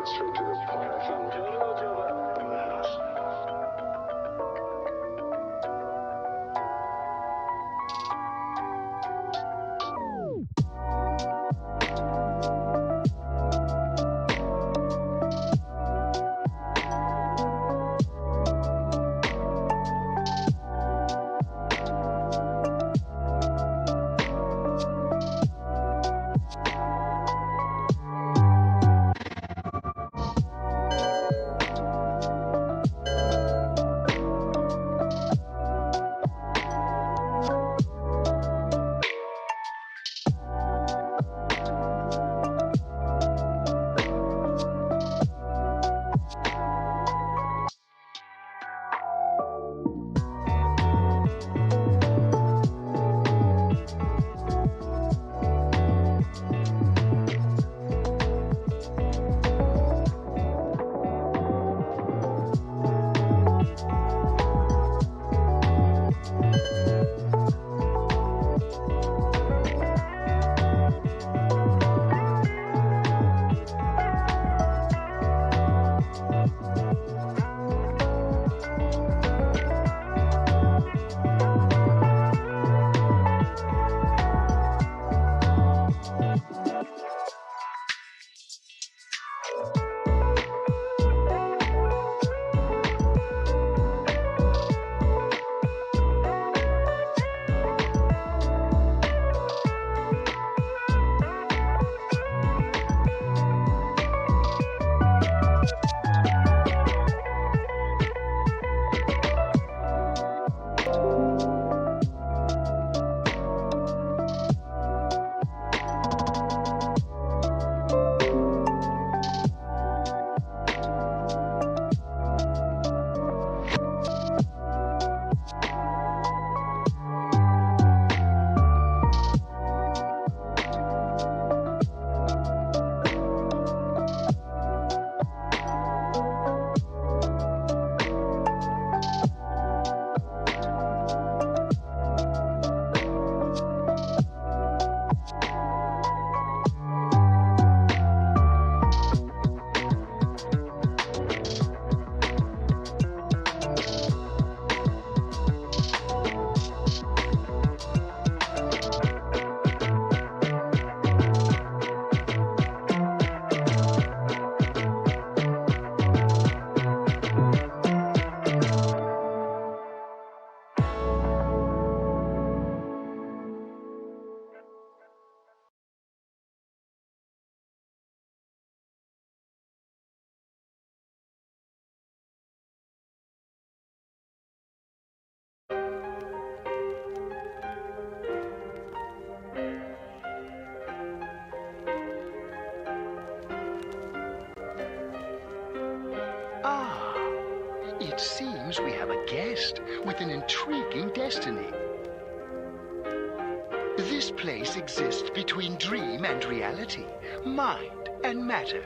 Straight to the point. I found It seems we have a guest with an intriguing destiny. This place exists between dream and reality, mind and matter.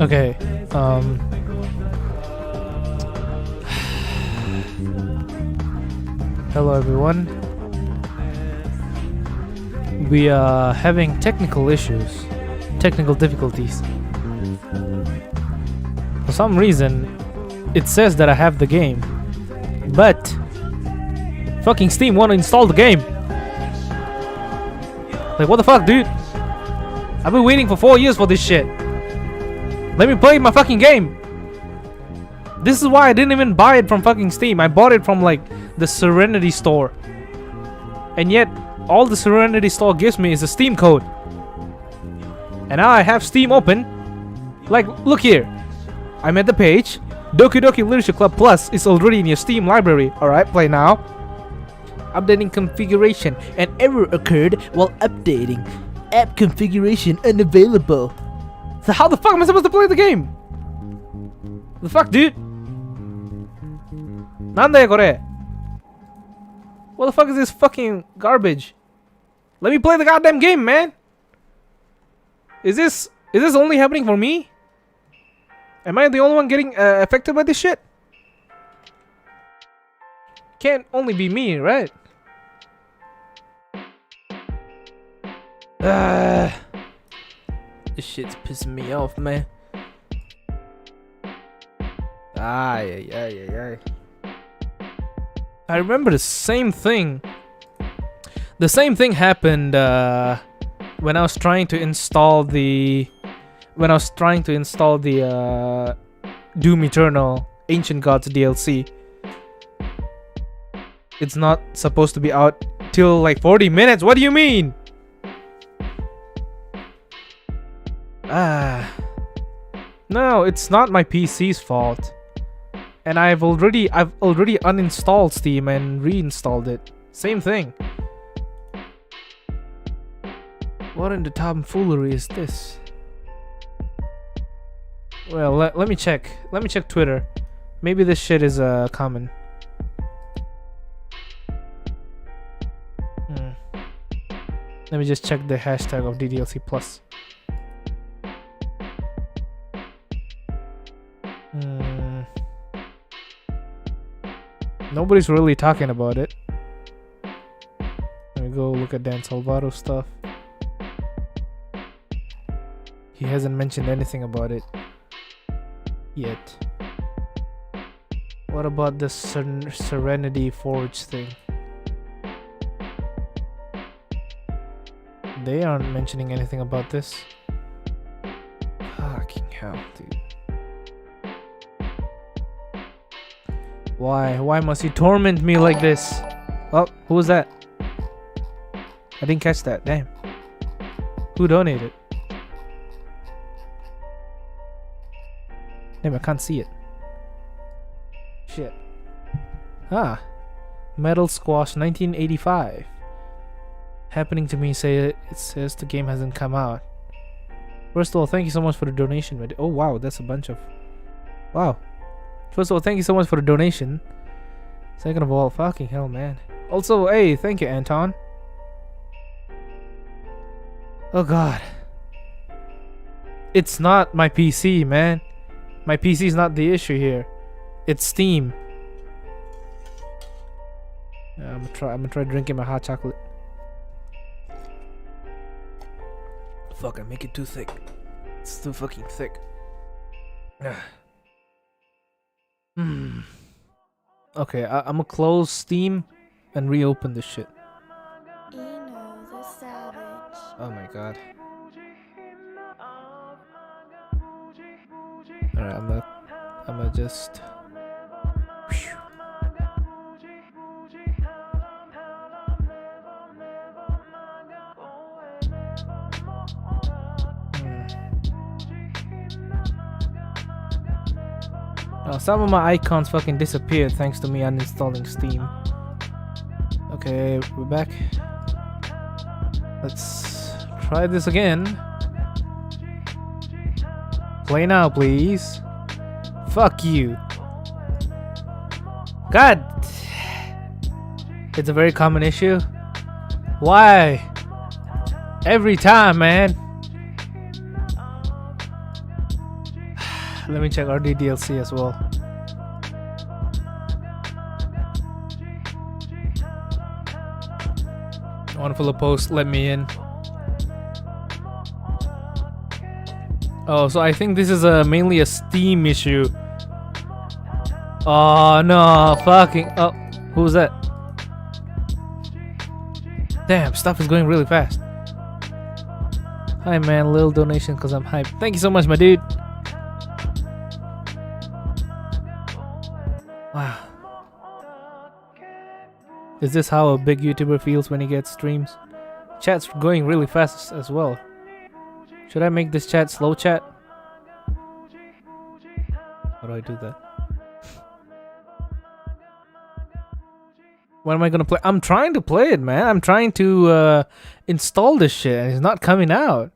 Okay. Hello everyone. We are having technical issues, technical difficulties. For some reason, it says that I have the game, but fucking Steam won't install the game. Like, what the fuck, dude? I've been waiting for 4 years for this shit. Let me play my fucking game. This is why I didn't even buy it from fucking Steam. I bought it from like the Serenity store. And yet, all the Serenity store gives me is a Steam code. And now I have Steam open. Like, look here. I'm at the page. DOKI Literature Club Plus is already in your Steam library. Alright, play now. Updating configuration. An error occurred while updating. App configuration unavailable. So how the fuck am I supposed to play the game? The fuck, dude? Nanda kore? What the fuck is this fucking garbage? Let me play the goddamn game, man. Is this only happening for me? Am I the only one getting affected by this shit? Can't only be me, right? This shit's pissing me off, man. Ay. I remember the same thing. The same thing happened when I was trying to install the Doom Eternal Ancient Gods DLC. It's not supposed to be out till like 40 minutes. What do you mean? No, it's not my PC's fault. And I've already uninstalled Steam and reinstalled it. Same thing. What in the tomfoolery is this? Well, let me check. Let me check Twitter. Maybe this shit is common. Let me just check the hashtag of DDLC Plus. Nobody's really talking about it. Let me go look at Dan Salvato stuff. He hasn't mentioned anything about it yet. What about the Serenity Forge thing? They aren't mentioning anything about this. Fucking hell, dude. Why must you torment me like this? Oh, who was that? I didn't catch that. Damn. Who donated? Damn, I can't see it. Shit. Metal Squash 1985. Happening to me it says the game hasn't come out. First of all, thank you so much for the donation. Oh wow, that's a bunch of... Wow. First of all, thank you so much for the donation. Second of all, fucking hell, man. Also, hey, thank you, Anton. Oh god. It's not my PC, man. My PC is not the issue here. It's Steam. I'm gonna try drinking my hot chocolate. Fuck, I make it too thick. It's too fucking thick. Okay, I'm gonna close Steam and reopen this shit. Oh my god. Alright, I'm gonna just... Oh, some of my icons fucking disappeared thanks to me uninstalling Steam. Okay, we're back. Let's try this again. Play now, please. Fuck you. God. It's a very common issue. Why? Every time, man. Let me check our DDLC as well. Wonderful post, let me in. Oh, so I think this is mainly a Steam issue. Oh no, fucking. Oh, who was that? Damn, stuff is going really fast. Hi man, little donation because I'm hyped. Thank you so much, my dude. Wow. Is this how a big YouTuber feels when he gets streams? Chat's going really fast as well. Should I make this chat slow chat? How do I do that? What am I gonna play? I'm trying to play it, man. I'm trying to install this shit and it's not coming out.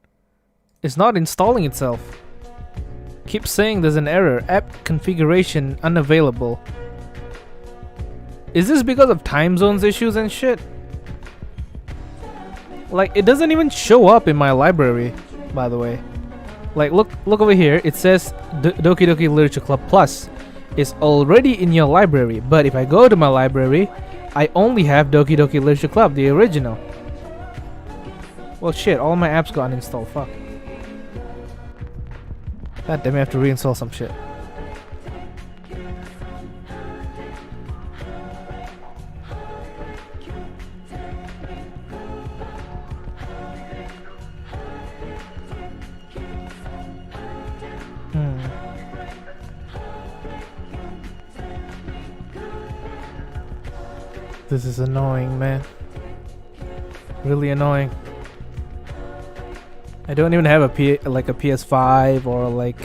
It's not installing itself. Keeps saying there's an error. App configuration unavailable. Is this because of time zones issues and shit? Like, it doesn't even show up in my library, by the way. Like, look over here. It says Doki Doki Literature Club Plus is already in your library. But if I go to my library, I only have Doki Doki Literature Club, the original. Well, shit, all my apps got uninstalled. Fuck. God damn, I have to reinstall some shit. This is annoying, man. Really annoying. I don't even have a PS5 or like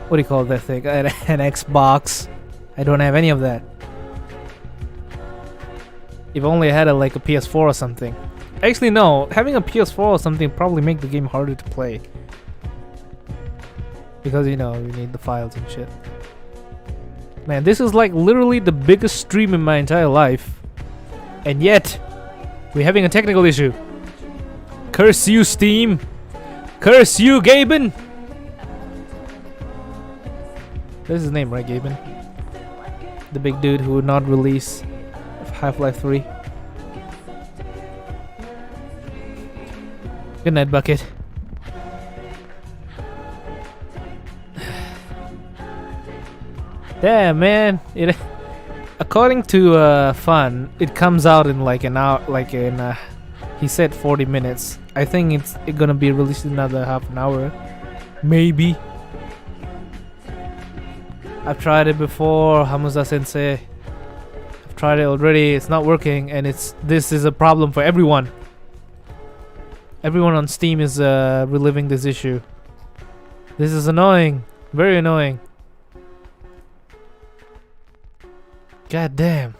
what do you call that thing? An Xbox. I don't have any of that. If only I had a PS4 or something. Actually, no. Having a PS4 or something probably make the game harder to play. Because you know you need the files and shit. Man, this is like literally the biggest stream in my entire life. And yet, we're having a technical issue. Curse you, Steam. Curse you, Gaben. That's his name, right, Gaben? The big dude who would not release Half-Life 3. Good night, Bucket. Damn, man. It, according to Fun, it comes out in like an hour, he said 40 minutes. I think it's gonna be released in another half an hour, maybe. I've tried it before, Hamuza Sensei. I've tried it already. It's not working, and this is a problem for everyone. Everyone on Steam is reliving this issue. This is annoying, very annoying. God damn.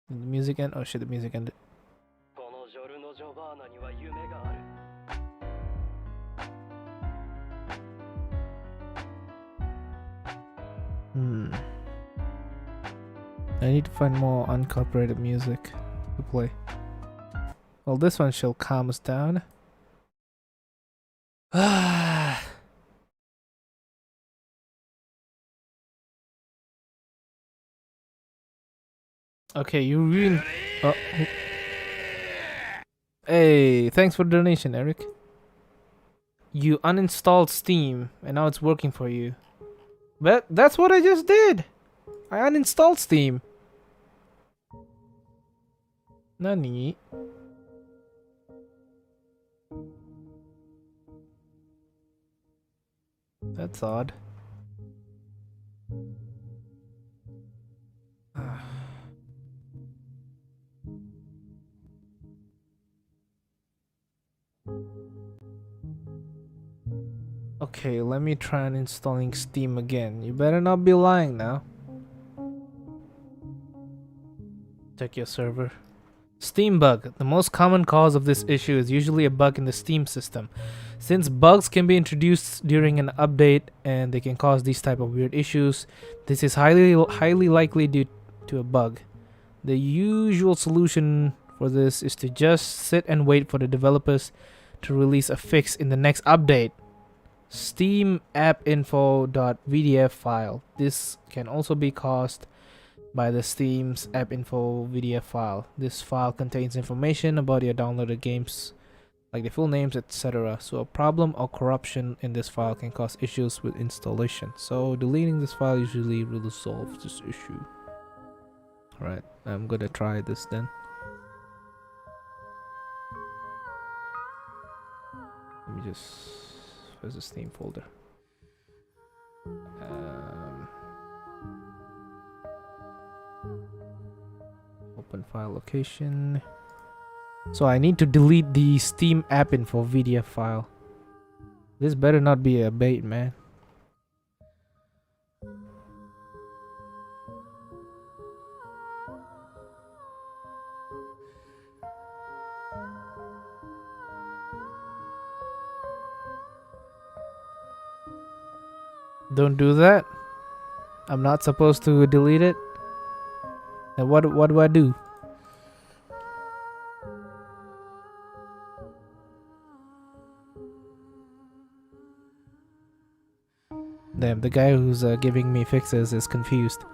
Did the music end? Oh shit, the music ended. I need to find more uncopyrighted music to play. Well, this one shall calm us down. Okay, you really... Hey, thanks for the donation, Eric. You uninstalled Steam, and now it's working for you. But that's what I just did! I uninstalled Steam. Nani? That's odd. Okay, let me try uninstalling Steam again. You better not be lying now. Check your server. Steam bug. The most common cause of this issue is usually a bug in the Steam system. Since bugs can be introduced during an update and they can cause these type of weird issues, this is highly likely due to a bug. The usual solution for this is to just sit and wait for the developers to release a fix in the next update. Steam app info.vdf file. This can also be caused by the Steam's app info VDF file. This file contains information about your downloaded games, like the full names, etc. So a problem or corruption in this file can cause issues with installation. So deleting this file usually resolves this issue. Alright, I'm gonna try this then. Let me just... where's the Steam folder? Open file location. So I need to delete the Steam app info VDF file. This better not be a bait, man. Don't do that. I'm not supposed to delete it. Then what do I do? Damn, the guy who's giving me fixes is confused.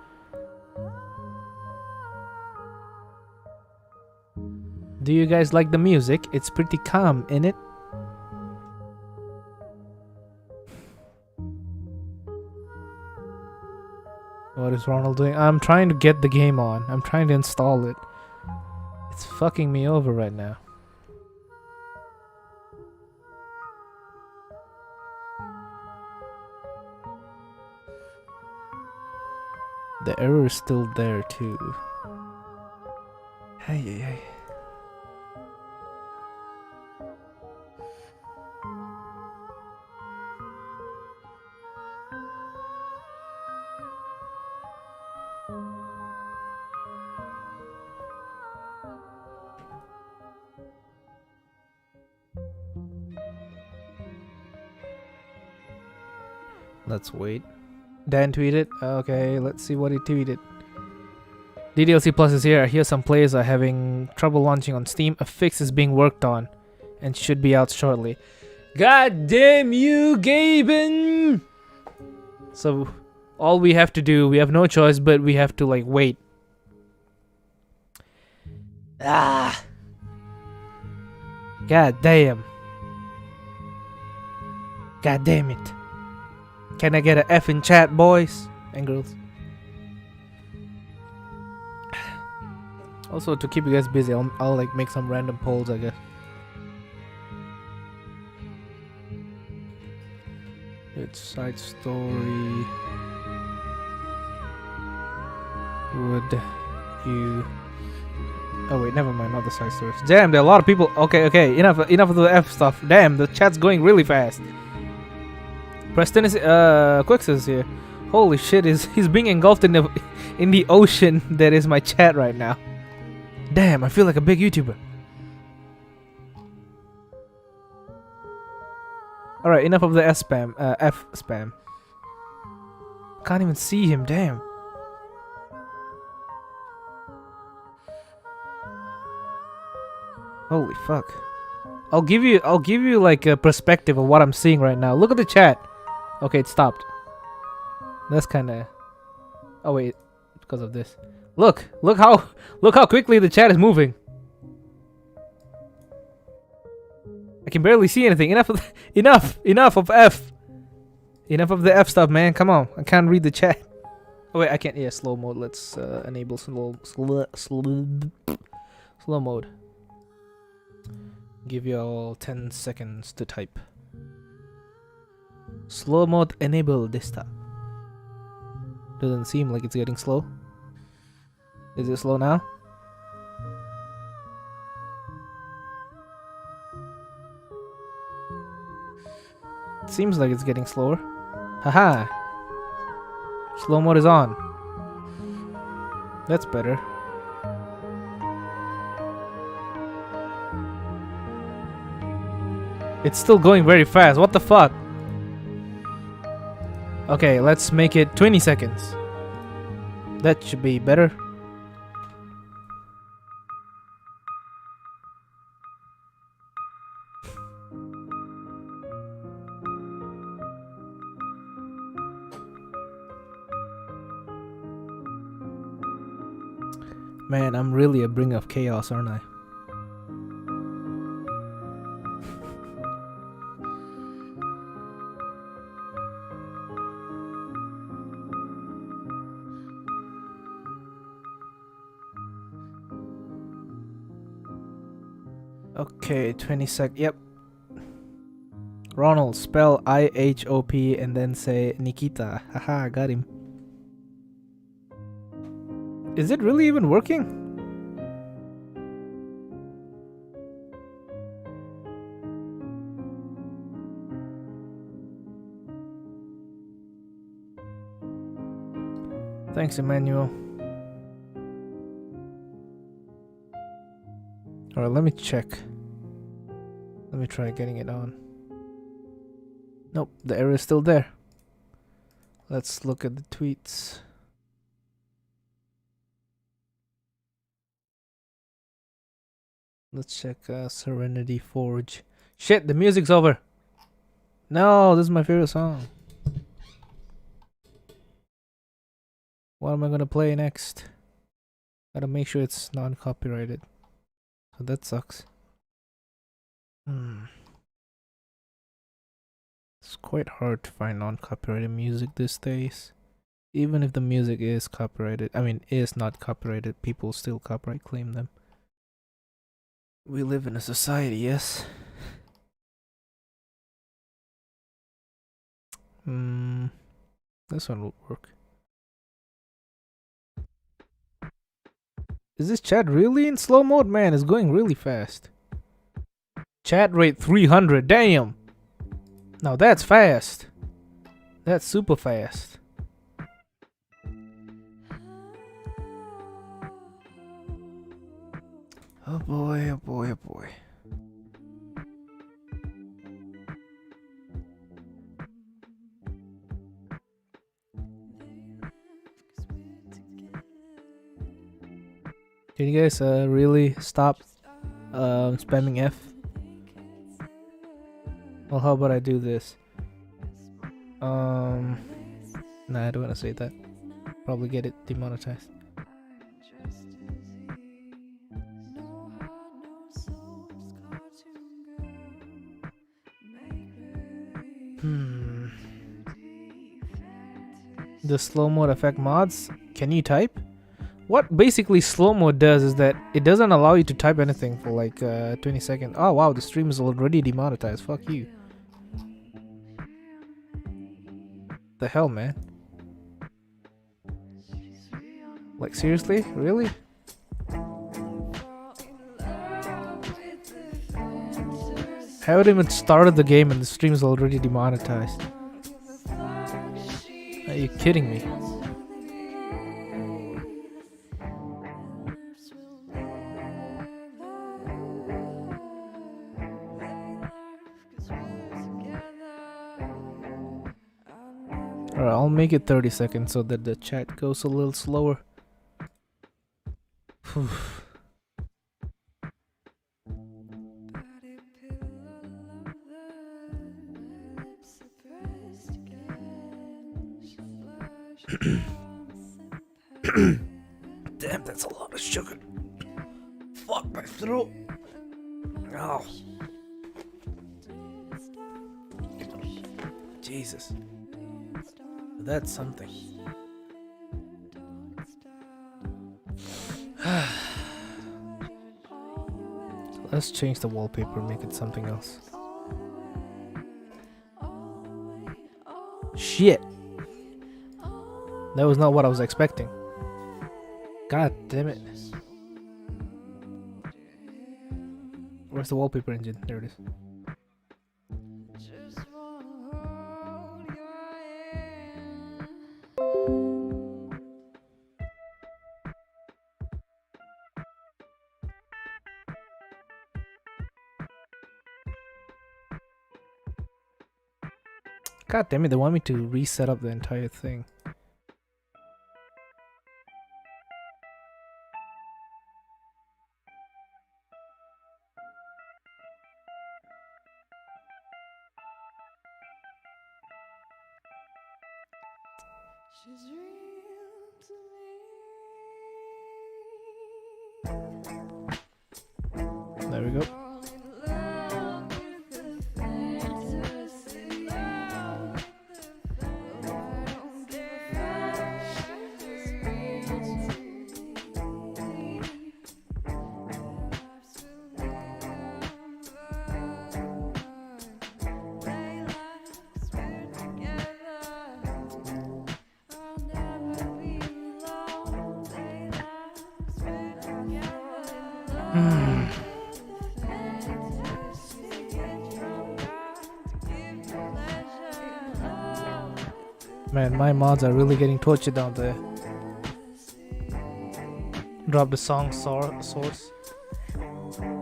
Do you guys like the music? It's pretty calm, innit? What is Ronald doing? I'm trying to get the game on. I'm trying to install it. It's fucking me over right now. The error is still there too. Hey, hey, hey. Let's wait. Dan tweeted. Okay, let's see what he tweeted. DDLC Plus is here. I hear some players are having trouble launching on Steam. A fix is being worked on and should be out shortly. God damn you, Gaben! So all we have to do, we have no choice, but we have to like wait. Ah! God damn. God damn it. Can I get an F in chat, boys and girls? Also, to keep you guys busy, I'll like make some random polls, I guess. It's side story. Would you... Oh wait, never mind, not the side stories. Damn, there are a lot of people. Okay, enough of the F stuff. Damn, the chat's going really fast. Preston is Quix is here. Holy shit, he's being engulfed in the ocean that is my chat right now. Damn, I feel like a big YouTuber. Alright, enough of the F spam. Can't even see him, damn. Holy fuck. I'll give you like a perspective of what I'm seeing right now. Look at the chat. Okay, it stopped. That's kinda... Oh wait, because of this. Look how quickly the chat is moving. I can barely see anything. Enough of F. Enough of the F stuff, man. Come on, I can't read the chat. Oh wait, I can't. Yeah, slow mode. Let's enable slow mode. Give you all 10 seconds to type. Slow mode enable this time. Doesn't seem like it's getting slow. Is it slow now? It seems like it's getting slower. Haha! Slow mode is on. That's better. It's still going very fast. What the fuck? Okay, let's make it 20 seconds. That should be better. Man, I'm really a bringer of chaos, aren't I? Okay, 20 sec. Yep. Ronald, spell IHOP and then say Nikita. Haha, got him. Is it really even working? Thanks, Emmanuel. Alright, let me check. Let me try getting it on. Nope, the error is still there. Let's look at the tweets. Let's check Serenity Forge. Shit, the music's over. No, this is my favorite song. What am I gonna play next? Gotta make sure it's non-copyrighted. So that sucks. It's quite hard to find non-copyrighted music these days. Even if the music is copyrighted, is not copyrighted, people still copyright claim them. We live in a society, yes. This one will work. Is this chat really in slow mode? Man, it's going really fast. Chat rate 300, damn! Now that's fast. That's super fast. Oh boy, oh boy, oh boy. Can you guys really stop spamming F? Well, how about I do this? Nah, I don't want to say that. Probably get it demonetized. The slow mode affect mods? Can you type? What basically slow mode does is that it doesn't allow you to type anything for like 20 seconds. Oh wow, the stream is already demonetized. Fuck you. The hell, man? Like seriously? Really? I haven't even started the game and the stream is already demonetized. Are you kidding me? Alright, I'll make it 30 seconds so that the chat goes a little slower. Damn, that's a lot of sugar. Fuck my throat. Oh. Jesus. That's something. Let's change the wallpaper, make it something else. Shit. That was not what I was expecting. God damn it. Where's the wallpaper engine? There it is. God damn it, they want me to reset up the entire thing. There we go. Man, my mods are really getting tortured down there. Drop the song source.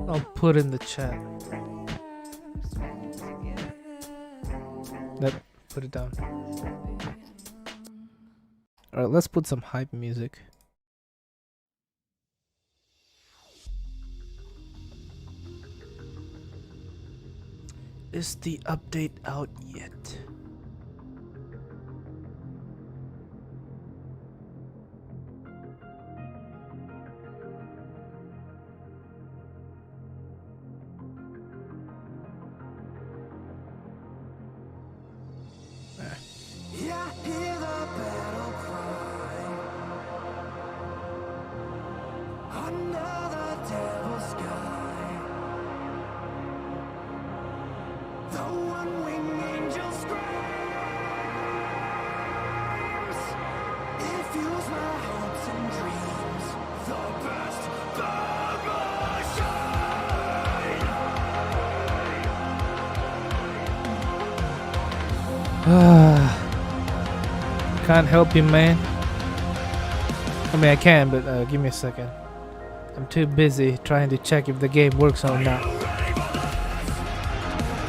I'll put in the chat. Put it down. Alright, let's put some hype music. Is the update out yet? Can't help you, man. I mean, I can, but give me a second. I'm too busy trying to check if the game works or not.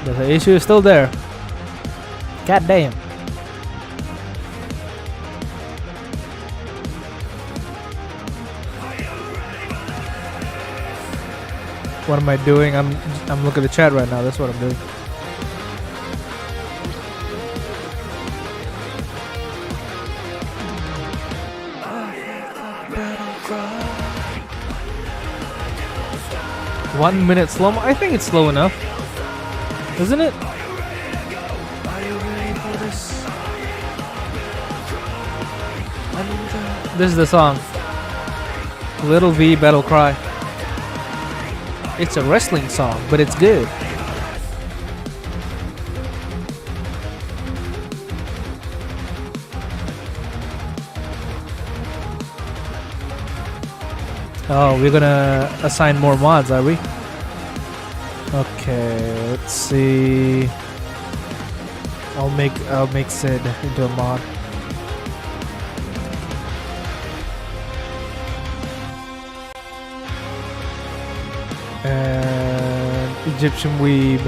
But the issue is still there. God damn. What am I doing? I'm looking at the chat right now. That's what I'm doing. One minute slow. I think it's slow enough, isn't it? Are you ready for this? This is the song. Little V Battle Cry. It's a wrestling song, but it's good. Oh, we're gonna assign more mods, are we? Okay, let's see. I'll make Sid into a mod. And Egyptian Weeb.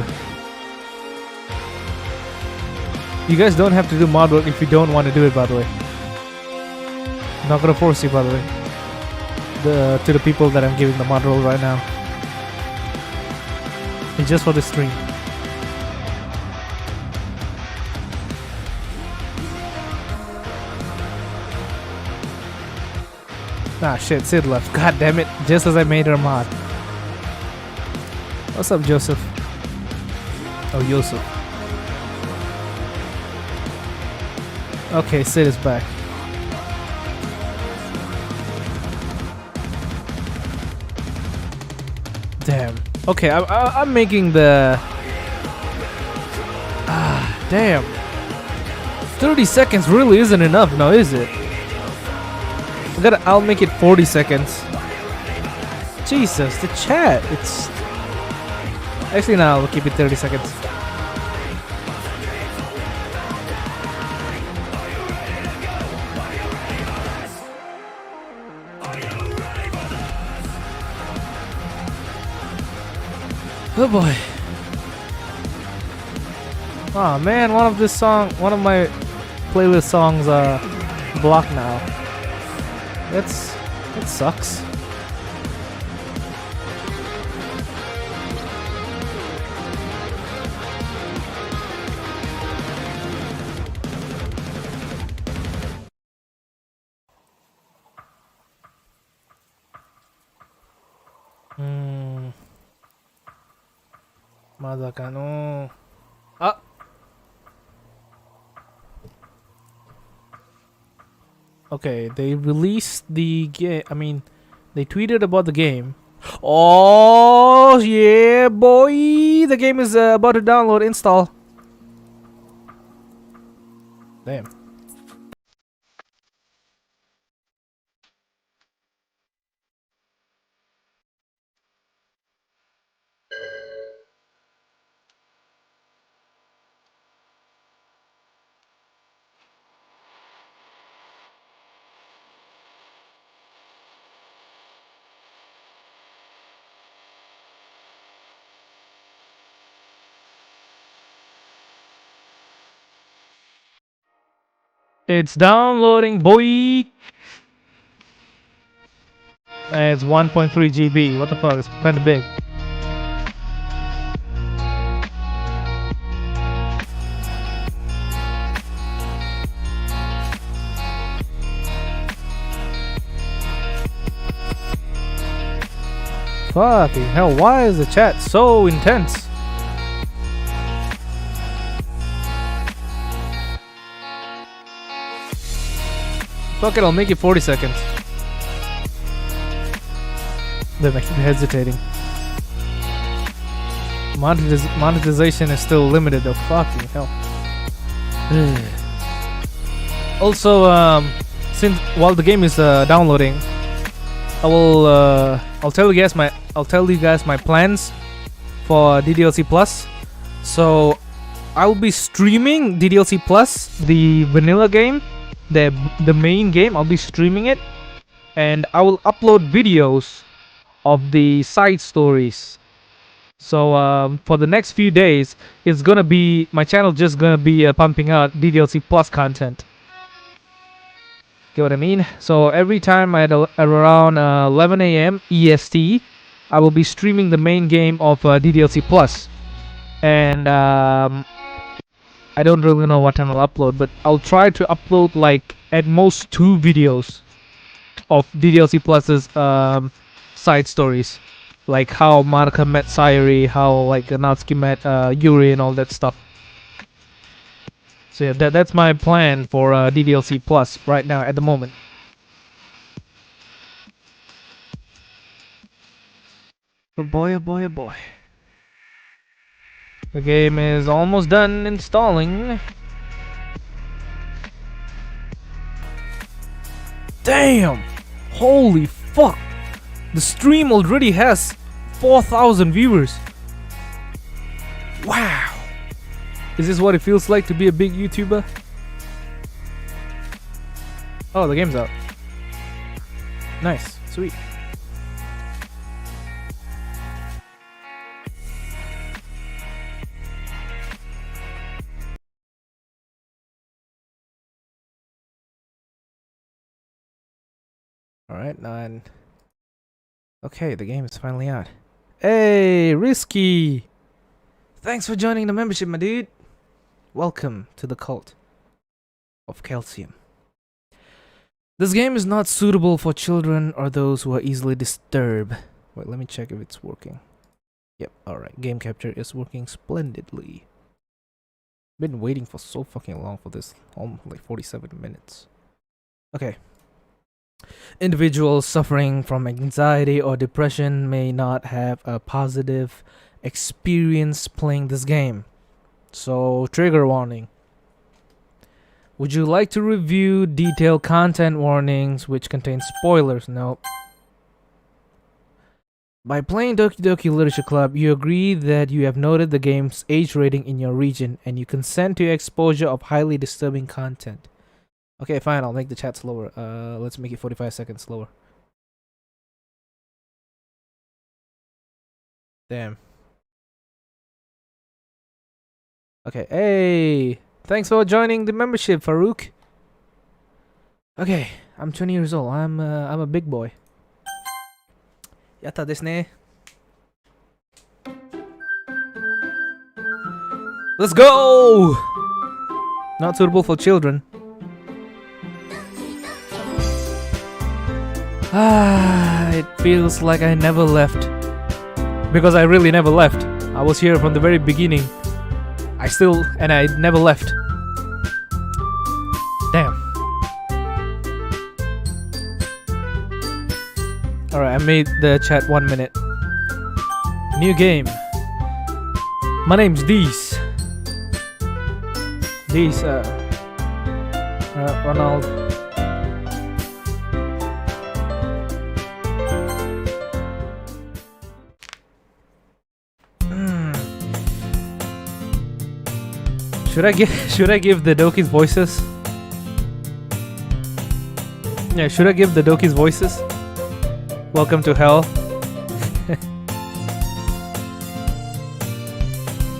You guys don't have to do mod work if you don't want to do it, by the way. I'm not gonna force you, by the way. To the people that I'm giving the mod role right now. It's just for the stream. Ah shit, Sid left. God damn it. Just as I made her mod. What's up, Joseph? Oh, Yusuf. Okay, Sid is back. Damn. Okay, I'm making the... damn. 30 seconds really isn't enough now, is it? I'll make it 40 seconds. Jesus, the chat. It's... Actually, no, we'll keep it 30 seconds. Oh boy. Oh man, one of my playlist songs blocked now. It sucks. Madaka no. Ah. Okay, they released the game. I mean, they tweeted about the game. Oh yeah, boy! The game is about to download, install. Damn. It's downloading, boy. It's 1.3 GB. What the fuck? It's kind of big. Fucking hell, why is the chat so intense? Fuck it, I'll make it 40 seconds. They're making me hesitating. Monetization is still limited though. Fucking hell. Also, since while the game is downloading, I'll tell you guys my plans for DDLC Plus. So I'll be streaming DDLC Plus, the vanilla game, the main game. I'll be streaming it, and I will upload videos of the side stories. So for the next few days, it's gonna be my channel just gonna be pumping out DDLC Plus content. Get what I mean? So every time at around 11 a.m. EST, I will be streaming the main game of DDLC Plus, and I don't really know what time I'll upload, but I'll try to upload like at most 2 videos of DDLC Plus's side stories, like how Maruka met Sayuri, how like Natsuki met Yuri, and all that stuff. So yeah, that's my plan for DDLC Plus right now at the moment. Oh boy, oh boy, oh boy. The game is almost done installing. Damn! Holy fuck! The stream already has 4,000 viewers. Wow! Is this what it feels like to be a big YouTuber? Oh, the game's out. Nice. Sweet. Alright, 9. Okay, the game is finally out. Hey, Risky! Thanks for joining the membership, my dude. Welcome to the cult of calcium. This game is not suitable for children or those who are easily disturbed. Wait, let me check if it's working. Yep, alright. Game capture is working splendidly. Been waiting for so fucking long for this. Almost like 47 minutes. Okay. Individuals suffering from anxiety or depression may not have a positive experience playing this game. So, trigger warning. Would you like to review detailed content warnings which contain spoilers? Nope. By playing Doki Doki Literature Club, you agree that you have noted the game's age rating in your region and you consent to exposure of highly disturbing content. Okay, fine, I'll make the chat slower. Let's make it 45 seconds slower. Damn. Okay, hey! Thanks for joining the membership, Farouk. Okay, I'm 20 years old. I'm a big boy. Yatta desu ne. Let's go! Not suitable for children. Ah, it feels like I never left. Because I really never left. I was here from the very beginning. And I never left. Damn. Alright, I made the chat 1 minute. New game. My name's Dees. Ronald. Should I give the Dokis voices? Yeah, should I give the Dokis voices? Welcome to hell.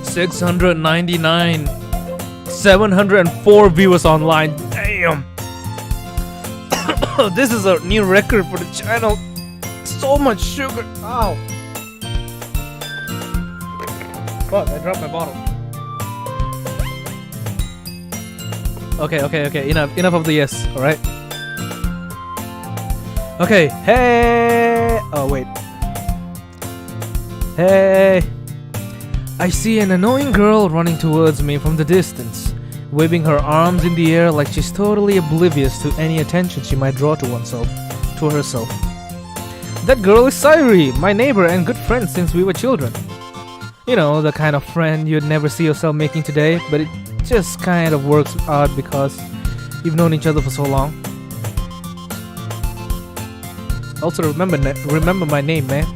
699. 704 viewers online. Damn. This is a new record for the channel. So much sugar. Ow. Fuck, I dropped my bottle. Okay. Enough of the yes, alright? Okay, hey! Oh, wait. Hey! I see an annoying girl running towards me from the distance, waving her arms in the air like she's totally oblivious to any attention she might draw to herself. That girl is Sairi, my neighbor and good friend since we were children. You know, the kind of friend you'd never see yourself making today, but it just kind of works out because you've known each other for so long. Also remember my name, man.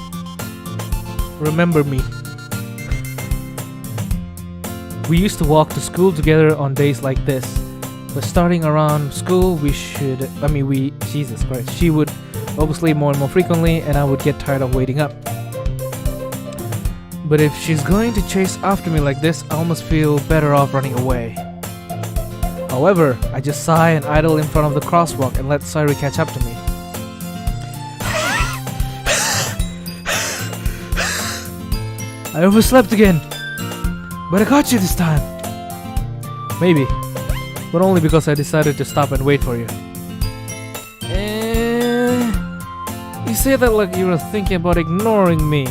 Remember me. We used to walk to school together on days like this. But starting around school, Jesus Christ, she would obviously more and more frequently, and I would get tired of waiting up. But if she's going to chase after me like this, I almost feel better off running away. However, I just sigh and idle in front of the crosswalk and let Sairi catch up to me. I overslept again. But I got you this time. Maybe. But only because I decided to stop and wait for you. You say that like you were thinking about ignoring me.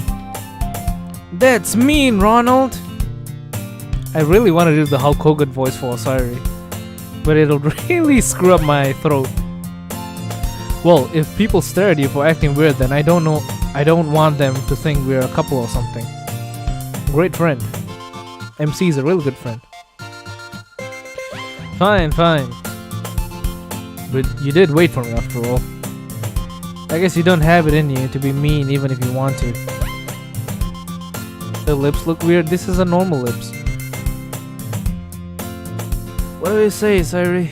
That's mean, Ronald. I really want to do the Hulk Hogan voice for Sairi, but it'll really screw up my throat. Well, if people stare at you for acting weird, then I don't want them to think we're a couple or something. Great friend. MC is a really good friend. Fine. But you did wait for me after all. I guess you don't have it in you to be mean even if you want to. The lips look weird. This is a normal lips. What do you say, Sairi?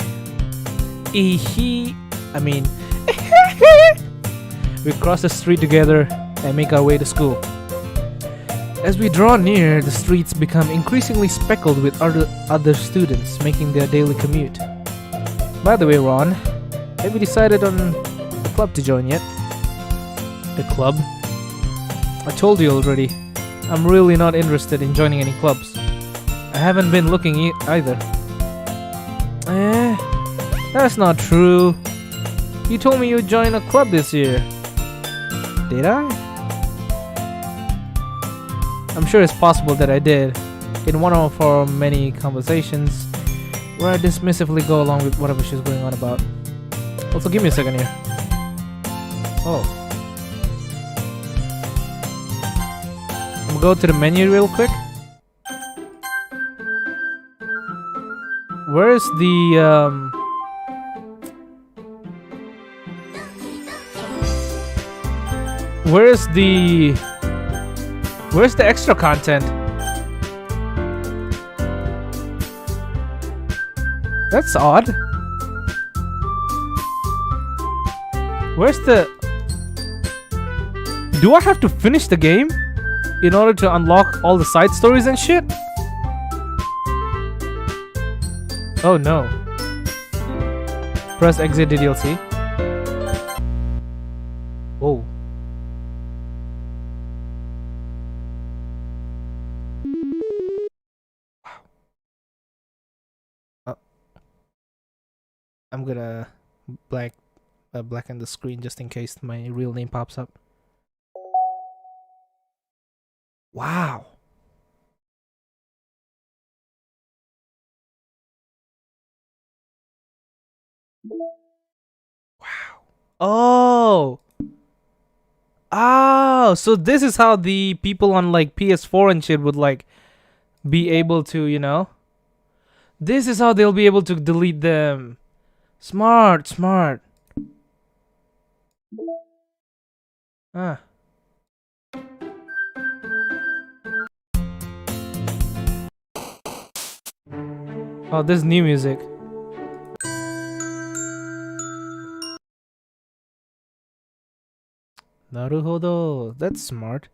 We cross the street together and make our way to school. As we draw near, the streets become increasingly speckled with other students making their daily commute. By the way, Ron, have you decided on a club to join yet? A club? I told you already. I'm really not interested in joining any clubs. I haven't been looking either. That's not true. You told me you'd join a club this year. Did I? I'm sure it's possible that I did, in one of our many conversations where I dismissively go along with whatever she's going on about. Also, give me a second here. Oh. I'm gonna go to the menu real quick. Where's the Where's the extra content? That's odd. Where's the... Do I have to finish the game in order to unlock all the side stories and shit? Oh no. Press exit DDLC. Whoa. I'm gonna blacken the screen just in case my real name pops up. Wow. Wow. Oh. Oh, so this is how the people on like PS4 and shit would like be able to, you know? This is how they'll be able to delete them. Smart, smart. Ah. Oh, this is new music. Naruhodo. That's smart.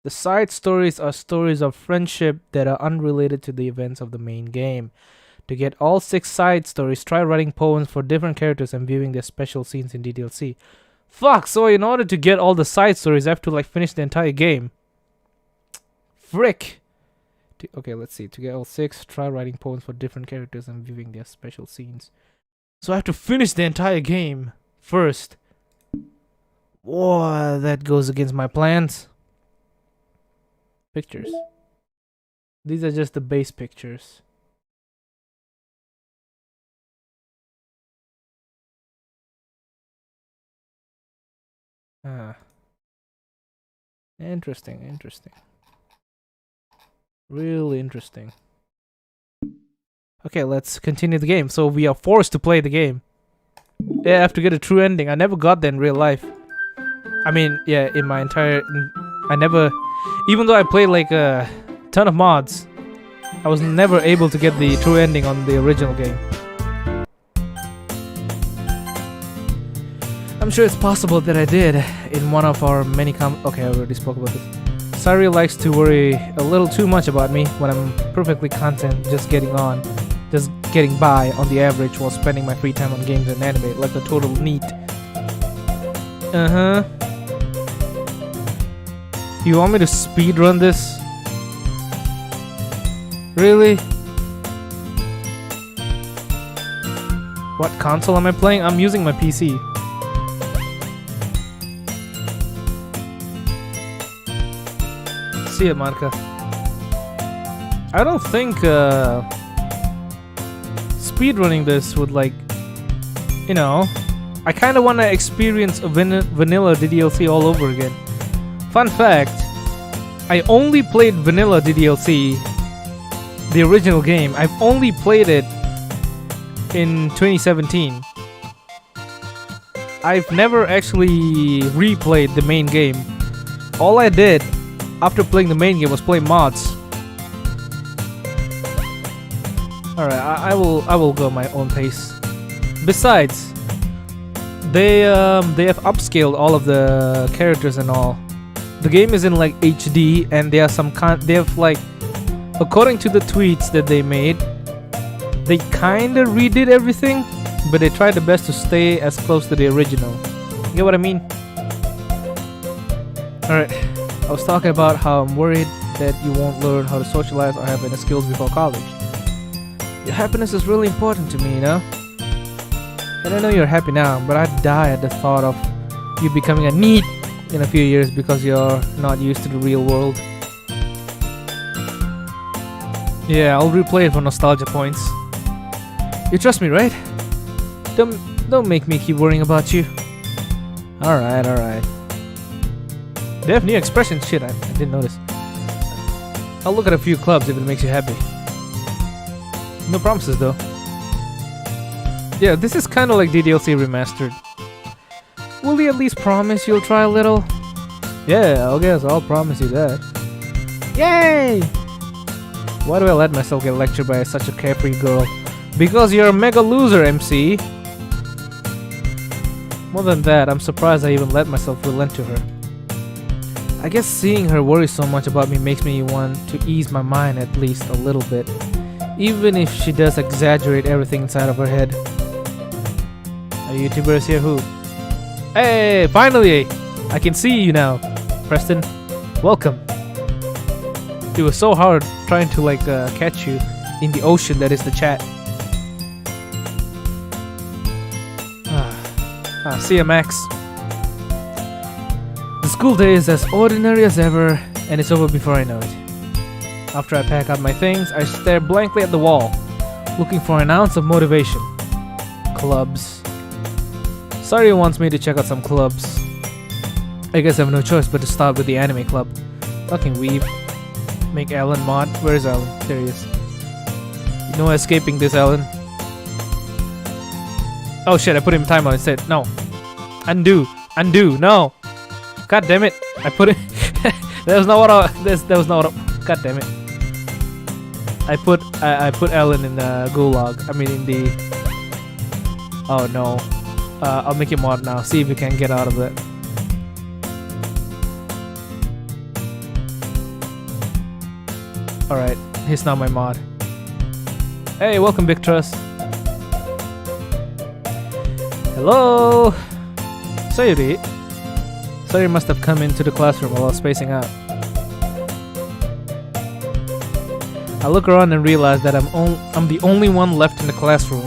The side stories are stories of friendship that are unrelated to the events of the main game. To get all 6 side stories, try writing poems for different characters and viewing their special scenes in DDLC. Fuck, so in order to get all the side stories, I have to like finish the entire game. Frick. Okay, let's see. To get all 6, try writing poems for different characters and viewing their special scenes. So I have to finish the entire game first. Whoa, that goes against my plans. Pictures. These are just the base pictures. Ah. Interesting, interesting. Really interesting. Okay, let's continue the game. So we are forced to play the game. Yeah, I have to get a true ending. I never got that in real life. I mean, yeah, in my entire... I never... Even though I played like a ton of mods, I was never able to get the true ending on the original game. I'm sure it's possible that I did in one of our many okay, I already spoke about this. Sari likes to worry a little too much about me when I'm perfectly content, just getting by on the average while spending my free time on games and anime like a total neat. Uh-huh. You want me to speedrun this? Really? What console am I playing? I'm using my PC. See ya, Monica. I don't think speedrunning this would like, you know, I kind of want to experience a vanilla DDLC all over again. Fun fact, I only played vanilla DDLC, the original game. I've only played it in 2017. I've never actually replayed the main game. All I did after playing the main game was play mods. Alright, I will go my own pace. Besides, they have upscaled all of the characters and all. The game is in like HD, and there are some they have like, according to the tweets that they made, they kinda redid everything, but they tried the best to stay as close to the original. You get what I mean? Alright, I was talking about how I'm worried that you won't learn how to socialize or have any skills before college. Your happiness is really important to me, you know? And I know you're happy now, but I'd die at the thought of you becoming a NEET in a few years because you're not used to the real world. Yeah, I'll replay it for nostalgia points. You trust me, right? Don't make me keep worrying about you. Alright, alright. They have new expressions. Shit, I didn't notice. I'll look at a few clubs if it makes you happy. No promises though. Yeah, this is kind of like DDLC remastered. Will you at least promise you'll try a little? Yeah, I guess I'll promise you that. Yay! Why do I let myself get lectured by such a carefree girl? Because you're a mega loser, MC. More than that, I'm surprised I even let myself relent to her. I guess seeing her worry so much about me makes me want to ease my mind at least a little bit. Even if she does exaggerate everything inside of her head. A YouTuber here who? Hey, finally! I can see you now, Preston. Welcome. It was so hard trying to like catch you in the ocean that is the chat. See ya, Max. The school day is as ordinary as ever, and it's over before I know it. After I pack up my things, I stare blankly at the wall. Looking for an ounce of motivation. Clubs. Sayuri wants me to check out some clubs. I guess I have no choice but to start with the anime club. Fucking weeb. Make Alan mod. Where is Alan? There he is. No escaping this, Alan. Oh shit, I put him timeout instead. No. Undo. Undo. No. God damn it. I put it. That was not what I. That was not what I. God damn it. I put Alan in the gulag. I mean in the. Oh no. I'll make him mod now. See if we can get out of it. Alright, he's now my mod. Hey, welcome Big Trust. Hello! Sayuri. Sayuri must have come into the classroom while I was spacing out. I look around and realize that I'm the only one left in the classroom.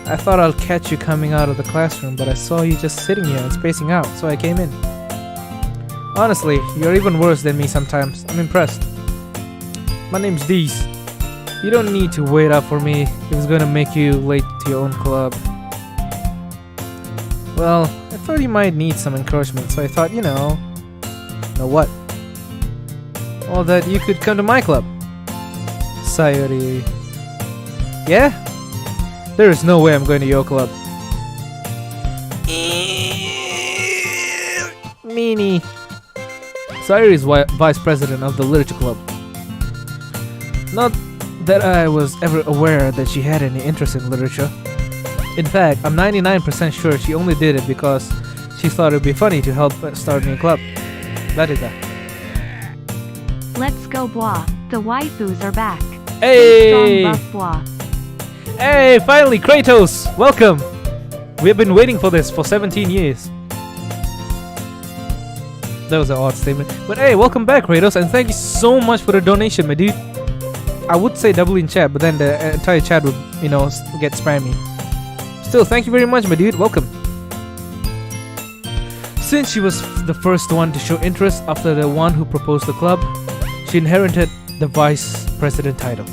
I thought I'd catch you coming out of the classroom, but I saw you just sitting here and spacing out, so I came in. Honestly, you're even worse than me sometimes. I'm impressed. My name's Deez. You don't need to wait up for me if it's gonna make you late to your own club. Well, I thought you might need some encouragement, so I thought, you know what? Well, that you could come to my club. Sayuri. Yeah? There is no way I'm going to your club. Meanie. Sayuri is vice president of the literature club. Not that I was ever aware that she had any interest in literature. In fact, I'm 99% sure she only did it because she thought it would be funny to help start a new club. That is that. Let's go, bois. The waifus are back. Hey! Strong buff, bois. Hey, finally, Kratos! Welcome! We have been waiting for this for 17 years. That was an odd statement. But hey, welcome back, Kratos, and thank you so much for the donation, my dude. I would say double in chat, but then the entire chat would, get spammy. Still, thank you very much, my dude. Welcome. Since she was the first one to show interest after the one who proposed the club, she inherited the vice president title.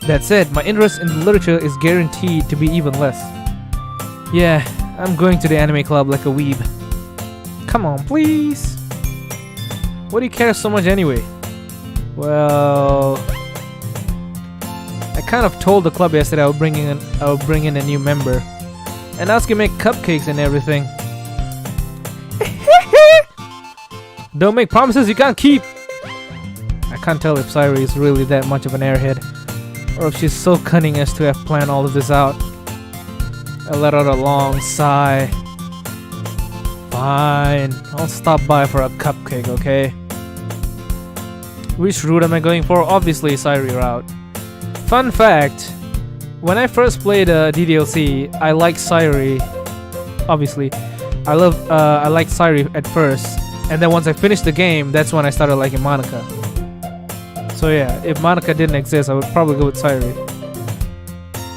That said, my interest in literature is guaranteed to be even less. Yeah, I'm going to the anime club like a weeb. Come on, please. What do you care so much anyway? Well, I kind of told the club yesterday I would bring in a new member, and ask him to make cupcakes and everything. Don't make promises you can't keep. I can't tell if Sayuri is really that much of an airhead, or if she's so cunning as to have planned all of this out. I let out a long sigh. Fine, I'll stop by for a cupcake, okay? Which route am I going for? Obviously, Sayuri route. Fun fact, when I first played DDLC, I liked Sayuri. Obviously, I liked Sayuri at first, and then once I finished the game, that's when I started liking Monica. So yeah, if Monica didn't exist, I would probably go with Sayuri.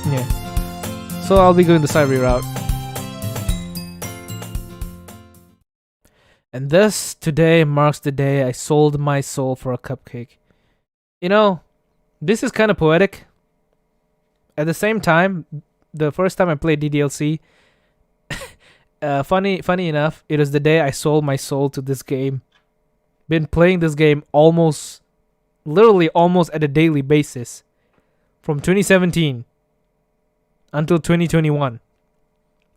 Yeah. So I'll be going the Sayuri route. And thus, today marks the day I sold my soul for a cupcake. This is kind of poetic. At the same time, the first time I played DDLC, funny enough, it was the day I sold my soul to this game. Been playing this game literally almost at a daily basis, from 2017 until 2021.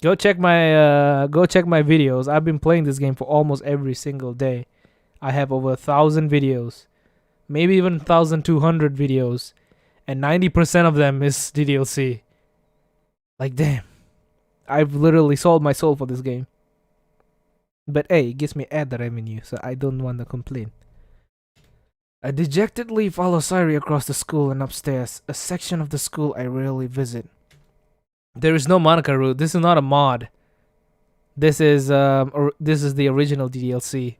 Go check my videos. I've been playing this game for almost every single day. I have over 1,000 videos, maybe even 1,200 videos, and 90% of them is DDLC. Like damn, I've literally sold my soul for this game. But hey, it gives me ad revenue, so I don't want to complain. I dejectedly follow Sayuri across the school and upstairs, a section of the school I rarely visit. There is no Monica route. This is not a mod. This is the original DDLC.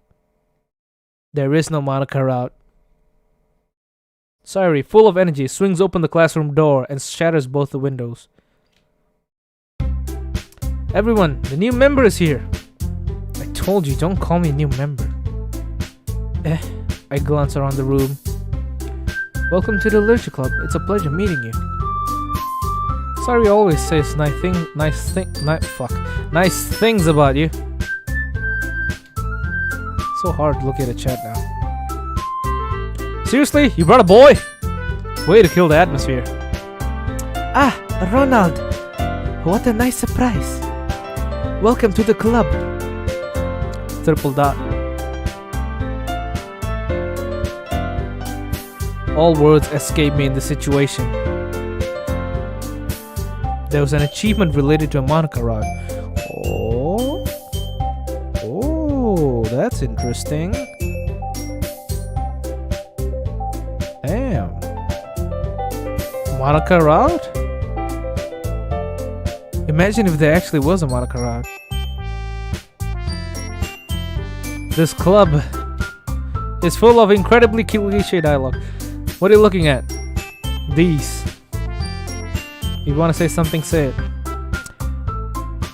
There is no Monica route. Sayuri, full of energy, swings open the classroom door and shatters both the windows. Everyone, the new member is here. I told you, don't call me new member. I glance around the room. Welcome to the Literature Club. It's a pleasure meeting you. Sorry, always says nice things about you. So hard to look at a chat now. Seriously? You brought a boy? Way to kill the atmosphere. Ah, Ronald. What a nice surprise. Welcome to the club. Triple dot. All words escape me in this situation. There was an achievement related to a Monica rod. Oh, that's interesting. Damn. Monica rod? Imagine if there actually was a Monica rod. This club is full of incredibly cliche dialogue. What are you looking at? These. You want to say something, say it.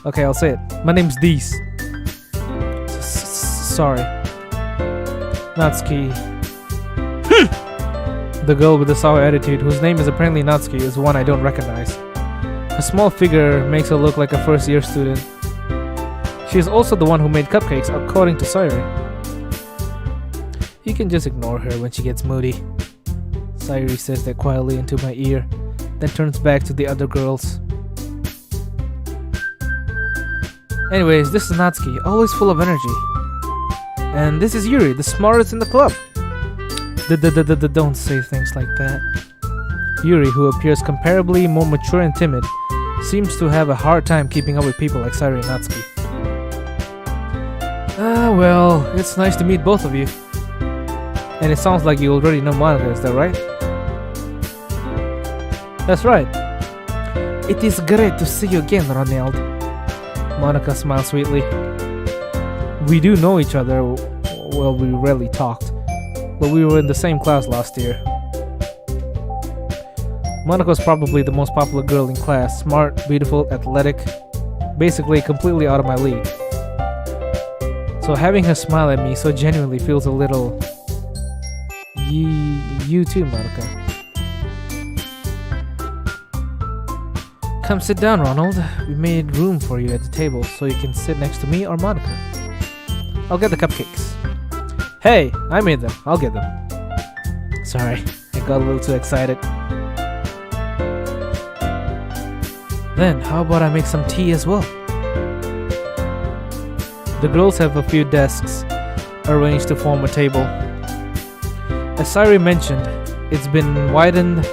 Okay, I'll say it. My name's Dees. Sorry. Natsuki. The girl with the sour attitude, whose name is apparently Natsuki, is one I don't recognize. Her small figure makes her look like a first-year student. She is also the one who made cupcakes, according to Sayuri. You can just ignore her when she gets moody. Sayuri says that quietly into my ear, then turns back to the other girls. Anyways, this is Natsuki, always full of energy. And this is Yuri, the smartest in the club. Don't say things like that. Yuri, who appears comparably more mature and timid, seems to have a hard time keeping up with people like Sayuri and Natsuki. Well, it's nice to meet both of you. And it sounds like you already know Monica, is that right? That's right. It is great to see you again, Ronald. Monica smiled sweetly. We do know each other. Well, we rarely talked, but we were in the same class last year. Monica was probably the most popular girl in class. Smart, beautiful, athletic. Basically, completely out of my league. So having her smile at me so genuinely feels a little... You too, Monica. Come sit down, Ronald. We made room for you at the table so you can sit next to me or Monica. I'll get the cupcakes. Hey, I made them. I'll get them. Sorry, I got a little too excited. Then, how about I make some tea as well? The girls have a few desks arranged to form a table. As Sayuri mentioned, it's been widened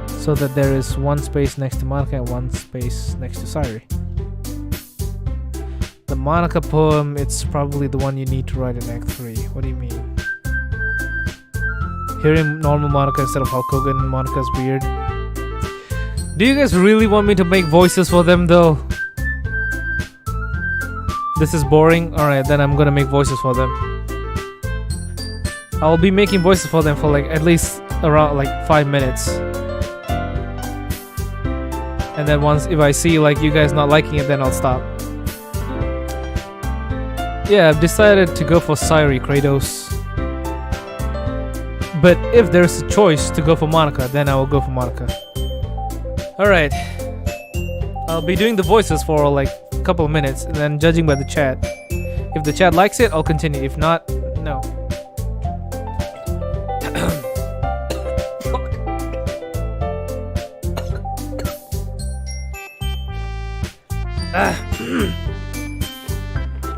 so that there is one space next to Monica and one space next to Sayuri. The Monica poem, it's probably the one you need to write in Act 3. What do you mean? Hearing normal Monica instead of Hulk Hogan, Monica's weird. Do you guys really want me to make voices for them though? This is boring? Alright, then I'm gonna make voices for them. I'll be making voices for them for like at least around like 5 minutes. And then once if I see like you guys not liking it, then I'll stop. Yeah, I've decided to go for Sayuri Kratos. But if there's a choice to go for Monica, then I will go for Monica. Alright. I'll be doing the voices for like a couple of minutes and then judging by the chat. If the chat likes it, I'll continue. If not, no.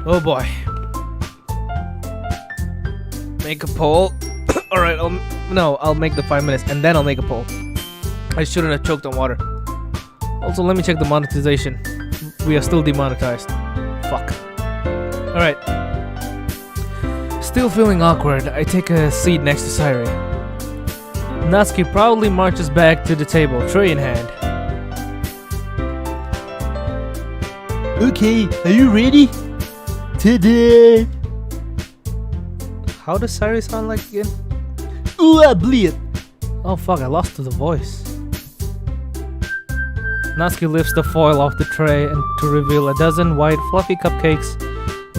Oh boy. Make a poll. Alright, I'll make the 5 minutes and then I'll make a poll. I shouldn't have choked on water. Also, let me check the monetization. We are still demonetized. Fuck. Alright. Still feeling awkward, I take a seat next to Sayuri. Natsuki proudly marches back to the table, tray in hand. Okay, are you ready? Today. How does Sayuri sound like again? Ooh, I bleed. Oh fuck, I lost to the voice. Natsuki lifts the foil off the tray and to reveal a dozen white fluffy cupcakes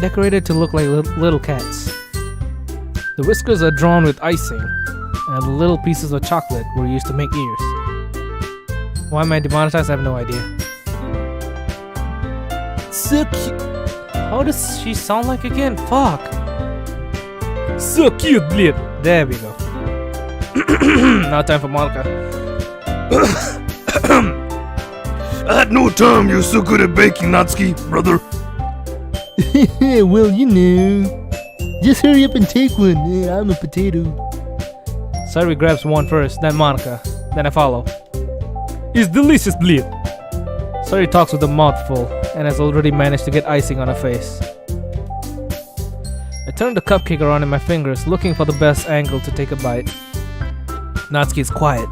decorated to look like little cats. The whiskers are drawn with icing, and the little pieces of chocolate were used to make ears. Why am I demonetized? I have no idea. So cute. How does she sound like again? Fuck. So cute, блин. There we go. Now time for Monica. I had no time. You're so good at baking, Natsuki, brother. Well, you know. Just hurry up and take one. I'm a potato. Sayuri grabs one first, then Monica. Then I follow. It's delicious, блин. Sayuri talks with a mouthful and has already managed to get icing on her face. I turn the cupcake around in my fingers, looking for the best angle to take a bite. Natsuki is quiet.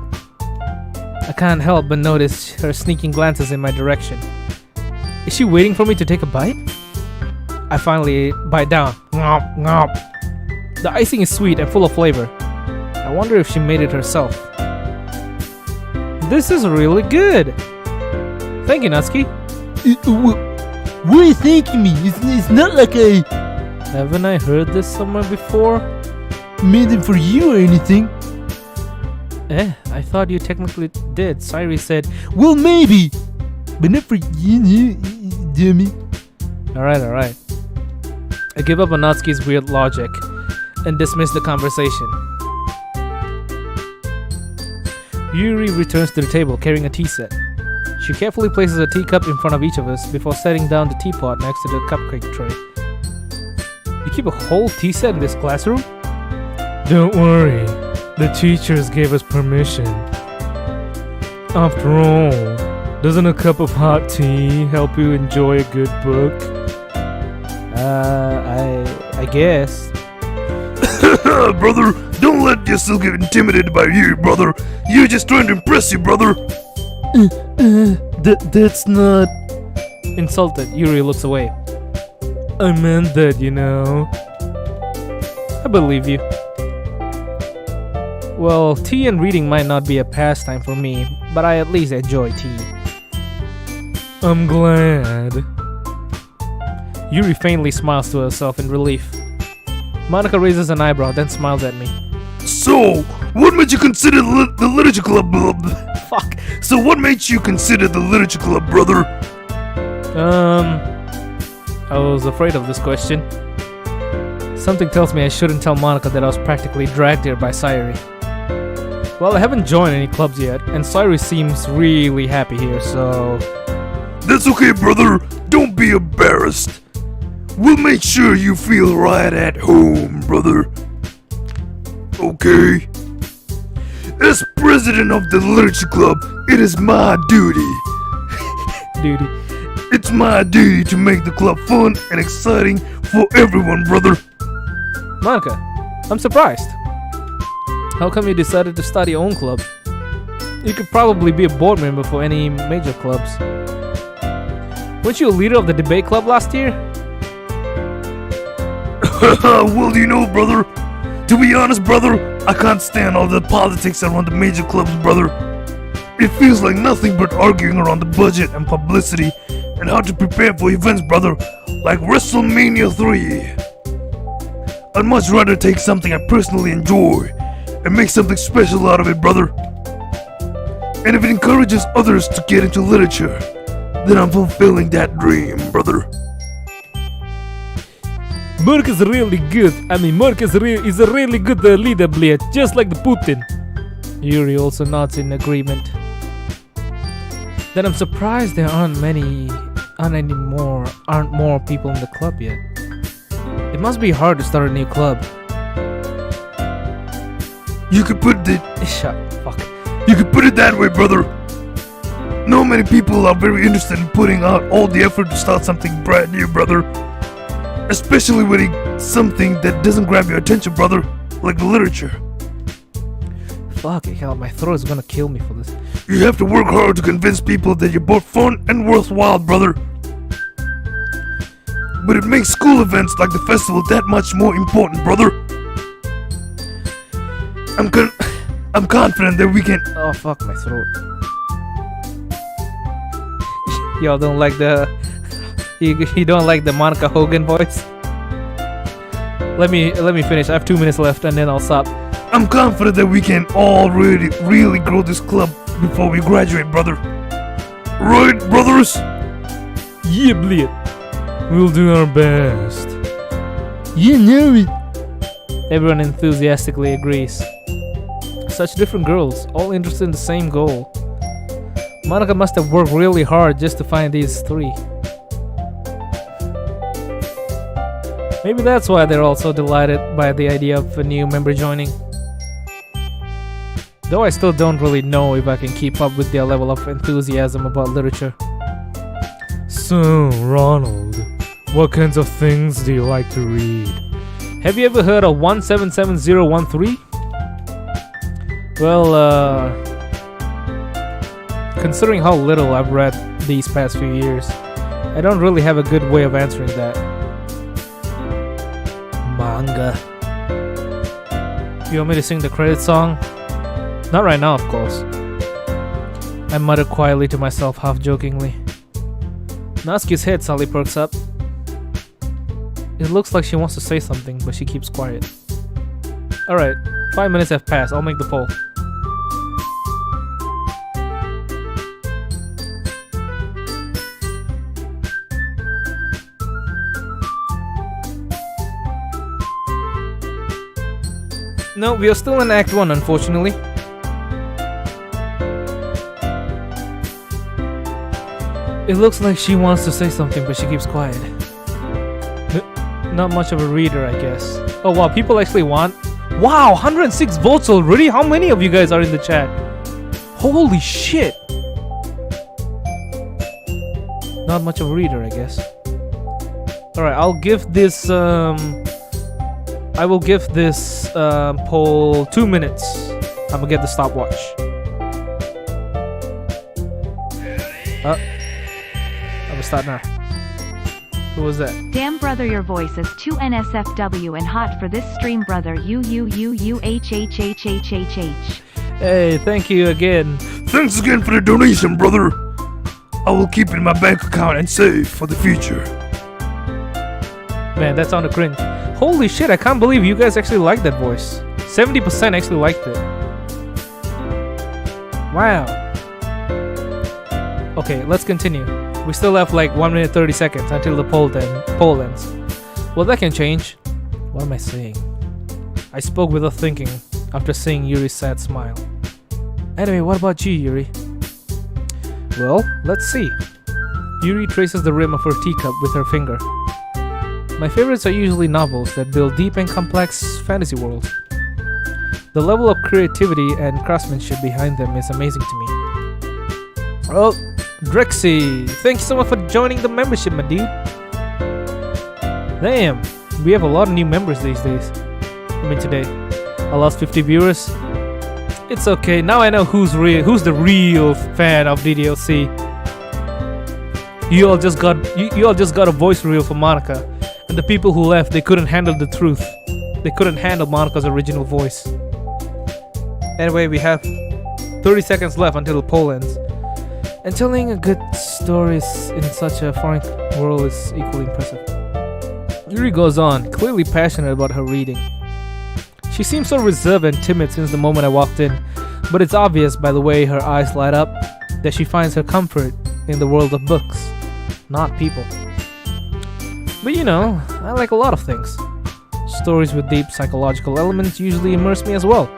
I can't help but notice her sneaking glances in my direction. Is she waiting for me to take a bite? I finally bite down. Ngop, ngop. The icing is sweet and full of flavor. I wonder if she made it herself. This is really good. Thank you, Natsuki. Why are you thanking me? It's not like I Haven't I heard this somewhere before? made them for you or anything. I thought you technically did. Sayuri said, Well, maybe, but not for you, dummy. alright. I give up on Natsuki's weird logic and dismiss the conversation. Yuri returns to the table carrying a tea set. She carefully places a teacup in front of each of us before setting down the teapot next to the cupcake tray. You keep a whole tea set in this classroom? Don't worry, the teachers gave us permission. After all, doesn't a cup of hot tea help you enjoy a good book? I guess. Brother, don't let yourself get intimidated by you, brother. You're just trying to impress you, brother. That's not. Insulted, Yuri looks away. I meant that, you know. I believe you. Well, tea and reading might not be a pastime for me, but I at least enjoy tea. I'm glad. Yuri faintly smiles to herself in relief. Monica raises an eyebrow, then smiles at me. So, what made you consider the literature club? Fuck. So, what made you consider the literature club, brother? I was afraid of this question. Something tells me I shouldn't tell Monica that I was practically dragged here by Sayuri. Well, I haven't joined any clubs yet, and Sayuri seems really happy here, so... That's okay, brother. Don't be embarrassed. We'll make sure you feel right at home, brother. Okay? As president of the literature club, it is my duty. Duty. It's my duty to make the club fun and exciting for everyone, brother. Monica, I'm surprised. How come you decided to start your own club? You could probably be a board member for any major clubs. Weren't you a leader of the debate club last year? Well, you know, brother, to be honest, brother, I can't stand all the politics around the major clubs, brother. It feels like nothing but arguing around the budget and publicity and how to prepare for events, brother, like WrestleMania 3. I'd much rather take something I personally enjoy and make something special out of it, brother. And if it encourages others to get into literature, then I'm fulfilling that dream, brother. Monica's really good. Monica's is a really good leader, blade, just like the Putin. Yuri also nods in agreement. Then I'm surprised there aren't more people in the club yet. It must be hard to start a new club. You could put it. Fuck. You could put it that way, brother. Not many people are very interested in putting out all the effort to start something brand new, brother. Especially when it's something that doesn't grab your attention, brother, like literature. Fucking hell, my throat is gonna kill me for this. You have to work hard to convince people that you're both fun and worthwhile, brother. But it makes school events like the festival that much more important, brother. I'm confident that we can. Oh fuck, my throat. Y'all don't like the you don't like the Monica Hogan voice? Let me finish. I have 2 minutes left and then I'll stop. I'm confident that we can all really grow this club before we graduate, brother. Right, brothers? Yeah, bleed. We'll do our best. You know it. Everyone enthusiastically agrees. Such different girls, all interested in the same goal. Monica must have worked really hard just to find these three. Maybe that's why they're all so delighted by the idea of a new member joining. Though I still don't really know if I can keep up with their level of enthusiasm about literature. So, Ronald, what kinds of things do you like to read? Have you ever heard of 177013? Well, considering how little I've read these past few years, I don't really have a good way of answering that. Manga. You want me to sing the credit song? Not right now, of course. I muttered quietly to myself, half jokingly. Natsuki's head suddenly perks up. It looks like she wants to say something, but she keeps quiet. Alright, 5 minutes have passed. I'll make the poll. No, we are still in Act 1, unfortunately. It looks like she wants to say something, but she keeps quiet. Not much of a reader, I guess. Oh wow, people actually want... Wow, 106 votes already? How many of you guys are in the chat? Holy shit! Not much of a reader, I guess. Alright, I'll give this... I will give this poll 2 minutes. I'm gonna get the stopwatch. I'm gonna start now. Who was that? Damn brother, your voice is too NSFW and hot for this stream, brother. UUUUHHHHHH. Hey, thank you again. Thanks again for the donation, brother. I will keep it in my bank account and save for the future. Man, that sounded cringe. Holy shit, I can't believe you guys actually liked that voice. 70% actually liked it. Wow. Okay, let's continue. We still have like 1 minute 30 seconds until the poll ends. Well, that can change. What am I saying? I spoke without thinking after seeing Yuri's sad smile. Anyway, what about you, Yuri? Well, let's see. Yuri traces the rim of her teacup with her finger. My favorites are usually novels that build deep and complex fantasy worlds. The level of creativity and craftsmanship behind them is amazing to me. Oh, Drexy, thank you so much for joining the membership, my dude. Damn, we have a lot of new members these days. I mean today. I lost 50 viewers. It's okay, now I know who's the real fan of DDLC. You all just got a voice reel for Monica. And the people who left, they couldn't handle the truth. They couldn't handle Monica's original voice. Anyway, we have 30 seconds left until the poll ends. And telling a good story in such a foreign world is equally impressive. Yuri goes on, clearly passionate about her reading. She seems so reserved and timid since the moment I walked in, but it's obvious by the way her eyes light up that she finds her comfort in the world of books, not people. But you know, I like a lot of things. Stories with deep psychological elements usually immerse me as well.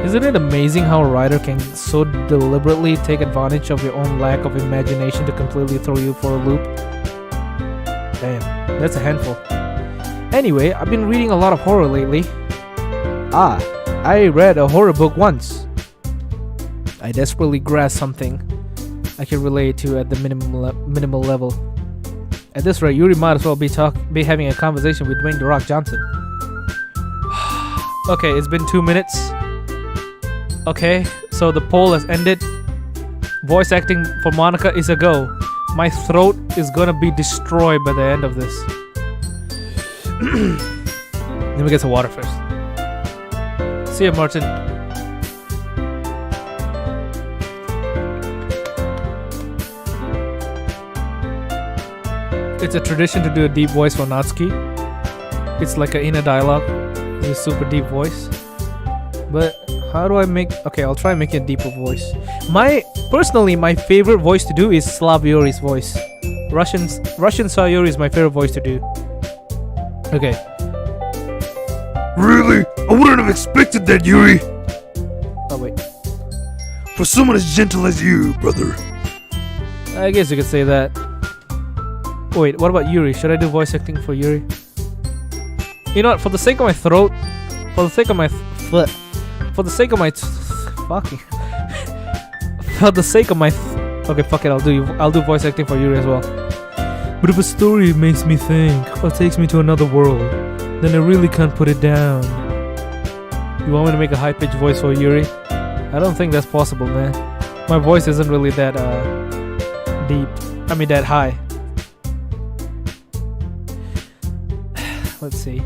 Isn't it amazing how a writer can so deliberately take advantage of your own lack of imagination to completely throw you for a loop? Damn, that's a handful. Anyway, I've been reading a lot of horror lately. Ah, I read a horror book once. I desperately grasped something I can relate to at the minimal level. At this rate, Yuri might as well be having a conversation with Dwayne "The Rock" Johnson. Okay, it's been 2 minutes. Okay, so the poll has ended. Voice acting for Monica is a go. My throat is gonna be destroyed by the end of this. Let me get some water first. See ya, Martin. It's a tradition to do a deep voice for Natsuki. It's like an inner dialogue. This is super deep voice. But how do I make... Okay, I'll try making a deeper voice. Personally, my favorite voice to do is Slav Yuri's voice. Russian Sayuri is my favorite voice to do. Okay. Really? I wouldn't have expected that, Yuri. Oh, wait. For someone as gentle as you, brother. I guess you could say that. Wait, what about Yuri? Should I do voice acting for Yuri? You know what? For the sake of my throat, for the sake of my fucking, for the sake of my, okay, fuck it. I'll do voice acting for Yuri as well. But if a story makes me think or takes me to another world, then I really can't put it down. You want me to make a high-pitched voice for Yuri? I don't think that's possible, man. My voice isn't really that deep. I mean that high. Let's see.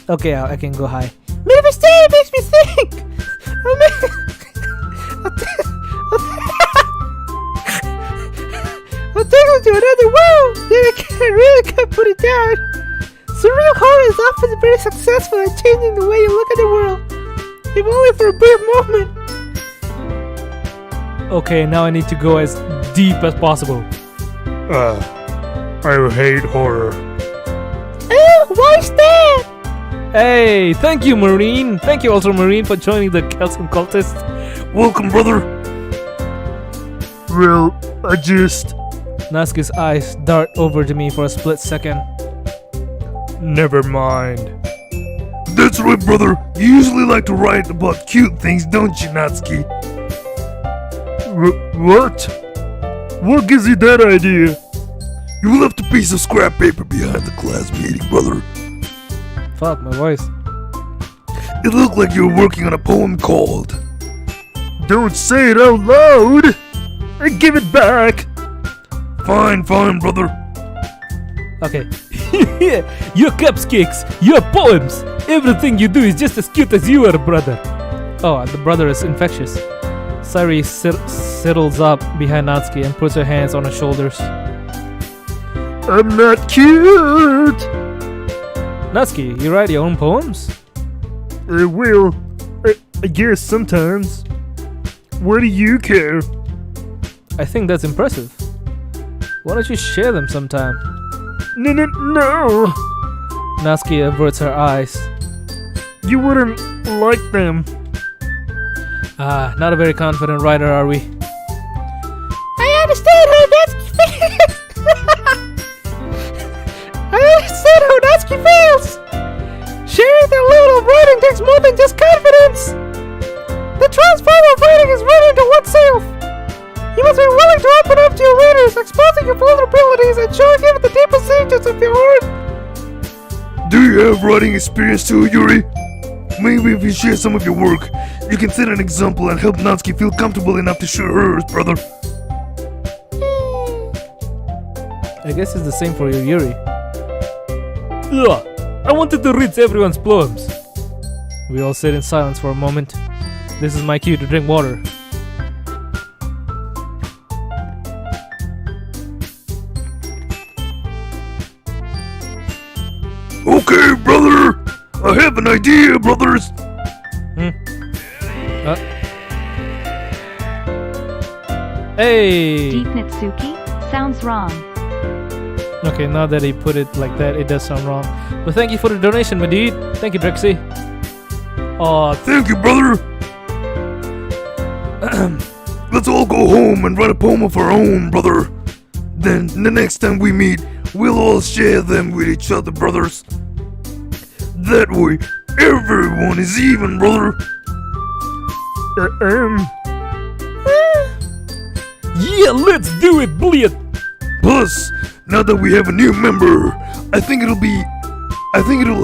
Okay, I can go high. But if a story makes me think, I'll take you to another world. Then I really can't put it down. Surreal horror is often very successful at changing the way you look at the world, if only for a brief moment. Okay, now I need to go as deep as possible. I hate horror. Oh, why's that? Hey, thank you, Marine. Thank you, Ultramarine, for joining the Calcium Cultist. Welcome, brother. Well, I just... Natsuki's eyes dart over to me for a split second. Never mind. That's right, brother. You usually like to write about cute things, don't you, Natsuki? What? What gives you that idea? You left a piece of scrap paper behind the class meeting, brother. Fuck, my voice. It looked like you were working on a poem called... Don't say it out loud! Give it back! Fine, brother. Okay. Your cupcakes, your poems, everything you do is just as cute as you are, brother. Oh, the brother is infectious. Sayuri settles up behind Natsuki and puts her hands on her shoulders. I'm not cute! Natsuki, you write your own poems? I will. I guess sometimes. What do you care? I think that's impressive. Why don't you share them sometime? No! Natsuki averts her eyes. You wouldn't like them. Ah, not a very confident writer, are we? I understand how Natsuki feels! I understand how Natsuki feels! Sharing that level of writing takes more than just confidence! The transform of writing is writing to oneself! You must be willing to open up to your readers, exposing your vulnerabilities and showing them the deepest secrets of your heart! Do you have writing experience too, Yuri? Maybe if you share some of your work, you can set an example and help Natsuki feel comfortable enough to share hers, brother. I guess it's the same for you, Yuri. Ugh, I wanted to read everyone's poems. We all sit in silence for a moment. This is my cue to drink water. Okay, brother! I have an idea, brothers! Hey! Deep Nitsuki? Sounds wrong. Okay, now that he put it like that, it does sound wrong. But thank you for the donation, my dude. Thank you, Drexy. Oh, Thank you, brother! Let's all go home and write a poem of our own, brother. Then, the next time we meet, we'll all share them with each other, brothers. That way, everyone is even, brother. yeah, let's do it, Bliat! Plus, now that we have a new member, I think it'll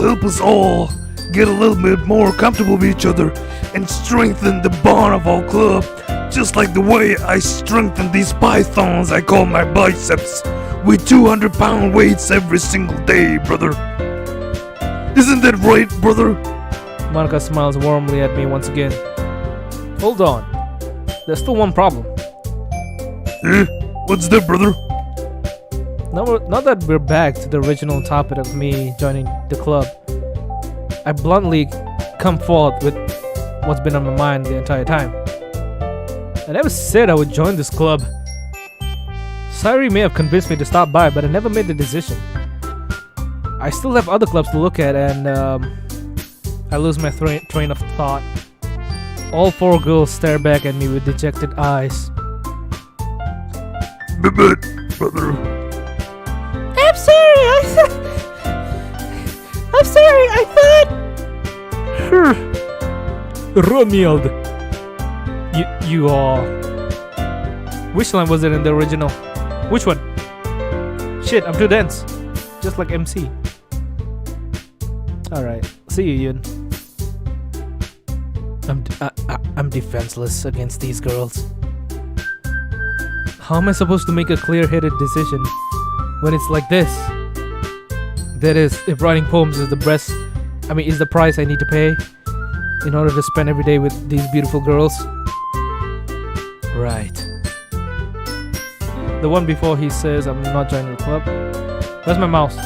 help us all get a little bit more comfortable with each other and strengthen the bond of our club, just like the way I strengthen these pythons I call my biceps with 200-pound weights every single day, brother. Isn't that right, brother? Monica smiles warmly at me once again. Hold on. There's still one problem. What's that, brother? Now that we're back to the original topic of me joining the club, I bluntly come forth with what's been on my mind the entire time. I never said I would join this club. Sayuri may have convinced me to stop by, but I never made the decision. I still have other clubs to look at, and I lose my train of thought. All 4 girls stare back at me with dejected eyes. But, brother. I'm sorry. I'm sorry. I thought. Ronald. You are. Which line was it in the original? Which one? Shit, I'm too dense. Just like MC. Alright, see you, Yun. I'm defenseless against these girls. How am I supposed to make a clear-headed decision when it's like this? That is, if writing poems is the price I need to pay in order to spend every day with these beautiful girls. Right. The one before he says I'm not joining the club. Where's my mouse?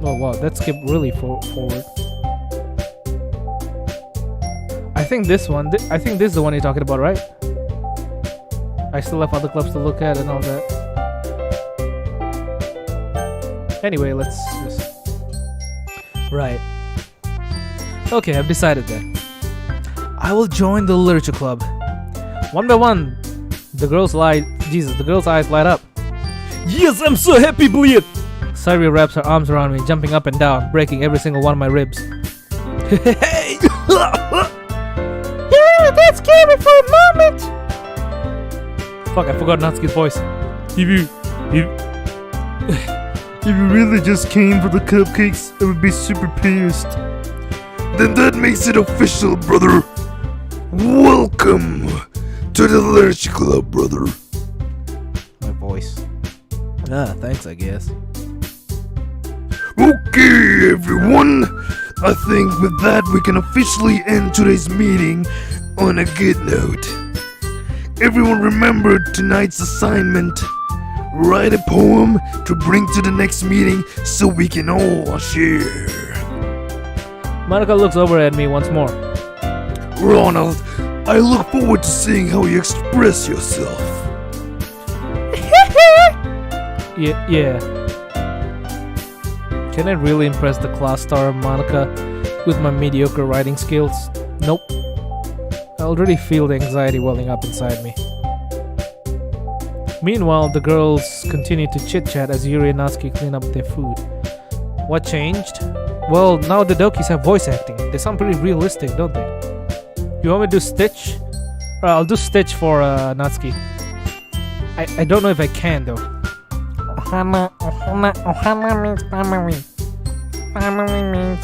Oh wow, that skipped really forward. I think this is the one you're talking about, right? I still have other clubs to look at and all that. Anyway, let's just... Right. Okay, I've decided that. I will join the literature club. One by one, the girls' eyes light up. Yes, I'm so happy, Bleed. Sayuri wraps her arms around me, jumping up and down, breaking every single one of my ribs. Hey! You really did scare me for a moment. Fuck, I forgot Natsuki's voice. If you really just came for the cupcakes, I would be super pissed. Then that makes it official, brother. Welcome to the Literature Club, brother. My voice. Thanks, I guess. Okay, everyone. I think with that we can officially end today's meeting on a good note. Everyone remember tonight's assignment. Write a poem to bring to the next meeting so we can all share. Monica looks over at me once more. Ronald, I look forward to seeing how you express yourself. Yeah. Can I really impress the class star Monica with my mediocre writing skills? Nope. I already feel the anxiety welling up inside me. Meanwhile, the girls continue to chit-chat as Yuri and Natsuki clean up their food. What changed? Well, now the Dokis have voice acting. They sound pretty realistic, don't they? You want me to do Stitch? I'll do Stitch for Natsuki. I don't know if I can though. Ohana means family. Family means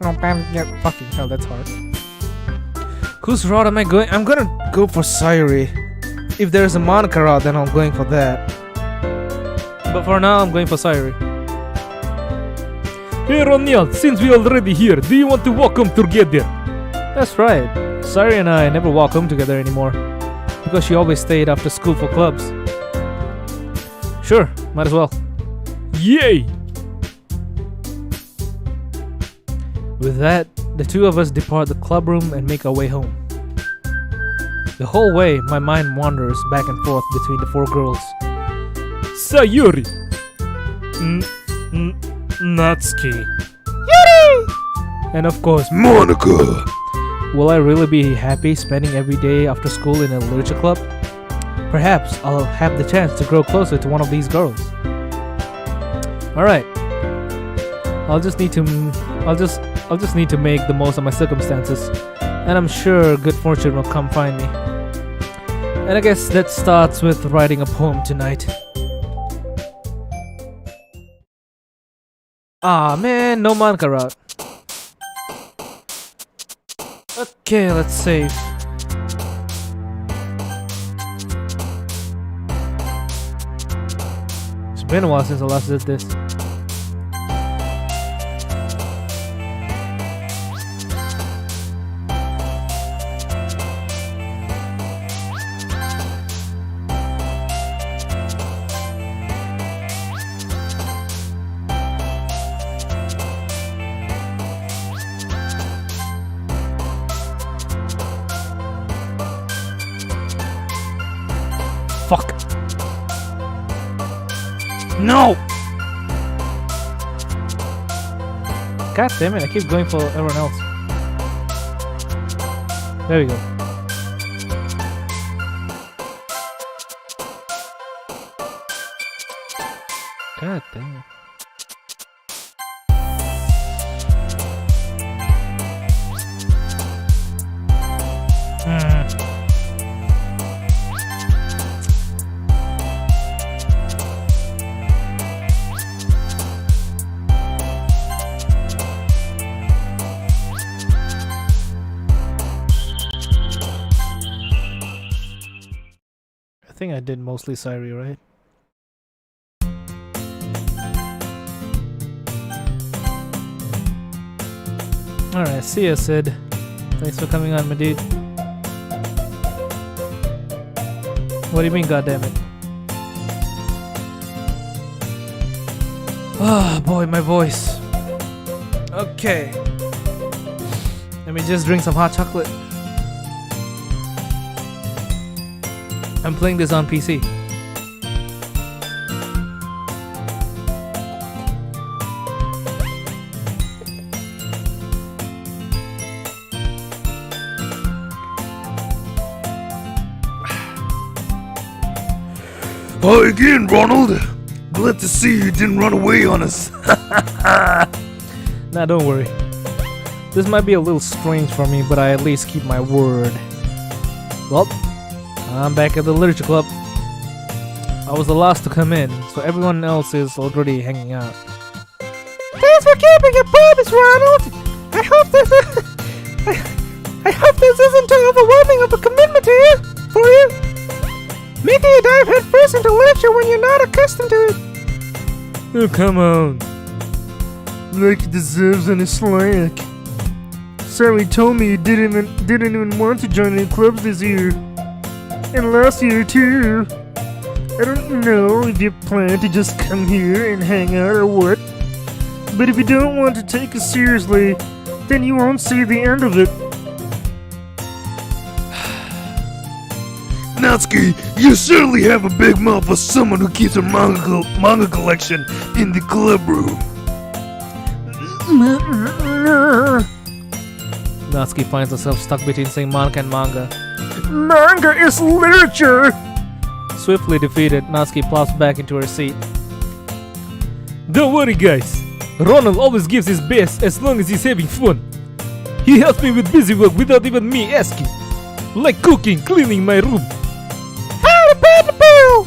nobody get. Fucking hell, that's hard. Whose route am I going? I'm gonna go for Sayuri. If there's a Monica route, then I'm going for that. But for now, I'm going for Sayuri. Hey Ronald, since we're already here, do you want to walk home together? That's right. Sayuri and I never walk home together anymore. Because she always stayed after school for clubs. Sure, might as well. Yay! With that, the two of us depart the club room and make our way home. The whole way, my mind wanders back and forth between the 4 girls. Sayuri. Natsuki. Yuri! And of course, Monica. will I really be happy spending every day after school in a literature club? Perhaps I'll have the chance to grow closer to one of these girls. Alright. I'll just need to make the most of my circumstances, and I'm sure good fortune will come find me. And I guess that starts with writing a poem tonight. Ah man, no Monica route. Okay, let's save. It's been a while since I last did this. fuck. No! God damn it, I keep going for everyone else. There we go. God damn it. I think I did mostly Siri, right? Alright, see ya, Sid. Thanks for coming on, my dude. What do you mean, goddammit? Oh boy, my voice. Okay. Let me just drink some hot chocolate. I'm playing this on PC. Hi again, Ronald. Glad to see you didn't run away on us. Nah, don't worry. This might be a little strange for me, but I at least keep my word. Well, I'm back at the literature club. I was the last to come in, so everyone else is already hanging out. Thanks for keeping your promise, Ronald. I hope this I hope this isn't too overwhelming of a commitment to you for you. Making you dive head first into literature when you're not accustomed to it. Oh, come on. Like he deserves any slack. Sally told me you didn't even want to join any clubs this year. And last year too. I don't know if you plan to just come here and hang out or what. But if you don't want to take it seriously, then you won't see the end of it. Natsuki, you certainly have a big mouth for someone who keeps a manga collection in the club room. Natsuki finds herself stuck between saying manga and manga. Manga is literature! Swiftly defeated, Natsuki plops back into her seat. Don't worry, guys. Ronald always gives his best as long as he's having fun. He helps me with busy work without even me asking. Like cooking, cleaning my room. How to pay the bill?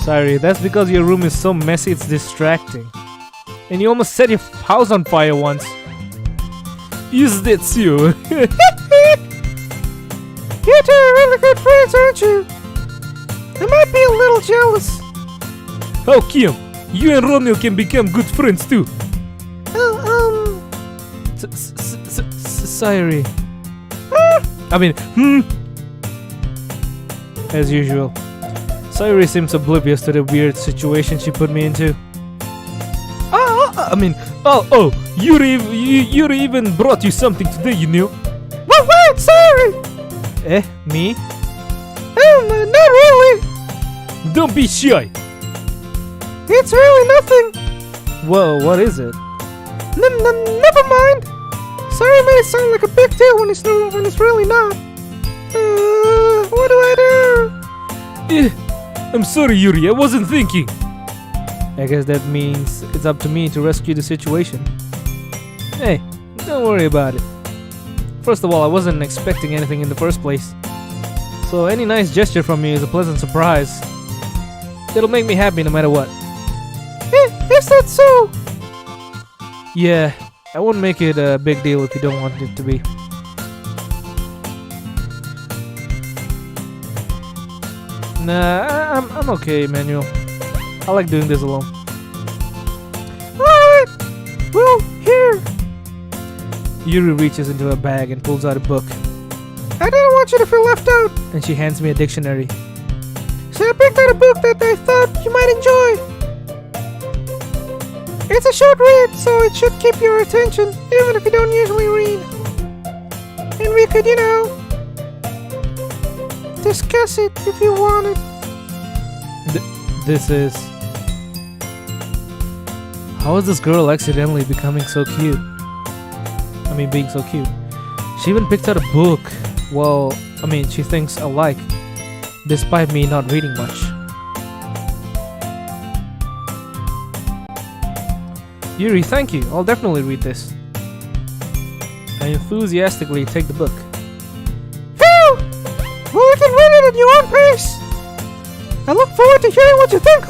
Sorry, that's because your room is so messy it's distracting. And you almost set your house on fire once. Is that so? You two are really good friends, aren't you? I might be a little jealous. How come? You and Ronald can become good friends too. Sorry. I mean, As usual. Sayuri seems oblivious to the weird situation she put me into. Yuri even brought you something today, you know. Wait, sorry. Me? Not really. Don't be shy. It's really nothing. Whoa, what is it? Never mind. Sorry may sound like a big deal when it's really not. What do I do? I'm sorry, Yuri. I wasn't thinking. I guess that means it's up to me to rescue the situation. Hey, don't worry about it. First of all, I wasn't expecting anything in the first place. So any nice gesture from me is a pleasant surprise. It'll make me happy no matter what. Is that so? Yeah, I won't make it a big deal if you don't want it to be. Nah, I'm okay, Manuel. I like doing this alone. Alright. Well, here. Yuri reaches into her bag and pulls out a book. I didn't want you to feel left out. And she hands me a dictionary. So I picked out a book that I thought you might enjoy. It's a short read, so it should keep your attention, even if you don't usually read. And we could, discuss it if you wanted. this is. How is this girl accidentally becoming so cute? I mean, being so cute. She even picked out a book. Well, I mean, she thinks I like, despite me not reading much. Yuri, thank you. I'll definitely read this. I enthusiastically take the book. Phew! Well, you can read it at your own pace. I look forward to hearing what you think.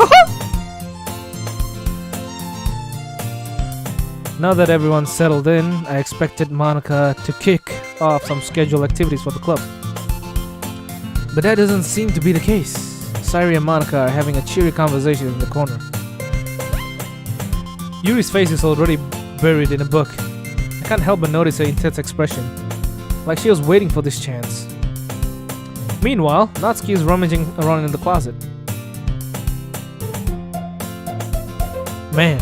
Now that everyone's settled in, I expected Monica to kick off some scheduled activities for the club. But that doesn't seem to be the case. Sairi and Monica are having a cheery conversation in the corner. Yuri's face is already buried in a book. I can't help but notice her intense expression, like she was waiting for this chance. Meanwhile, Natsuki is rummaging around in the closet. Man.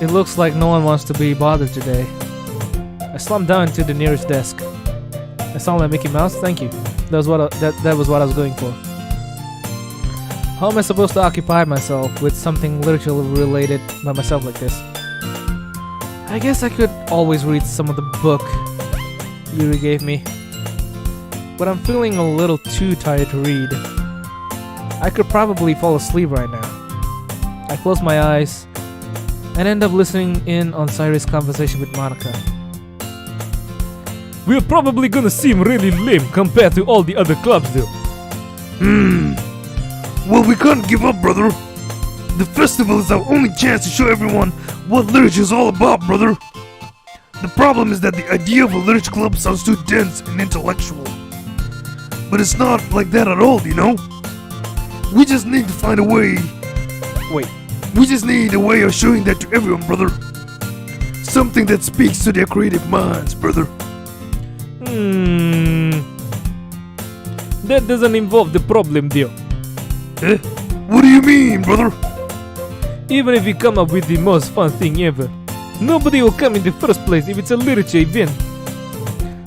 It looks like no one wants to be bothered today. I slumped down to the nearest desk. I sound like Mickey Mouse? Thank you. That was what I was going for. How am I supposed to occupy myself with something literally related by myself like this? I guess I could always read some of the book Yuri gave me. But I'm feeling a little too tired to read. I could probably fall asleep right now. I close my eyes and end up listening in on Sairi's conversation with Monica. We're probably gonna seem really lame compared to all the other clubs though. Well, we can't give up, brother. The festival is our only chance to show everyone what literature is all about, brother. The problem is that the idea of a literature club sounds too dense and intellectual. But it's not like that at all, you know? We just need to find a way. We just need a way of showing that to everyone, brother. Something that speaks to their creative minds, brother. That doesn't involve the problem though. Eh? What do you mean, brother? Even if we come up with the most fun thing ever, nobody will come in the first place if it's a literature event.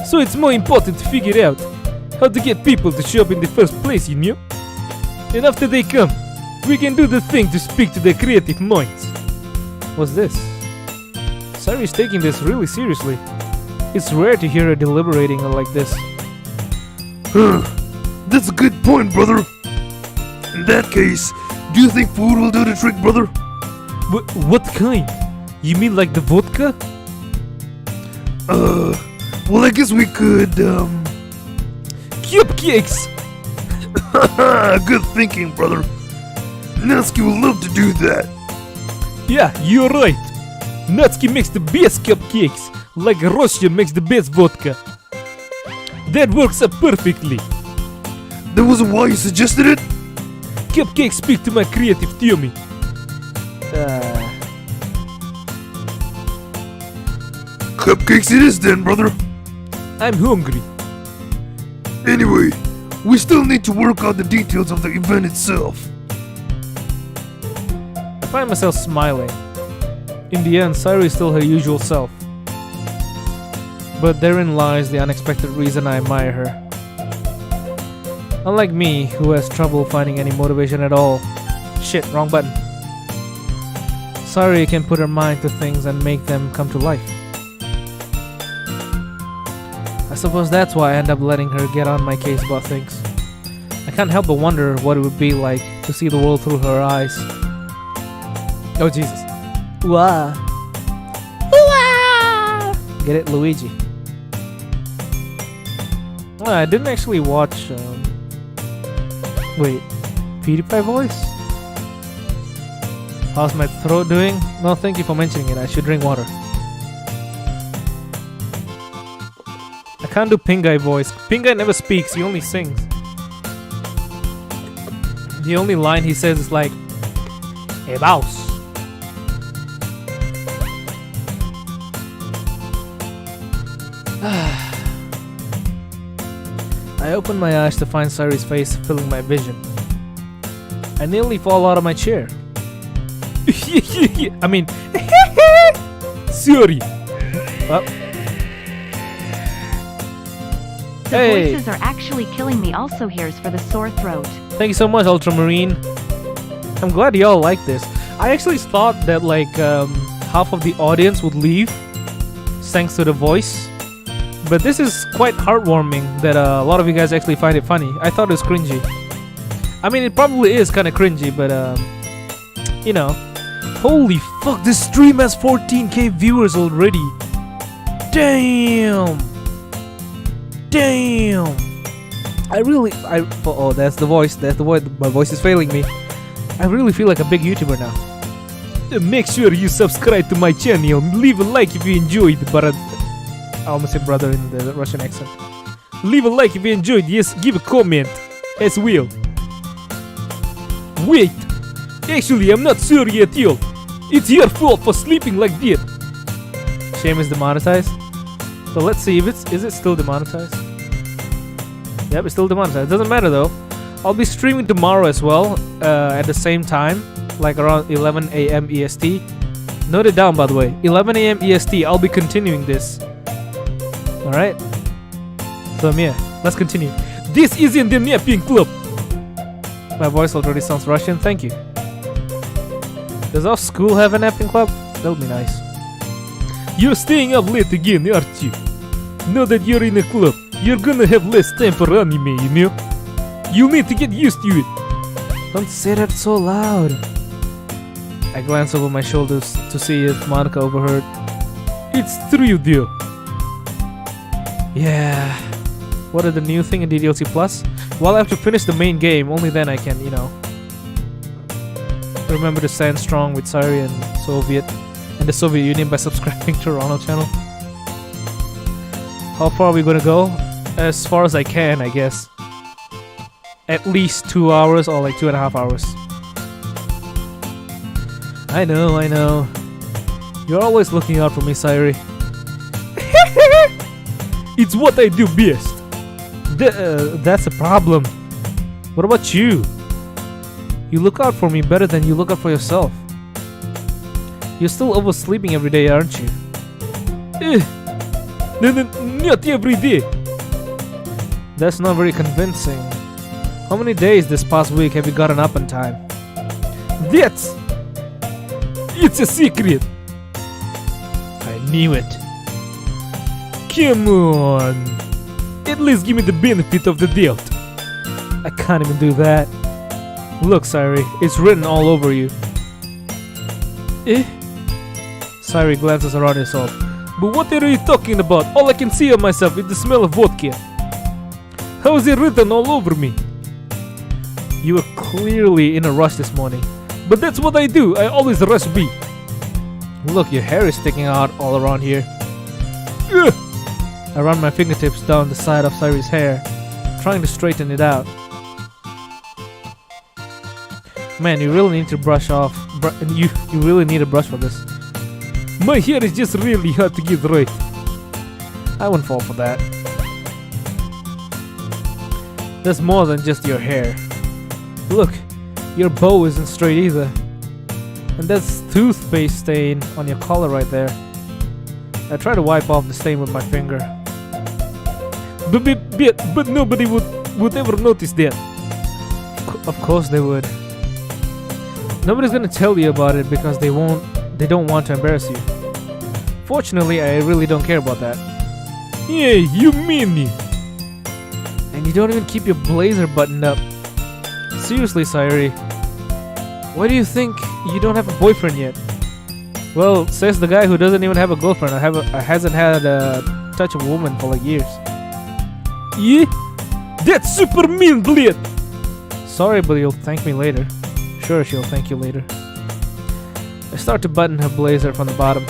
So it's more important to figure out how to get people to show up in the first place, you know? And after they come, we can do the thing to speak to their creative minds. What's this? Sairi's taking this really seriously. It's rare to hear her deliberating like this. That's a good point, brother. In that case, do you think food will do the trick, brother? What kind? You mean like the vodka? Well, I guess we could, Cupcakes! Good thinking, brother. Natsuki would love to do that. Yeah, you're right. Natsuki makes the best cupcakes, like Russia makes the best vodka. That works out perfectly. That wasn't why you suggested it? Cupcakes speak to my creative tummy. Cupcakes it is then, brother. I'm hungry. Anyway, we still need to work out the details of the event itself. I find myself smiling. In the end, Sairi is still her usual self. But therein lies the unexpected reason I admire her. Unlike me, who has trouble finding any motivation at all. Shit, wrong button. Sairi can put her mind to things and make them come to life. I suppose that's why I end up letting her get on my case about things. I can't help but wonder what it would be like to see the world through her eyes. Oh Jesus. Wow. Get it, Luigi? Oh, I didn't actually watch. Wait, PewDiePie voice? How's my throat doing? No, thank you for mentioning it. I should drink water. I can't do Pinguy voice. Pinguy never speaks, he only sings. The only line he says is like, "Hey, boss." I open my eyes to find Sairi's face filling my vision. I nearly fall out of my chair. I mean, Sorry. Oh. The Hey. voices are actually killing me. Also, here's for the sore throat. Thank you so much, Ultramarine. I'm glad y'all like this. I actually thought that like half of the audience would leave thanks to the voice. But this is quite heartwarming that a lot of you guys actually find it funny. I thought it was cringy. I mean, it probably is kind of cringy, but you know. Holy fuck, this stream has 14k viewers already. Damn. Damn. Oh, that's the voice. That's the voice. My voice is failing me. I really feel like a big YouTuber now. Make sure you subscribe to my channel. Leave a like if you enjoyed. But I almost said brother in the Russian accent. leave a like if you enjoyed. Yes, give a comment as well. Wait, actually, I'm not sorry at all. It's your fault for sleeping like that. Shame is demonetized. So let's see if is it still demonetized? Yep, it's still demonetized. Doesn't matter though. I'll be streaming tomorrow as well at the same time, like around 11 a.m. EST. Note it down, by the way. 11 a.m. EST. I'll be continuing this. All right. So yeah, let's continue. This isn't the napping club. My voice already sounds Russian. Thank you. Does our school have a napping club? That would be nice. You're staying up late again, aren't you? Now that you're in a club, you're gonna have less time for anime, you know? You'll need to get used to it. Don't say that so loud. I glance over my shoulders to see if Monica overheard. It's true, though. Yeah. What are the new thing in DDLC Plus? Well, I have to finish the main game. Only then I can, you know, remember to stand strong with Syria and the Soviet Union by subscribing to Ronald channel. How far are we gonna go? As far as I can, I guess. At least 2 hours or like 2.5 hours. I know. You're always looking out for me, Syri. It's what I do best. That's a problem. What about you? You look out for me better than you look out for yourself. You're still oversleeping every day, aren't you? Not every day. That's not very convincing. How many days this past week have you gotten up on time? It's a secret. I knew it. Come on. At least give me the benefit of the doubt. I can't even do that. Look, Syri, it's written all over you. Syri glances around herself. But what are you talking about? All I can see of myself is the smell of vodka. How is it written all over me? You were clearly in a rush this morning. But that's what I do. I always rush B. Look, your hair is sticking out all around here. Ugh. I run my fingertips down the side of Syri's hair, trying to straighten it out. Man, you really need to brush off. You really need a brush for this. My hair is just really hard to get right. I wouldn't fall for that. There's more than just your hair. Look, your bow isn't straight either. And there's toothpaste stain on your collar right there. I try to wipe off the stain with my finger. But nobody would ever notice that. Of course they would. Nobody's gonna tell you about it because they don't want to embarrass you. Fortunately, I really don't care about that. Hey, you mean it? And you don't even keep your blazer buttoned up. Seriously, Syri. Why do you think you don't have a boyfriend yet? Well, says the guy who doesn't even have a girlfriend. I hasn't had a touch of a woman for like years. Yeah? That's super mean, Blade! Sorry, but you'll thank me later. Sure, she'll thank you later. I start to button her blazer from the bottom.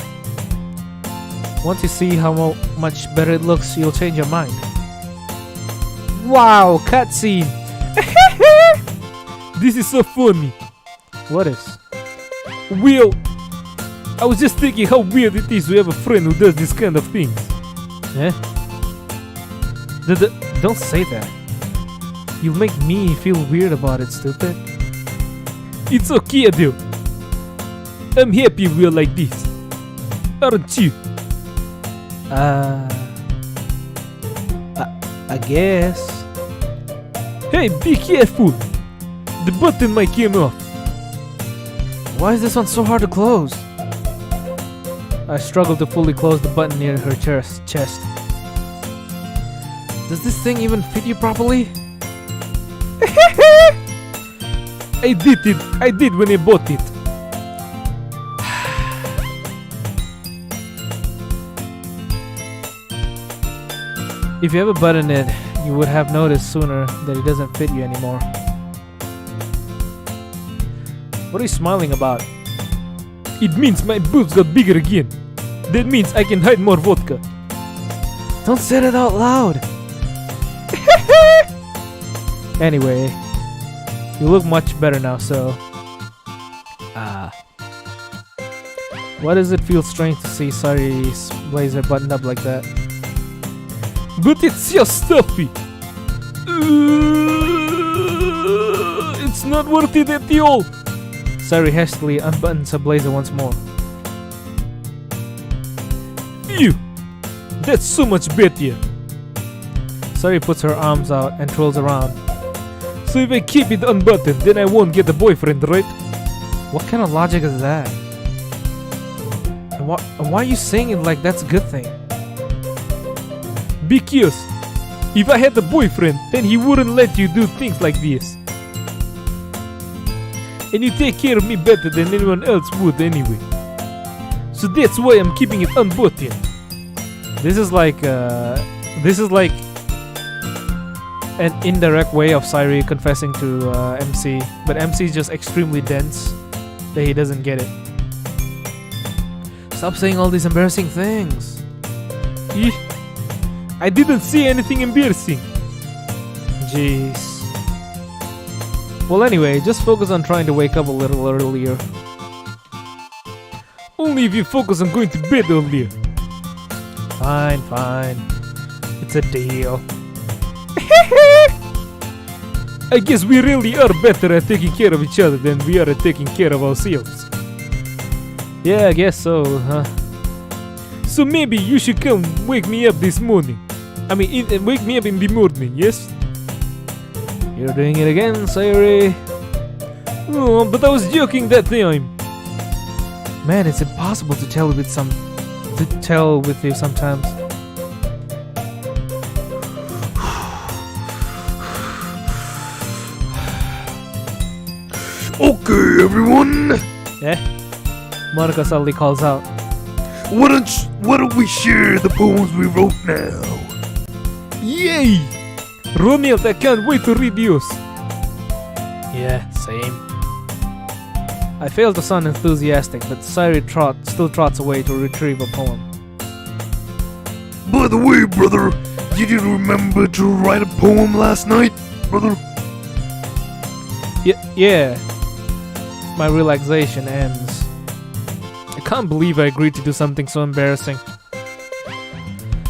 Once you see how much better it looks, you'll change your mind. Wow, cutscene! This is so funny. What is? Well, I was just thinking how weird it is to have a friend who does this kind of things. Eh? Don't say that. You make me feel weird about it, stupid. It's okay, though. I'm happy we're like this. Aren't you? I guess. Hey, be careful! The button might come off. Why is this one so hard to close? I struggle to fully close the button near her chest. Does this thing even fit you properly? I did when I bought it. If you ever button it, you would have noticed sooner that it doesn't fit you anymore. What are you smiling about? It means my boobs got bigger again. That means I can hide more vodka. Don't say that out loud. Anyway, you look much better now, so... Why does it feel strange to see Sari's blazer buttoned up like that? But it's just stuffy. It's not worth it at all. Sari hastily unbuttons her blazer once more. Phew! That's so much better. Sari puts her arms out and twirls around. So if I keep it unbuttoned, then I won't get a boyfriend, right? What kind of logic is that? And why are you saying it like that's a good thing? Because if I had a boyfriend, then he wouldn't let you do things like this. And you take care of me better than anyone else would anyway. So that's why I'm keeping it unbuttoned. This is like an indirect way of Sari confessing to MC, but MC is just extremely dense that he doesn't get it. Stop saying all these embarrassing things. Eesh. I didn't say anything embarrassing. Jeez. Well, anyway, just focus on trying to wake up a little earlier. Only if you focus on going to bed earlier. Fine. It's a deal. I guess we really are better at taking care of each other than we are at taking care of ourselves. Yeah, I guess so, huh? So maybe you should come wake me up this morning. I mean, wake me up in the morning, yes? You're doing it again, Sayori. Oh, but I was joking that time. Man, it's impossible to tell with you sometimes. Okay, everyone. Monica suddenly calls out. Why don't we share the poems we wrote now? Yay! Ronald, I can't wait to read yours. Yeah, same. I fail to sound enthusiastic, but Sayori still trots away to retrieve a poem. By the way, brother, did you remember to write a poem last night, brother? Yeah. My relaxation ends. I can't believe I agreed to do something so embarrassing.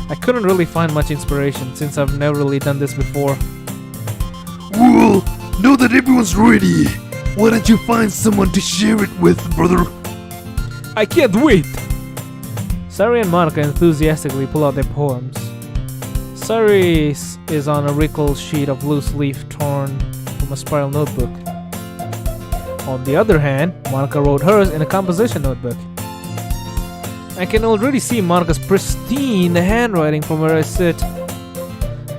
I couldn't really find much inspiration since I've never really done this before. Well, now that everyone's ready, why don't you find someone to share it with, brother? I can't wait! Sari and Monica enthusiastically pull out their poems. Sari is on a wrinkled sheet of loose leaf torn from a spiral notebook. On the other hand, Monica wrote hers in a composition notebook. I can already see Monica's pristine handwriting from where I sit.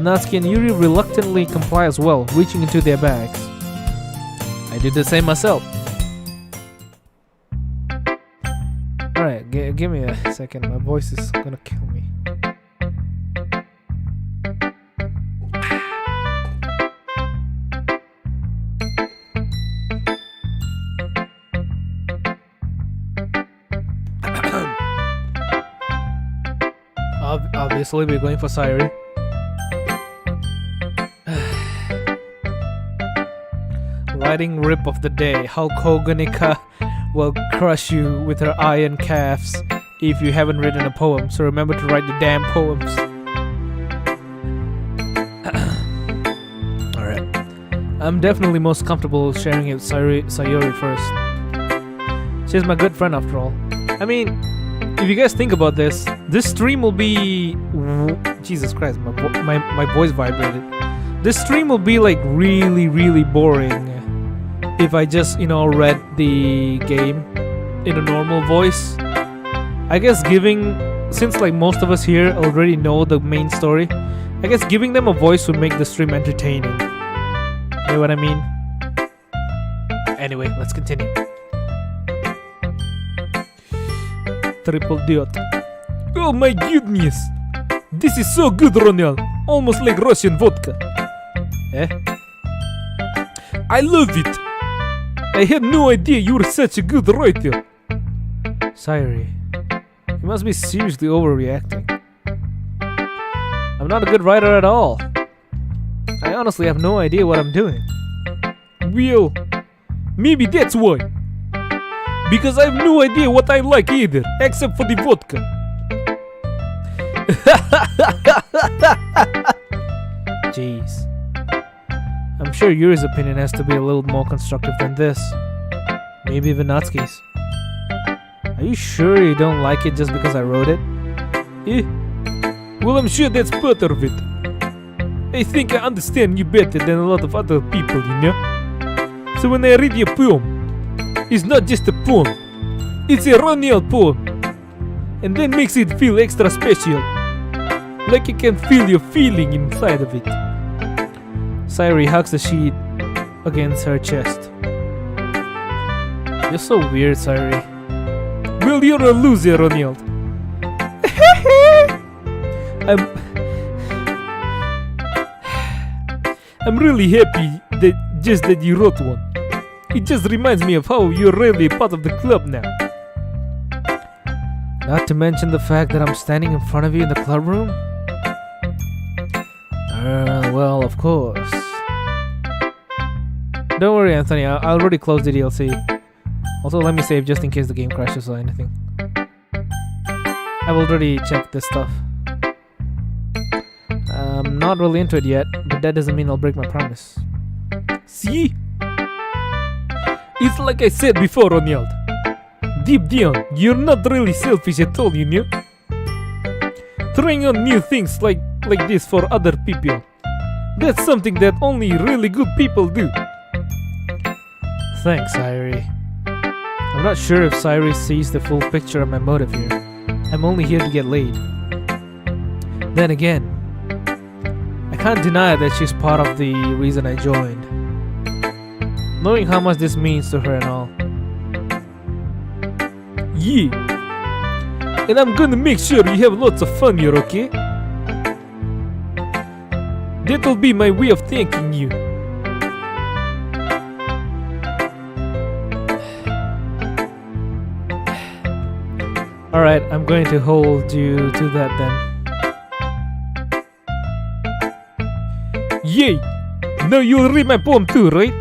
Natsuki and Yuri reluctantly comply as well, reaching into their bags. I did the same myself. Alright, give me a second. My voice is gonna kill me. Obviously, we're going for Sayori. Writing rip of the day. How Koganika will crush you with her iron calves if you haven't written a poem. So remember to write the damn poems. Alright. I'm definitely most comfortable sharing it with Sayori first. She's my good friend after all. I mean, if you guys think about this stream will be Jesus Christ, my voice vibrated. This stream will be like really boring if I just, you know, read the game in a normal voice. I guess since like most of us here already know the main story, I guess giving them a voice would make the stream entertaining. You know what I mean? Anyway, let's continue. Triple dot. Oh my goodness! This is so good, Ronald. Almost like Russian vodka. Eh? I love it. I had no idea you were such a good writer. Sairi, you must be seriously overreacting. I'm not a good writer at all. I honestly have no idea what I'm doing. Well, maybe that's why. Because I have no idea what I like either, except for the vodka. Jeez. I'm sure Yuri's opinion has to be a little more constructive than this. Maybe even Natsuki's. Are you sure you don't like it just because I wrote it? Eh? Well, I'm sure that's part of it. I think I understand you better than a lot of other people, you know? So when I read your poem, it's not just a poem. It's a Ronald poem. And that makes it feel extra special. Like you can feel your feeling inside of it. Sairi hugs the sheet against her chest. You're so weird, Sairi. Well, you're a loser, Ronald. I'm really happy that you wrote one. It just reminds me of how you're really part of the club now. Not to mention the fact that I'm standing in front of you in the club room? Well, of course. Don't worry, Anthony, I already closed the DLC. Also, let me save just in case the game crashes or anything. I've already checked this stuff. I'm not really into it yet, but that doesn't mean I'll break my promise. See? It's like I said before, Ronald. Deep down, you're not really selfish at all, you know? Trying on new things like this for other people. That's something that only really good people do. Thanks, Sairi. I'm not sure if Sairi sees the full picture of my motive here. I'm only here to get laid. Then again, I can't deny that she's part of the reason I joined. Knowing how much this means to her and all. Yeah. And I'm gonna make sure you have lots of fun here, okay? That'll be my way of thanking you. Alright, I'm going to hold you to that then. Yay! Now you'll read my poem too, right?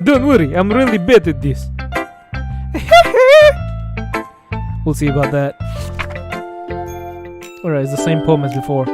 Don't worry, I'm really bad at this. We'll see about that. Alright, it's the same poem as before.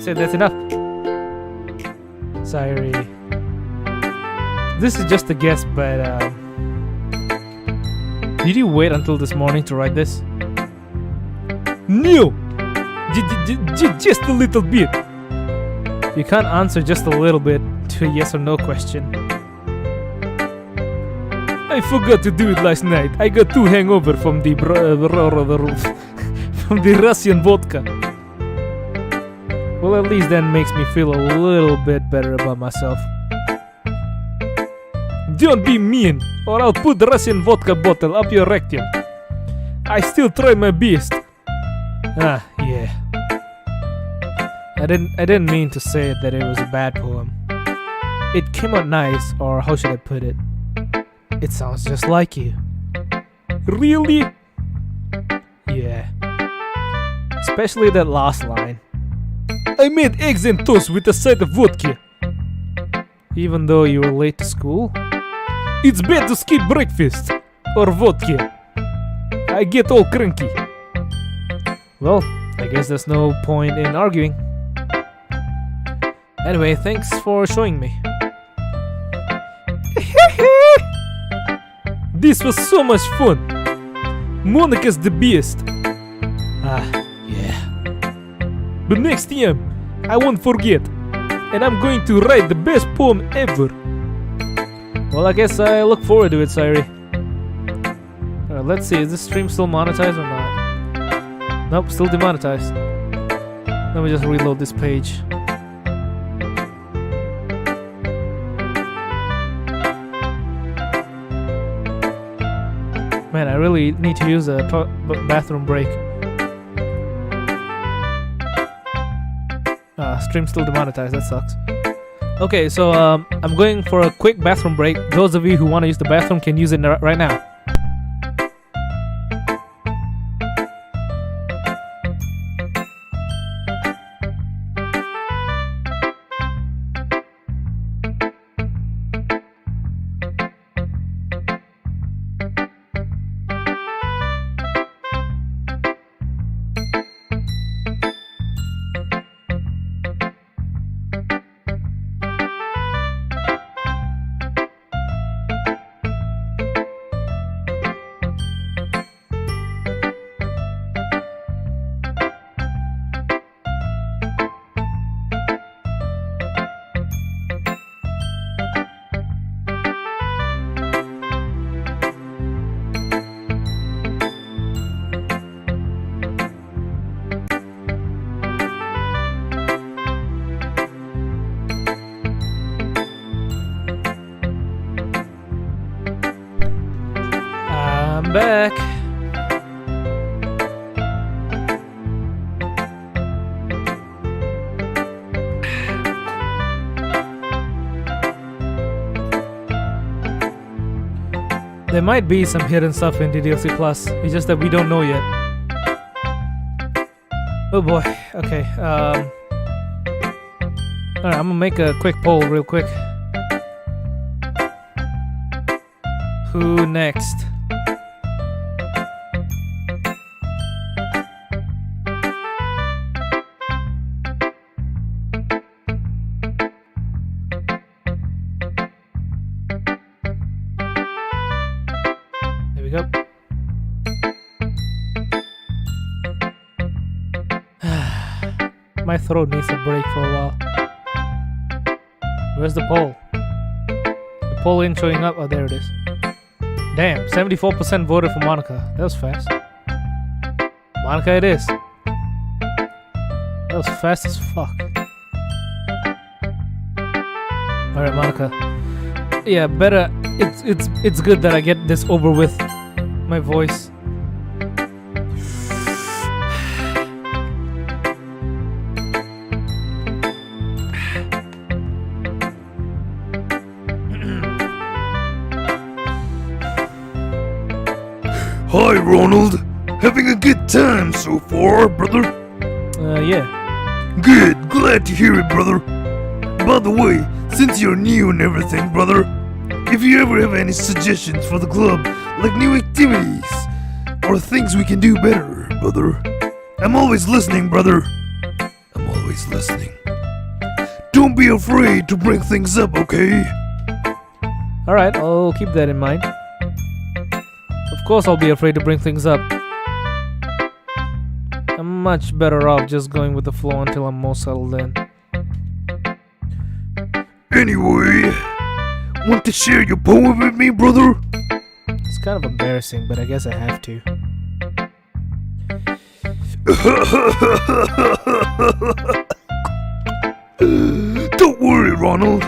That's enough. Sorry. This is just a guess, but did you wait until this morning to write this? No! Just a little bit. You can't answer just a little bit to a yes or no question. I forgot to do it last night. I got too hangover from the from the Russian vodka. Well, at least that makes me feel a little bit better about myself. Don't be mean, or I'll put the Russian vodka bottle up your rectum. I still try my best. Ah, yeah. I didn't mean to say that it was a bad poem. It came out nice, or how should I put it? It sounds just like you. Really? Yeah. Especially that last line. I made eggs and toast with a side of vodka. Even though you were late to school? It's bad to skip breakfast or vodka. I get all cranky. Well, I guess there's no point in arguing. Anyway, thanks for showing me. This was so much fun. Monica's the best. Yeah. But next time, I won't forget. And I'm going to write the best poem ever. Well, I guess I look forward to it, Sairi. Alright, let's see, is this stream still monetized or not? Nope, still demonetized. Let me just reload this page. Man, I really need to use a bathroom break. Stream still demonetized, that sucks. Okay, so I'm going for a quick bathroom break. Those of you who want to use the bathroom can use it right now. I'm back. There might be some hidden stuff in DDLC Plus. It's just that we don't know yet. Oh boy. Okay. Alright, I'm gonna make a quick poll real quick. Who next? There we go. My throat needs a break for a while. Where's the poll? The poll ain't showing up. Oh, there it is. Damn, 74% voted for Monica. That was fast. Monica it is. That was fast as fuck. Alright, Monica. Yeah, better. It's good that I get this over with. My voice. Hi, Ronald. Having a good time so far, brother? Yeah. Good. Glad to hear it, brother. By the way, since you're new and everything, brother, if you ever have any suggestions for the club, like new activities, or things we can do better, brother, I'm always listening, brother. I'm always listening. Don't be afraid to bring things up, okay? Alright, I'll keep that in mind. Of course I'll be afraid to bring things up. I'm much better off just going with the flow until I'm more settled in. Anyway, want to share your poem with me, brother? It's kind of embarrassing, but I guess I have to. Don't worry, Ronald.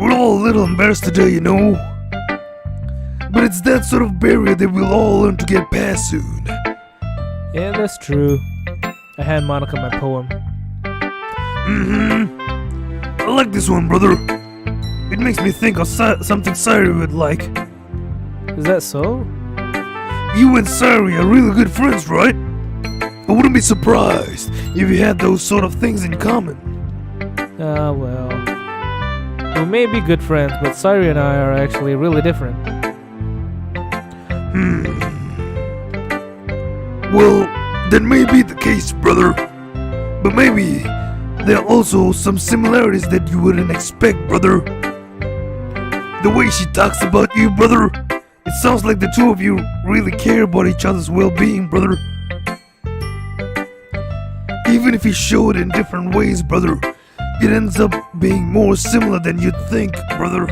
We're all a little embarrassed today, you know. But it's that sort of barrier that we'll all learn to get past soon. Yeah, that's true. I hand Monica my poem. I like this one, brother. It makes me think of something Sari would like. Is that so? You and Sari are really good friends, right? I wouldn't be surprised if you had those sort of things in common. Well. We may be good friends, but Sari and I are actually really different. Well, that may be the case, brother. But maybe there are also some similarities that you wouldn't expect, brother. The way she talks about you, brother, it sounds like the two of you really care about each other's well-being, brother. Even if you show it in different ways, brother, it ends up being more similar than you'd think, brother.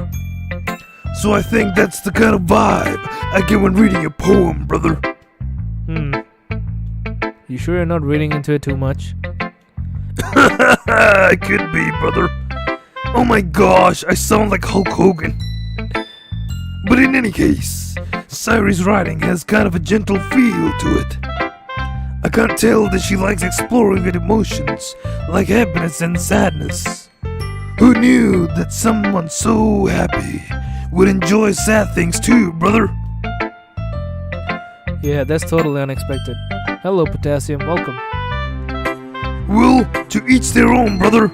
So I think that's the kind of vibe I get when reading a poem, brother. You sure you're not reading into it too much? I could be, brother. Oh my gosh, I sound like Hulk Hogan. But in any case, Sari's writing has kind of a gentle feel to it. I can't tell that she likes exploring with emotions like happiness and sadness. Who knew that someone so happy would enjoy sad things too, brother? Yeah, that's totally unexpected. Hello, Potassium. Welcome. Well, to each their own, brother.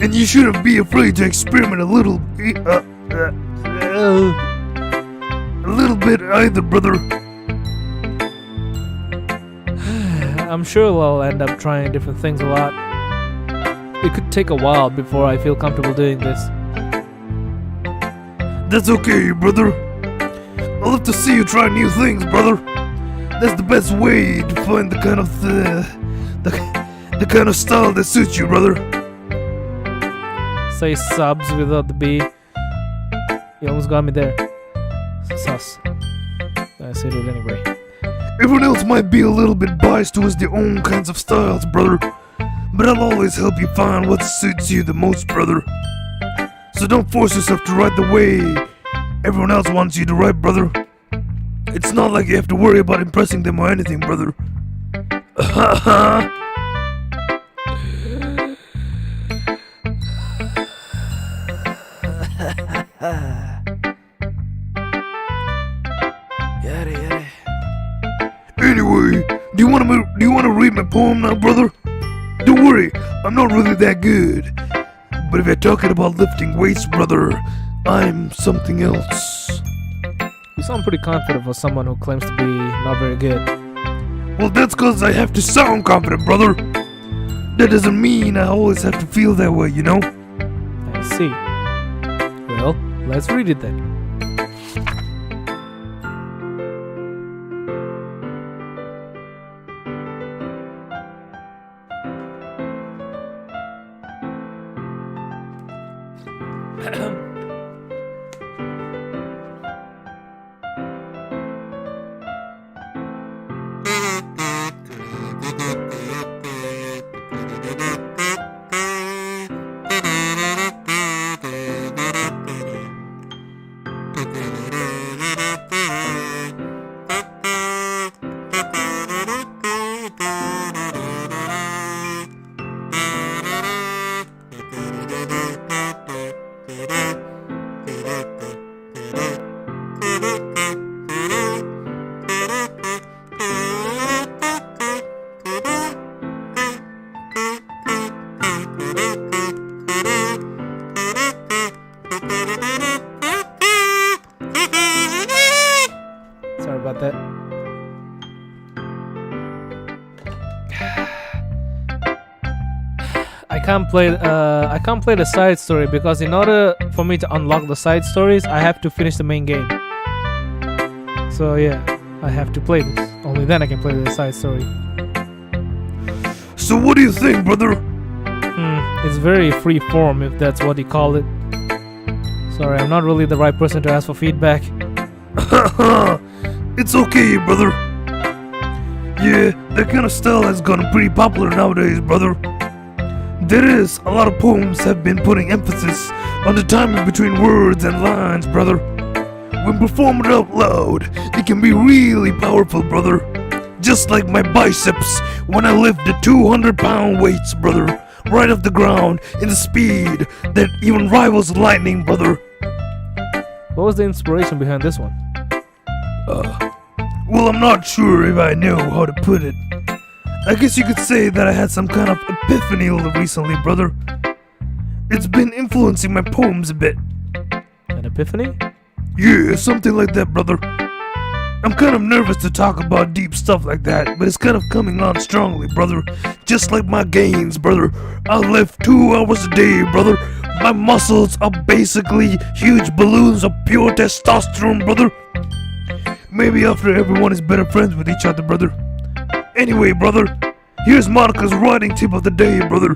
And you shouldn't be afraid to experiment a little bit either, brother. I'm sure I'll end up trying different things a lot. It could take a while before I feel comfortable doing this. That's okay, brother. I'll love to see you try new things, brother. That's the best way to find the kind of the kind of style that suits you, brother. Say subs without the B. You almost got me there. Sus. I said it anyway. Everyone else might be a little bit biased towards their own kinds of styles, brother. But I'll always help you find what suits you the most, brother. So don't force yourself to write the way everyone else wants you to write, brother. It's not like you have to worry about impressing them or anything, brother. Anyway, do you want to read my poem now, brother? Don't worry, I'm not really that good. But if you're talking about lifting weights, brother, I'm something else. You sound pretty confident for someone who claims to be not very good. Well, that's cause I have to sound confident, brother. That doesn't mean I always have to feel that way, you know? I see. Well, let's read it then. Sorry about that. I can't play the side story because in order for me to unlock the side stories, I have to finish the main game. So yeah, I have to play this. Only then I can play the side story. So what do you think, brother? It's very free form, if that's what you call it. Sorry, I'm not really the right person to ask for feedback. It's okay, brother. Yeah, that kind of style has gotten pretty popular nowadays, brother. There is a lot of poems have been putting emphasis on the timing between words and lines, brother. When performed out loud, it can be really powerful, brother. Just like my biceps when I lift the 200-pound weights, brother. right off the ground in the speed that even rivals lightning, brother. What was the inspiration behind this one? Well, I'm not sure if I know how to put it. I guess you could say that I had some kind of epiphany recently, brother. It's been influencing my poems a bit. An epiphany? Yeah, something like that, brother. I'm kind of nervous to talk about deep stuff like that, but it's kind of coming on strongly, brother. Just like my gains, brother. I lift 2 hours a day, brother. My muscles are basically huge balloons of pure testosterone, brother. Maybe after everyone is better friends with each other, brother. Anyway, brother, here's Monica's writing tip of the day, brother.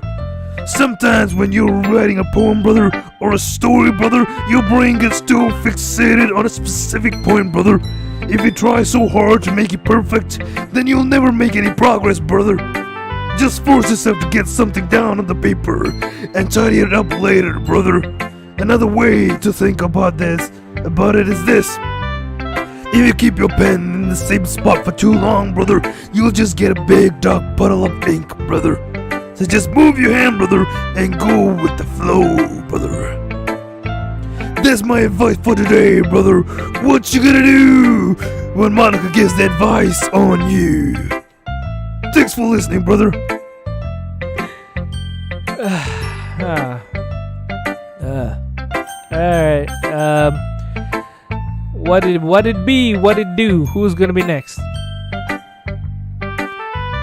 Sometimes when you're writing a poem, brother, or a story, brother, your brain gets too fixated on a specific point, brother. If you try so hard to make it perfect, then you'll never make any progress, brother. Just force yourself to get something down on the paper and tidy it up later, brother. Another way to think about it is this. If you keep your pen in the same spot for too long, brother, you'll just get a big dark puddle of ink, brother. So just move your hand, brother, and go with the flow, brother. That's my advice for today, brother. What you gonna do when Monica gives the advice on you? Thanks for listening, brother. Alright, what it be? What it do? Who's gonna be next?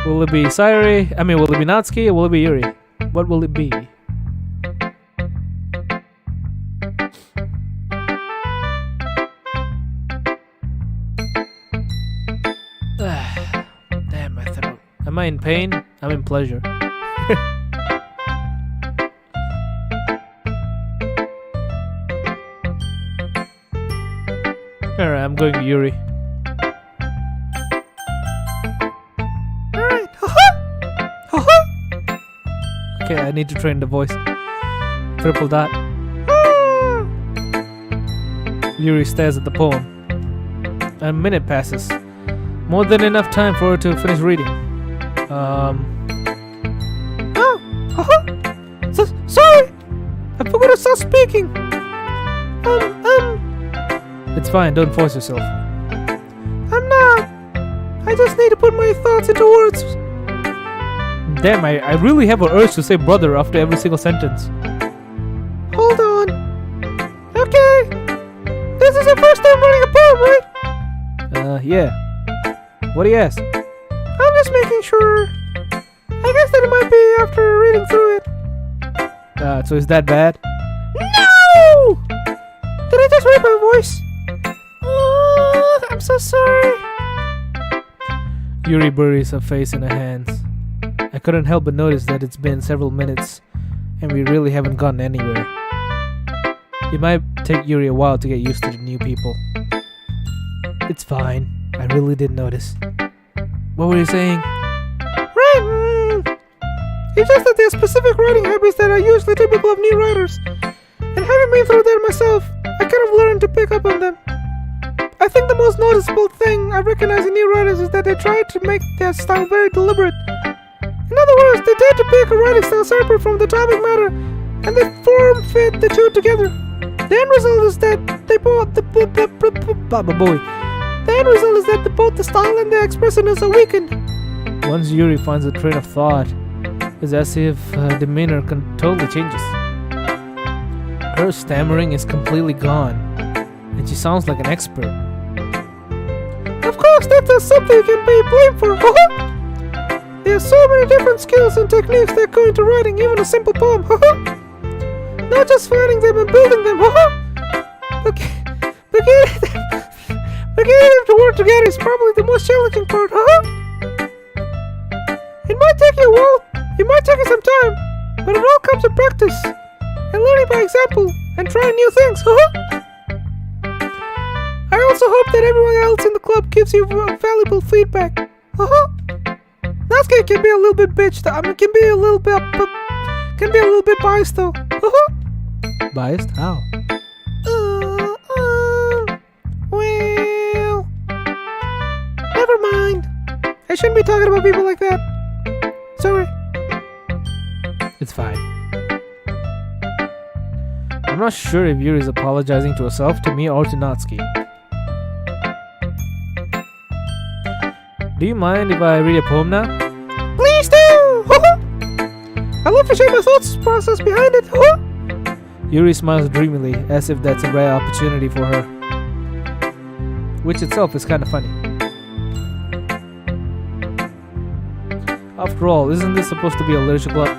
Will it be Sairi? I mean, will it be Natsuki or will it be Yuri? What will it be? Damn my throat. Am I in pain? I'm in pleasure. Alright, I'm going to Yuri. Alright, haha! Haha! Okay, I need to train the voice. Triple dot. Yuri stares at the poem. A minute passes. More than enough time for her to finish reading. Oh! Haha! Sorry! I forgot to start speaking! It's fine, don't force yourself. I'm not! I just need to put my thoughts into words. Damn, I really have an urge to say brother after every single sentence. Hold on. Okay. This is your first time reading a poem, right? Yeah. What do you ask? I'm just making sure. I guess that it might be after reading through it. So is that bad? No! Did I just rape my voice? I'm so sorry. Yuri buries her face in her hands. I couldn't help but notice that it's been several minutes and we really haven't gotten anywhere. It might take Yuri a while to get used to the new people. It's fine. I really didn't notice. What were you saying? Right. It's just that there are specific writing habits that are usually typical of new writers. And having been through that myself, I kind of learned to pick up on them. I think the most noticeable thing I recognize in new writers is that they try to make their style very deliberate. In other words, they tend to pick a writing style separate from the topic matter, and they form fit the two together. The end result is that both the style and the expressiveness are weakened. Once Yuri finds a train of thought, it's as if her demeanor totally changes. Her stammering is completely gone, and she sounds like an expert. Of course, that's not something you can be blamed for. There are so many different skills and techniques that go into writing even a simple poem. Not just finding them and building them. Beginning to work together is probably the most challenging part. It might take you a while. It might take you some time, but it all comes with practice and learning by example and trying new things. I also hope that everyone else in the club gives you valuable feedback. Natsuki can be a little bit bitched. Can be a little bit biased though. Biased? How? Well, never mind. I shouldn't be talking about people like that. Sorry. It's fine. I'm not sure if Yuri is apologizing to herself, to me, or to Natsuki. Do you mind if I read a poem now? Please do! I love to share my thoughts process behind it. Yuri smiles dreamily, as if that's a rare opportunity for her. Which itself is kind of funny. After all, isn't this supposed to be a literature club?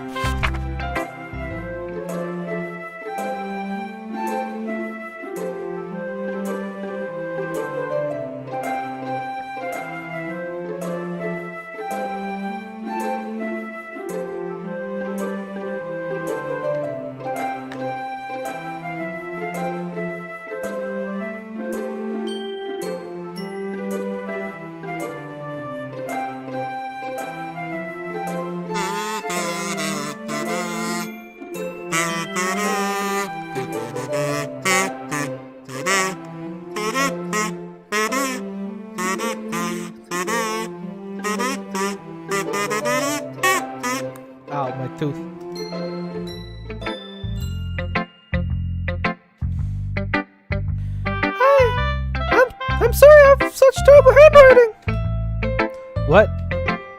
Ow, my tooth. I'm sorry I have such terrible handwriting. What?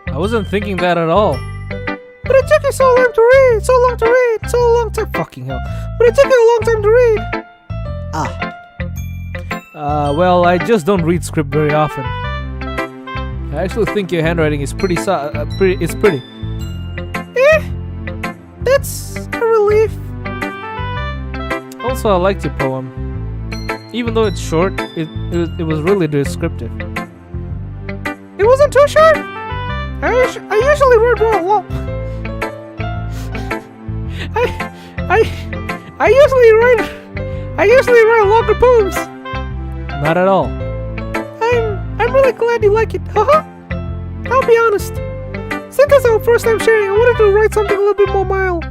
I wasn't thinking that at all. But it took you so long to read. Fucking hell. But it took you a long time to read. Well, I just don't read script very often. I actually think your handwriting is pretty it's pretty. That's a relief. Also, I liked your poem. Even though it's short, it was really descriptive. It wasn't too short. I usually read more long. I usually write longer poems. Not at all. I'm really glad you like it. I'll be honest. Since it's our first time sharing, I wanted to write something a little bit more mild.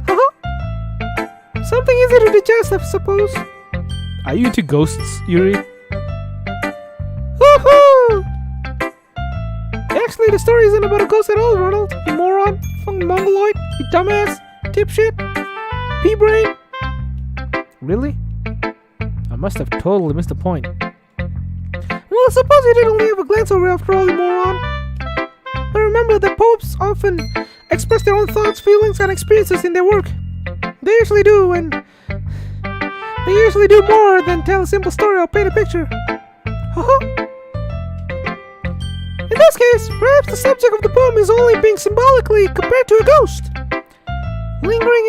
Something easy to digest, I suppose. Are you into ghosts, Yuri? Woohoo! Actually, the story isn't about a ghost at all, Ronald. You moron. Fucking mongoloid. You dumbass. Dipshit. Pea-brain. Really? I must have totally missed the point. Well, I suppose you did only have a glance over after all, you moron. But remember that poets often express their own thoughts, feelings, and experiences in their work. They usually do, and they usually do more than tell a simple story or paint a picture. In this case, perhaps the subject of the poem is only being symbolically compared to a ghost. Lingering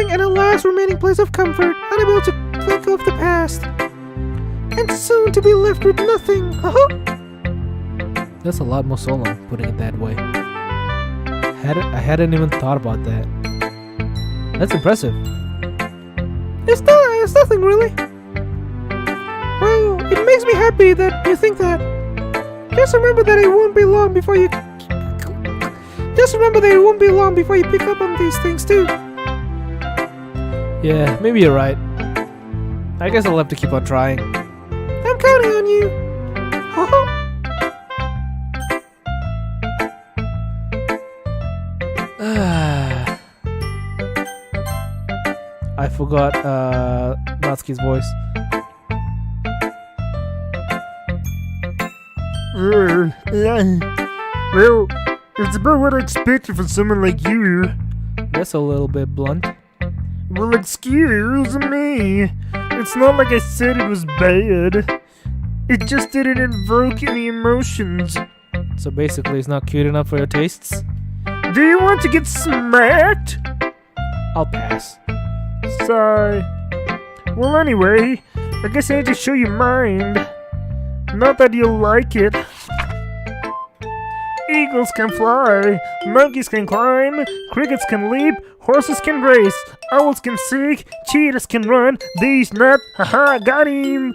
in a last remaining place of comfort, unable to think of the past, and soon to be left with nothing. That's a lot more solemn, putting it that way. I hadn't even thought about that. That's impressive. It's nothing really. Well, it makes me happy that you think that. Just remember that it won't be long before you pick up on these things too. Yeah, maybe you're right. I guess I'll have to keep on trying. I'm counting on you. I forgot Natsuki's voice. Well, it's about what I expected from someone like you. That's a little bit blunt. Well, excuse me. It's not like I said it was bad. It just didn't invoke any emotions. So basically, it's not cute enough for your tastes? Do you want to get smacked? I'll pass. Sorry. Well, anyway, I guess I need to show you mine. Not that you'll like it. Eagles can fly, monkeys can climb, crickets can leap, horses can race, owls can sing, cheetahs can run, these not, haha, got him!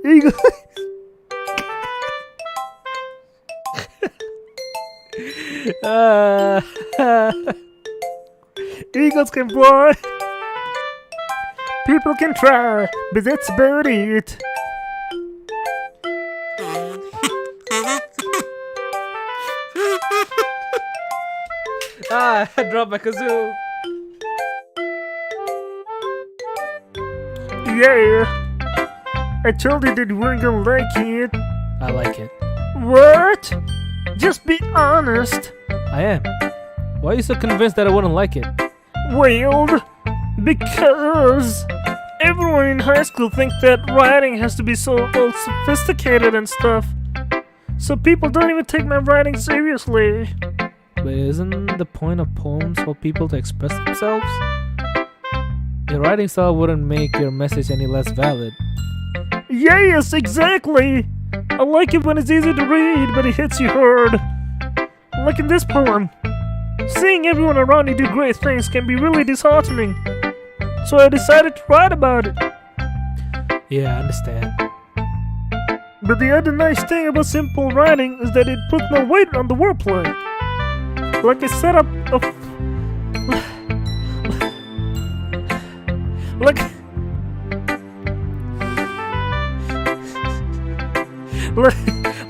Eagles... Eagles can fly, people can try, but that's about it. Ah, I dropped my kazoo. Yeah. I told you that you weren't gonna like it. I like it. What? Just be honest. I am. Why are you so convinced that I wouldn't like it? Well, because everyone in high school thinks that writing has to be so all sophisticated and stuff. So people don't even take my writing seriously. But isn't the point of poems for people to express themselves? Your writing style wouldn't make your message any less valid. Yes, exactly. I like it when it's easy to read, but it hits you hard. Like in this poem. Seeing everyone around you do great things can be really disheartening. So I decided to write about it. Yeah, I understand. But the other nice thing about simple writing is that it puts no weight on the wordplay. Like I set up a...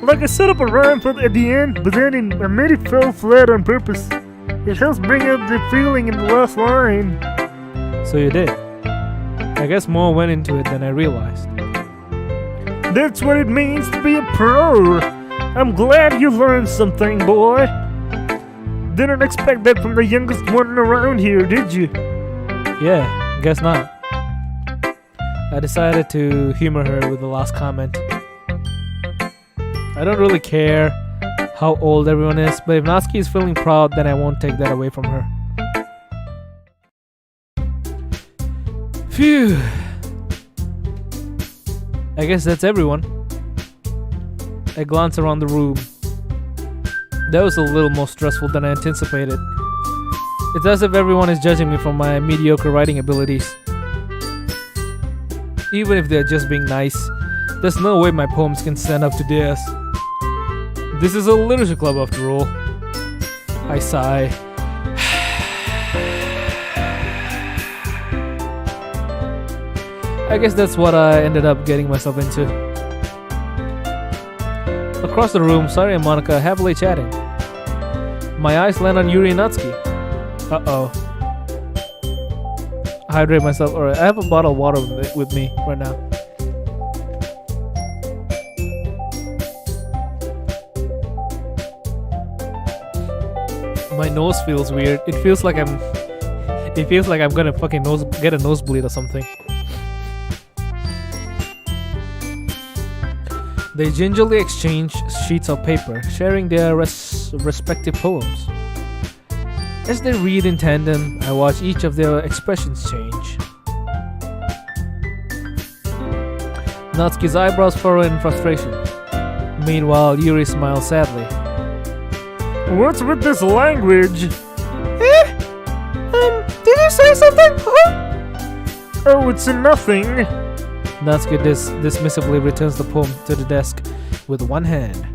Like I set up a rhyme at the end, but then I made it fall flat on purpose. It helps bring out the feeling in the last line. So you did. I guess more went into it than I realized. That's what it means to be a pro. I'm glad you learned something, boy. Didn't expect that from the youngest one around here, did you? Yeah, guess not. I decided to humor her with the last comment. I don't really care how old everyone is, but if Natsuki is feeling proud, then I won't take that away from her. Phew. I guess that's everyone. I glance around the room. That was a little more stressful than I anticipated. It's as if everyone is judging me for my mediocre writing abilities. Even if they're just being nice, there's no way my poems can stand up to theirs. This is a literature club after all. I sigh. I guess that's what I ended up getting myself into. Across the room, Sari and Monica are happily chatting. My eyes land on Yuri and Natsuki. Uh-oh. Hydrate myself. Alright, I have a bottle of water with me right now. My nose feels weird. It feels like I'm gonna fucking get a nosebleed or something. They gingerly exchange sheets of paper, sharing their respective poems. As they read in tandem, I watch each of their expressions change. Natsuki's eyebrows furrow in frustration. Meanwhile, Yuri smiles sadly. What's with this language? Did you say something? Oh, it's nothing. Natsuki dismissively returns the poem to the desk with one hand.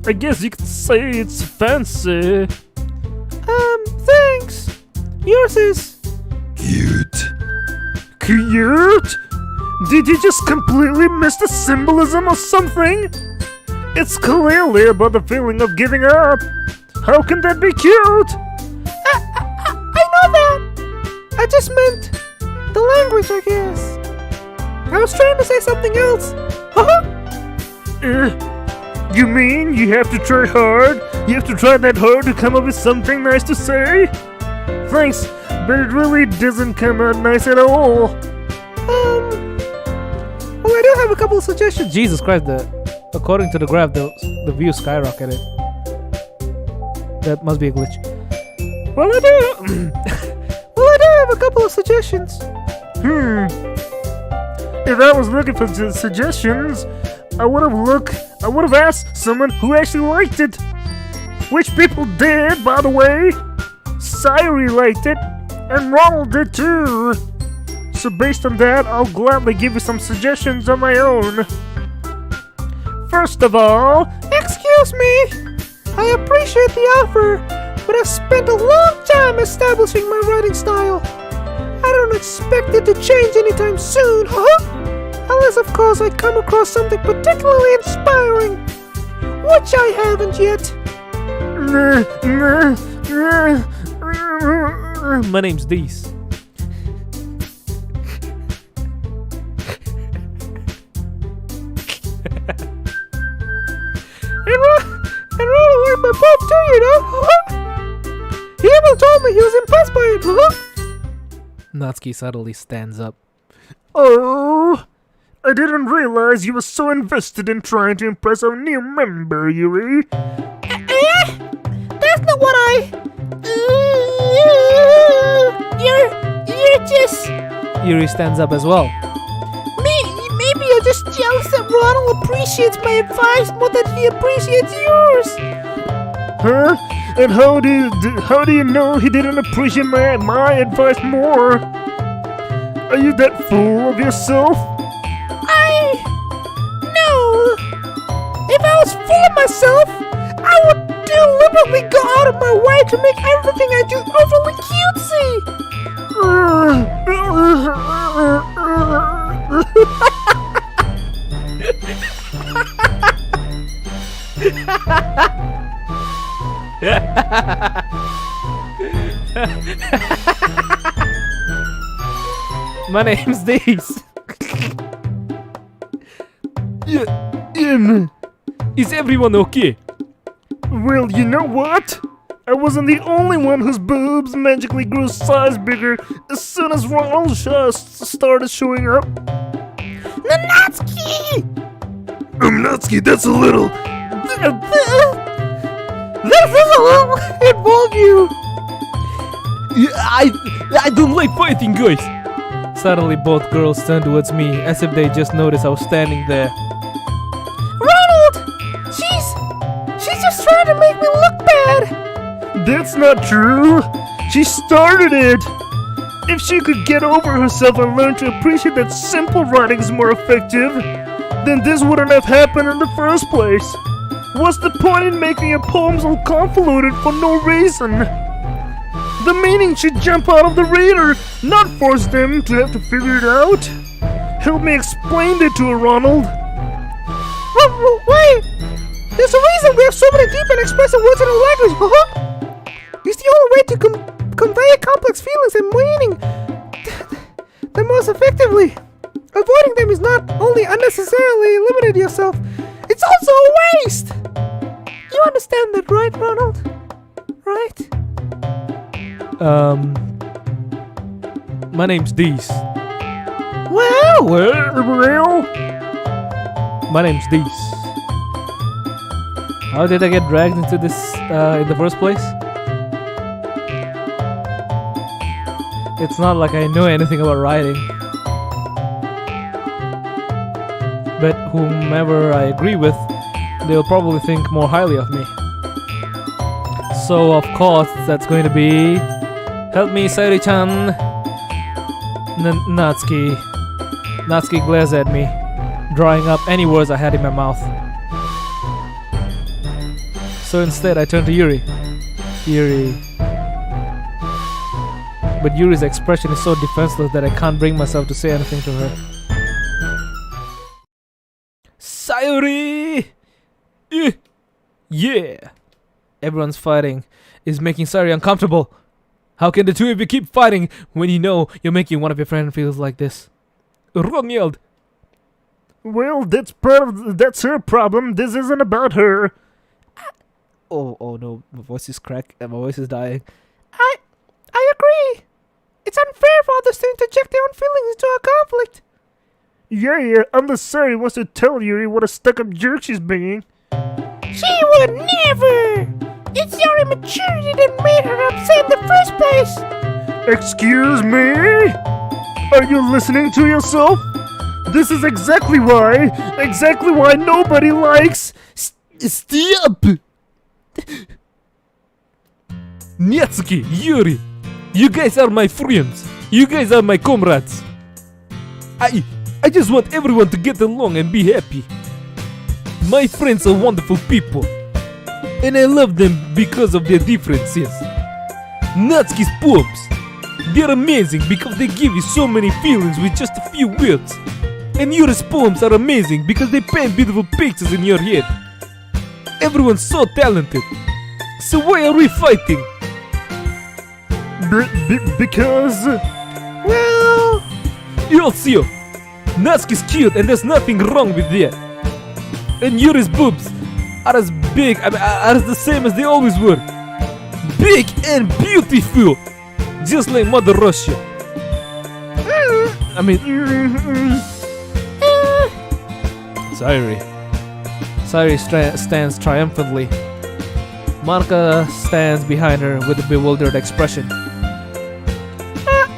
I guess you could say it's fancy. Thanks. Yours is... Cute? Did you just completely miss the symbolism or something? It's clearly about the feeling of giving up. How can that be cute? I know that. I just meant the language, I guess. I was trying to say something else. You mean you have to try hard? You have to try that hard to come up with something nice to say? Thanks, but it really doesn't come out nice at all. Well, I do have a couple of suggestions. Jesus Christ, according to the graph, the view skyrocketed. That must be a glitch. Well, I do. Well, I do have a couple of suggestions. If I was looking for suggestions, I would have asked someone who actually liked it. Which people did, by the way. Siri liked it, and Ronald did too. So based on that, I'll gladly give you some suggestions on my own. First of all, Excuse me. I appreciate the offer, but I've spent a long time establishing my writing style. I don't expect it to change anytime soon, Unless, of course, I come across something particularly inspiring, which I haven't yet. My name's Dees. And Ronald liked my pop too, you know? He even told me he was impressed by it, Natsuki subtly stands up. Oh, I didn't realize you were so invested in trying to impress our new member, Yuri. That's not what You're just... Yuri stands up as well. Maybe you're just jealous that Ronald appreciates my advice more than he appreciates yours. Huh? And how do you know he didn't appreciate my advice more? Are you that full of yourself? No. If I was full of myself, I would deliberately go out of my way to make everything I do overly My name's Dees. Is everyone okay? Well, you know what? I wasn't the only one whose boobs magically grew size bigger as soon as Ronald started showing up. Natsuki! Natsuki, that's a little... This is a little involve you! I don't like fighting, guys. Suddenly both girls turn towards me as if they just noticed I was standing there. Ronald! She's just trying to make me look bad! That's not true. She started it. If she could get over herself and learn to appreciate that simple writing is more effective, then this wouldn't have happened in the first place. What's the point in making your poems all convoluted for no reason? The meaning should jump out of the reader, not force them to have to figure it out. Help me explain it to her, Ronald. Wait! There's a reason we have so many deep and expressive words in our language, It's the only way to convey complex feelings and meaning the most effectively. Avoiding them is not only unnecessarily limited yourself, it's also a waste! You understand that, right, Ronald? Right? My name's Dees. Well, My name's Dees. How did I get dragged into this in the first place? It's not like I know anything about writing. But whomever I agree with, they'll probably think more highly of me. So of course that's going to be... Help me, Sayuri-chan. Natsuki. Natsuki glares at me, drawing up any words I had in my mouth. So instead I turn to Yuri. Yuri. But Yuri's expression is so defenseless that I can't bring myself to say anything to her. Sayuri! Yeah! Everyone's fighting is making Sayuri uncomfortable. How can the two of you keep fighting when you know you're making one of your friends feel like this? Ron yelled. Well, that's her problem. This isn't about her. Oh no, my voice is cracked and my voice is dying. I agree. It's unfair for others to interject their own feelings into a conflict. Yeah, unnecessary wants to tell Yuri what a stuck-up jerk she's being. She would never! It's your immaturity that made her upset in the first place! Excuse me? Are you listening to yourself? This is exactly why nobody likes... Stop! Natsuki, Yuri, you guys are my friends. You guys are my comrades. I just want everyone to get along and be happy. My friends are wonderful people, and I love them because of their differences. Natsuki's poems, they're amazing because they give you so many feelings with just a few words. And Yuri's poems are amazing because they paint beautiful pictures in your head. Everyone's so talented. So why are we fighting? Because... Well, Elcio, Natsuki's cute and there's nothing wrong with that. And Yuri's boobs are as big, are the same as they always were. Big and beautiful, just like Mother Russia. I mean, Sayuri stands triumphantly. Monica stands behind her with a bewildered expression.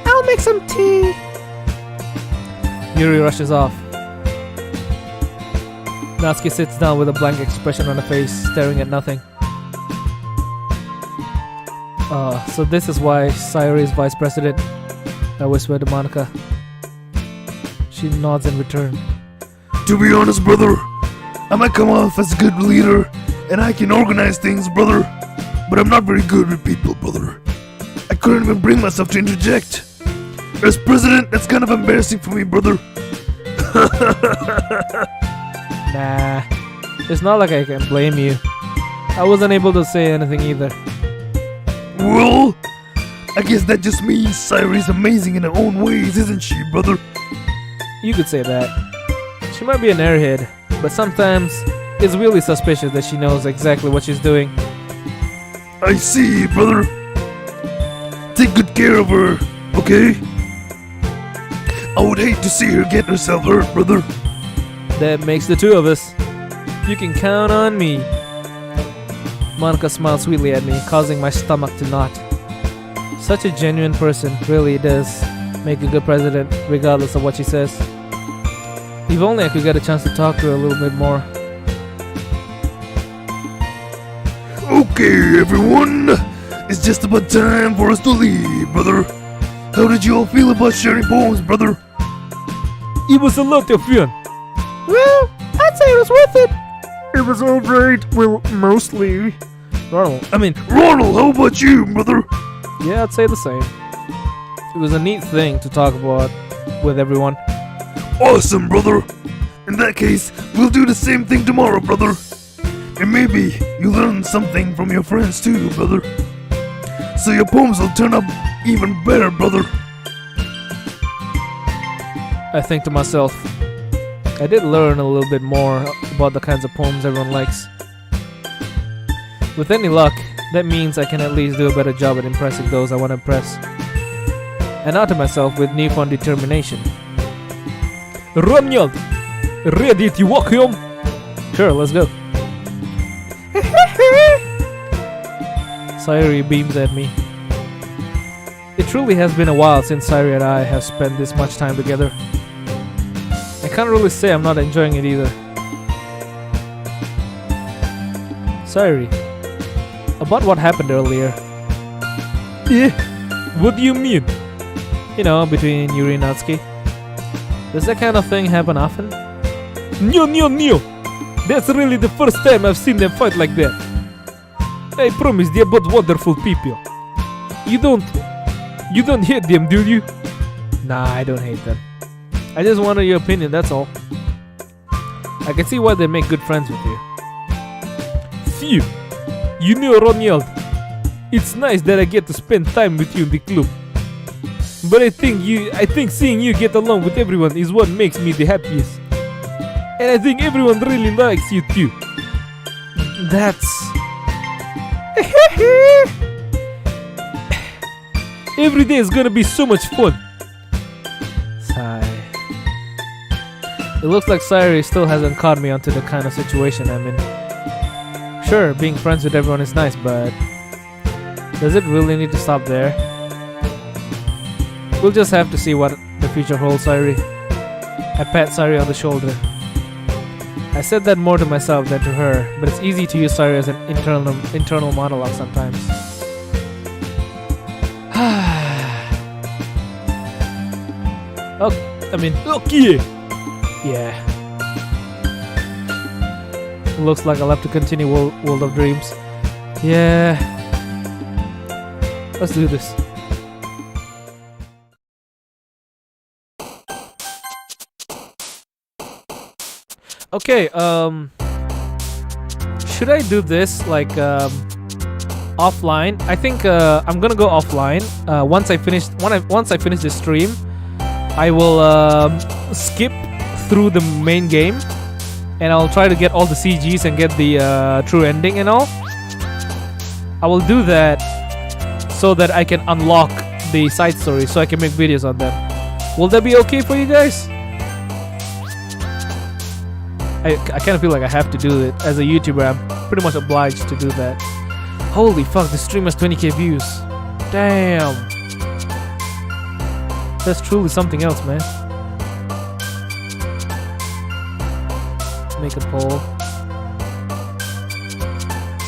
I'll make some tea. Yuri rushes off. Natsuki sits down with a blank expression on her face, staring at nothing. So this is why Sayuri is vice president, I whisper to Monica. She nods in return. To be honest, brother, I might come off as a good leader and I can organize things, brother, but I'm not very good with people, brother. I couldn't even bring myself to interject. As president, that's kind of embarrassing for me, brother. Nah, it's not like I can blame you. I wasn't able to say anything either. Well, I guess that just means Sayuri's amazing in her own ways, isn't she, brother? You could say that. She might be an airhead, but sometimes it's really suspicious that she knows exactly what she's doing. I see, brother. Take good care of her, okay? I would hate to see her get herself hurt, brother. That makes the two of us. You can count on me. Monica smiled sweetly at me, causing my stomach to knot. Such a genuine person really does make a good president, regardless of what she says. If only I could get a chance to talk to her a little bit more. Okay, everyone. It's just about time for us to leave, brother. How did you all feel about sharing poems, brother? it was a lot of fun. Well, I'd say it was worth it. It was alright, well, mostly. Ronald, Ronald, how about you, brother? yeah, I'd say the same. It was a neat thing to talk about with everyone. Awesome, brother. In that case, we'll do the same thing tomorrow, brother. And maybe you learn something from your friends too, brother. So your poems will turn up even better, brother. I think to myself, I did learn a little bit more about the kinds of poems everyone likes. With any luck, that means I can at least do a better job at impressing those I want to impress. And now to myself with newfound determination. Ronald, ready to walk home? Sure, let's go. Sayuri beams at me. It truly has been a while since Sayuri and I have spent this much time together. I can't really say I'm not enjoying it either. Sayuri, about what happened earlier. Eh? What do you mean? You know, between Yuri and Natsuki. Does that kind of thing happen often? No. That's really the first time I've seen them fight like that. I promise they're both wonderful people. You don't hate them, do you? Nah, I don't hate them. I just wanted your opinion, that's all. I can see why they make good friends with you. Phew. You know, Ronald, it's nice that I get to spend time with you in the club. But I think seeing you get along with everyone is what makes me the happiest. And I think everyone really likes you too. That's... Every day is gonna be so much fun. Sigh. It looks like Sayuri still hasn't caught me onto the kind of situation I'm in. Sure, being friends with everyone is nice, but does it really need to stop there? We'll just have to see what the future holds, Sayuri. I pat Sayuri on the shoulder. I said that more to myself than to her, but it's easy to use Sayuri as an internal monologue sometimes. Okay. Yeah. Looks like I'll have to continue World of Dreams. Yeah. Let's do this. Okay, should I do this like offline. I think I'm gonna go offline. Once I finish this stream, I will skip through the main game, and I'll try to get all the CGs and get the true ending and all. I will do that so that I can unlock the side stories, so I can make videos on them. Will that be okay for you guys? I kind of feel like I have to do it as a YouTuber. I'm pretty much obliged to do that. Holy fuck, this stream has 20k views. Damn. That's truly something else, man. Make a poll.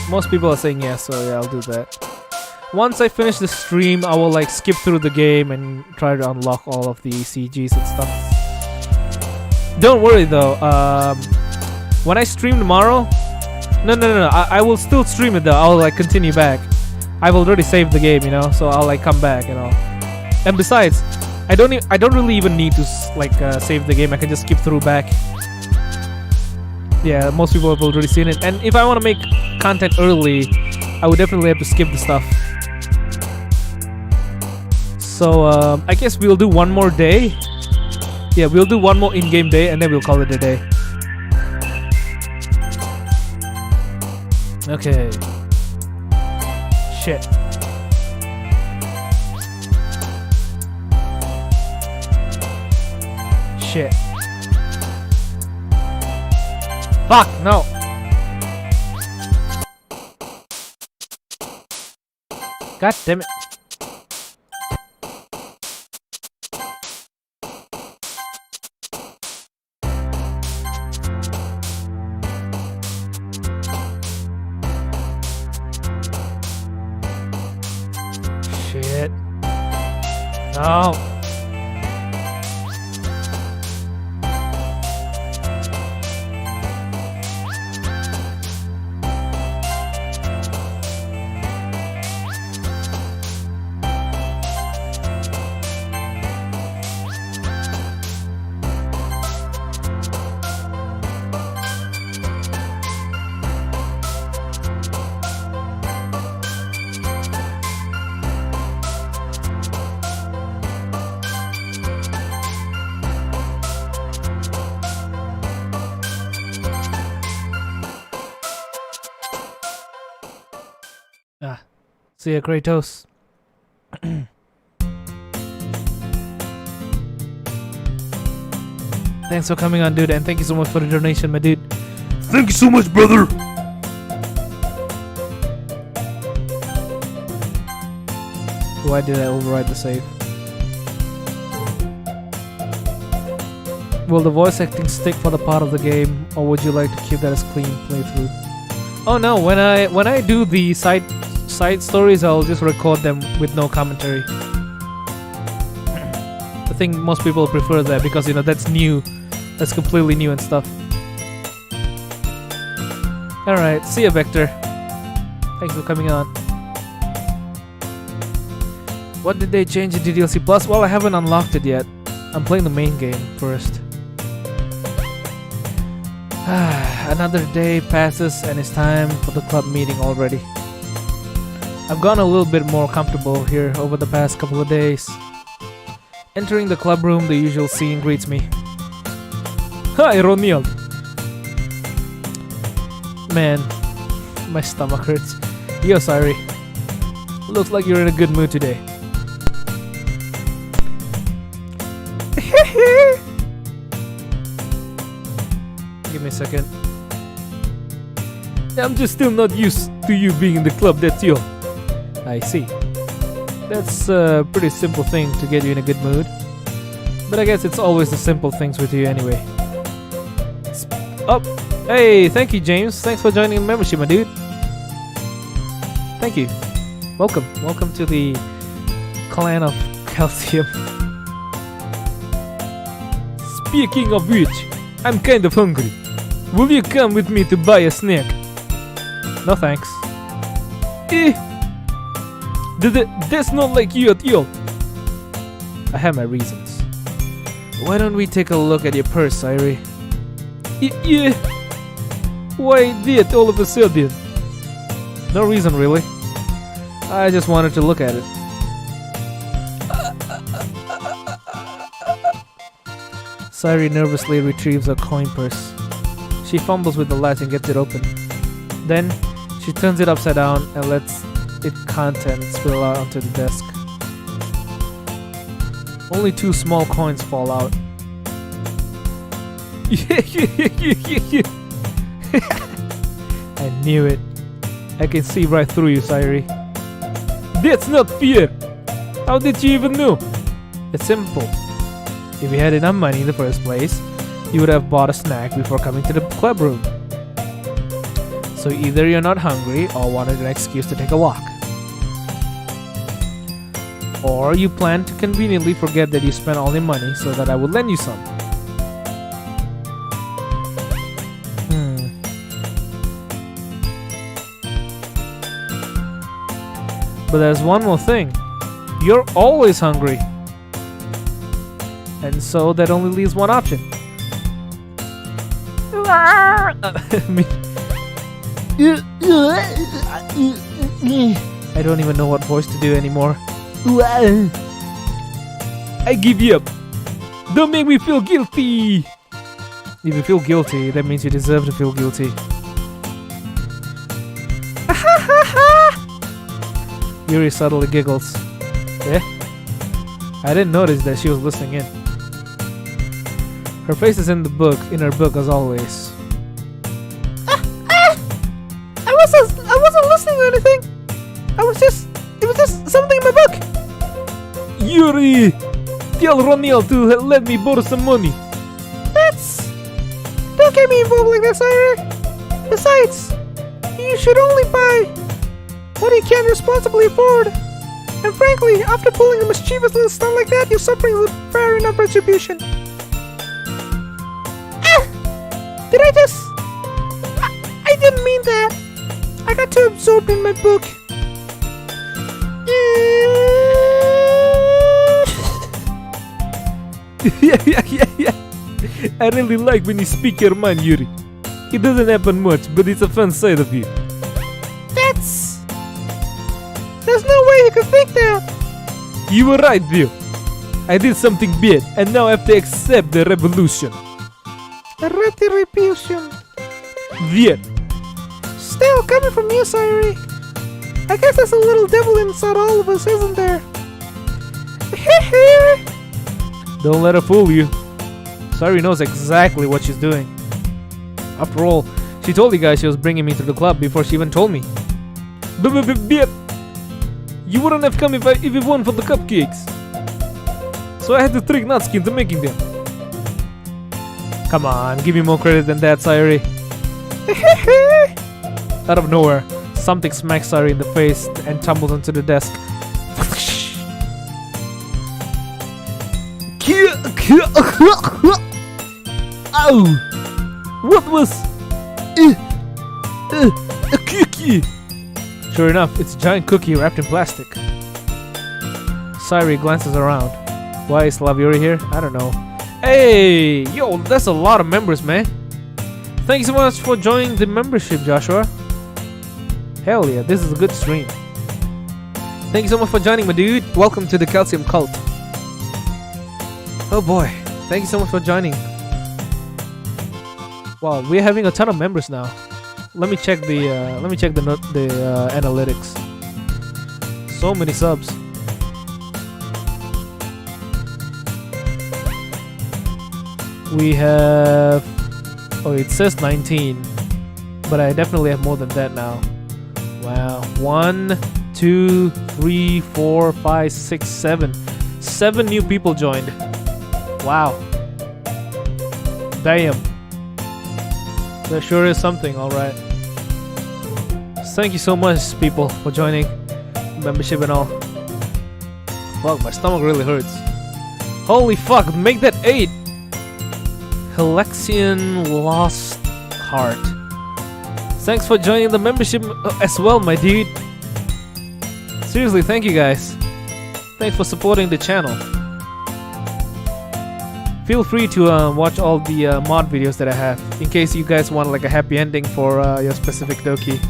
Most people are saying yes, so yeah, I'll do that. Once I finish the stream, I will like skip through the game and try to unlock all of the CGs and stuff. Don't worry though, when I stream tomorrow, no, I will still stream it though. I'll like continue back. I've already saved the game, you know, so I'll like come back, you know. And besides, I don't really even need to like save the game. I can just skip through back. Yeah, most people have already seen it. And if I want to make content early, I would definitely have to skip the stuff. So I guess we'll do one more day. Yeah, we'll do one more in-game day and then we'll call it a day. Okay. Shit. Shit. Fuck, no. God damn it. Shit. No. See ya, Kratos. Thanks for coming on, dude, and thank you so much for the donation, my dude. Thank you so much, brother. Why did I override the save? Will the voice acting stick for the part of the game, or would you like to keep that as clean playthrough? Oh no, when I do the side stories, I'll just record them with no commentary. I think most people prefer that because, you know, that's new. That's completely new and stuff. Alright, see ya, Vector. Thanks for coming on. What did they change in DDLC Plus? Well, I haven't unlocked it yet. I'm playing the main game first. Another day passes and it's time for the club meeting already. I've gotten a little bit more comfortable here over the past couple of days. Entering the club room, the usual scene greets me. Hi, Ronald. Man, my stomach hurts. Yo, sorry. Looks like you're in a good mood today. Give me a second. I'm just still not used to you being in the club, that's all. I see. That's a pretty simple thing to get you in a good mood. But I guess it's always the simple things with you anyway. Hey, thank you, James. Thanks for joining the membership, my dude. Thank you. Welcome. Welcome to the clan of Calcium. Speaking of which, I'm kind of hungry. Will you come with me to buy a snack? No thanks. That's not like you at all. I have my reasons. Why don't we take a look at your purse, Irie? Yeah. Why that all of a sudden? No reason really. I just wanted to look at it. Sayuri nervously retrieves her coin purse. She fumbles with the latch and gets it open. Then, she turns it upside down and lets its contents spill out onto the desk. Only 2 small coins fall out. I knew it. I can see right through you, Sayuri. That's not fair! How did you even know? It's simple. If you had enough money in the first place, you would have bought a snack before coming to the club room. So either you're not hungry or wanted an excuse to take a walk. Or you plan to conveniently forget that you spent all your money so that I would lend you some. But there's one more thing. You're always hungry. And so that only leaves one option. I don't even know what voice to do anymore. I give you up. Don't make me feel guilty. If you feel guilty, that means you deserve to feel guilty. Yuri subtly giggles. Yeah? I didn't notice that she was listening in. Her face is in her book as always. I wasn't listening to anything. It was just something in my book. Yuri! Tell Ronil to let me borrow some money. Don't get me involved like that, Sayuri. Besides, you should only buy what you can responsibly afford. And frankly, after pulling a mischievous little stunt like that, your suffering is a fair enough retribution. Did I just... I didn't mean that. I got too absorbed in my book. Yeah. I really like when you speak your mind, Yuri. It doesn't happen much, but it's a fun side of you. There's no way you could think that. You were right, Bill. I did something bad, and now I have to accept the revolution. Retribution. There. Still, coming from you, Sayuri, I guess there's a little devil inside all of us, isn't there? Don't let her fool you. Sayuri knows exactly what she's doing. After all, she told you guys she was bringing me to the club before she even told me. But you wouldn't have come if it weren't for the cupcakes. So I had to trick Natsuki into making them. Come on, give me more credit than that, Sayuri. Out of nowhere, something smacks Sayuri in the face and tumbles onto the desk. Ow! What was... a cookie? Sure enough, it's a giant cookie wrapped in plastic. Sayuri glances around. Why is Yuri here? I don't know. Hey! Yo, that's a lot of members, man. Thank you so much for joining the membership, Joshua. Hell yeah, this is a good stream. Thank you so much for joining, my dude. Welcome to the Calcium Cult. Oh boy, thank you so much for joining. Wow, we're having a ton of members now. Let me check the analytics. So many subs. We have... Oh, it says 19. But I definitely have more than that now. Wow. 1, 2, 3, 4, 5, 6, 7. 7 new people joined. Wow. Damn. That sure is something, alright. Thank you so much, people, for joining membership and all. Fuck, my stomach really hurts. Holy fuck, make that 8! Helexian Lost Heart. Thanks for joining the membership as well, my dude. Seriously, thank you guys. Thanks for supporting the channel. Feel free to watch all the mod videos that I have, in case you guys want like a happy ending for your specific Doki.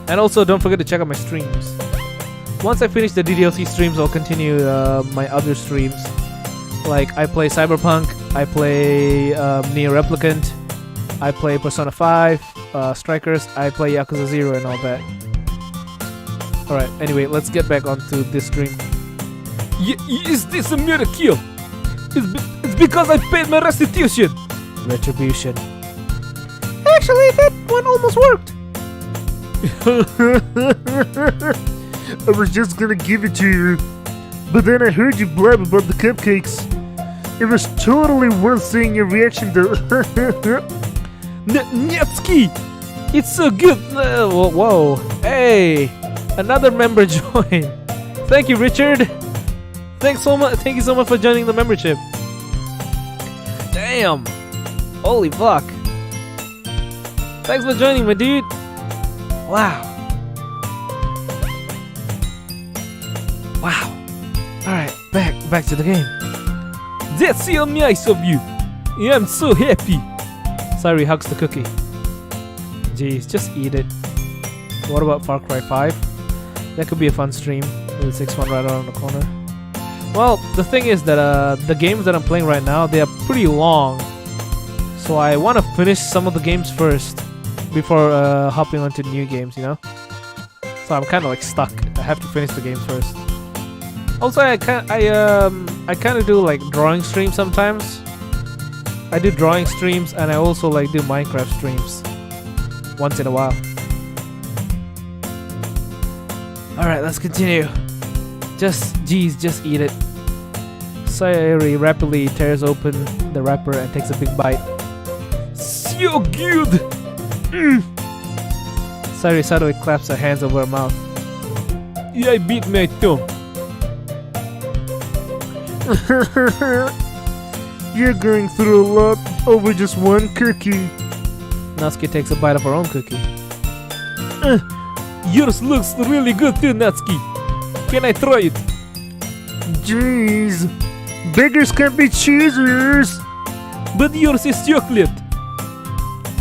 And also, don't forget to check out my streams. Once I finish the DDLC streams, I'll continue my other streams. Like, I play Cyberpunk, I play Neo Replicant, I play Persona 5, Strikers, I play Yakuza 0 and all that. Alright, anyway, let's get back onto this stream. Is this a miracle? It's because I paid my restitution. Retribution. Actually, that one almost worked. I was just gonna give it to you, but then I heard you blab about the cupcakes. It was totally worth seeing your reaction though. Natsuki! It's so good! Whoa. Hey! Another member joined. Thank you, Richard. Thank you so much for joining the membership. Damn! Holy fuck! Thanks for joining, my dude. Wow. Alright, back to the game. That's so nice of you. I'm so happy. Sorry, hugs the cookie. Jeez, just eat it. What about Far Cry 5? That could be a fun stream with the 6th one right around the corner. Well, the thing is that the games that I'm playing right now, they are pretty long. So I want to finish some of the games first before hopping onto new games, you know? So I'm kind of like stuck. I have to finish the games first. Also, I kind of do like drawing streams sometimes. I do drawing streams and I also like do Minecraft streams once in a while. Alright, let's continue. Just eat it. Sayori rapidly tears open the wrapper and takes a big bite. So good! Sayori suddenly claps her hands over her mouth. Yeah, I beat my tongue. You're going through a lot over just one cookie. Natsuki takes a bite of her own cookie. Yours looks really good too, Natsuki. Can I try it? Jeez, beggars can't be choosers. But yours is chocolate.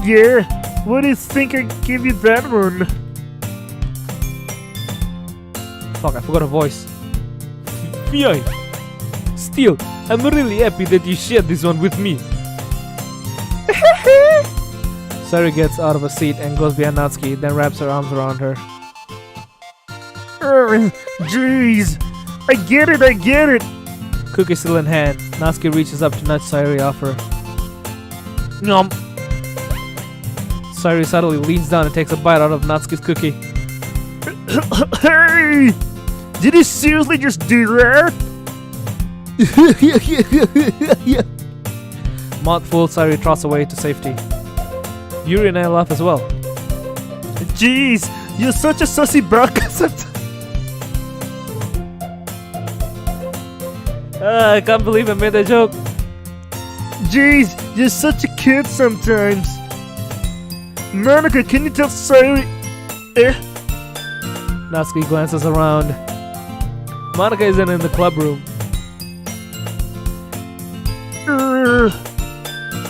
Yeah, what do you think I give you that one? Fuck, I forgot her voice. Fine. Still, I'm really happy that you shared this one with me. Sayori gets out of her seat and goes behind Natsuki, then wraps her arms around her. Jeez, I get it. Cookie still in hand, Natsuki reaches up to nudge Sayori off her. Nom. Sayori suddenly leans down and takes a bite out of Natsuki's cookie. Hey! Did you seriously just do that? Mouthful, Sayori trots away to safety. Yuri and I laugh as well. Jeez, you're such a sussy bastard. I can't believe I made that joke. Jeez, you're such a kid sometimes. Monica, can you tell Sayori? Natsuki glances around. Monica isn't in the club room.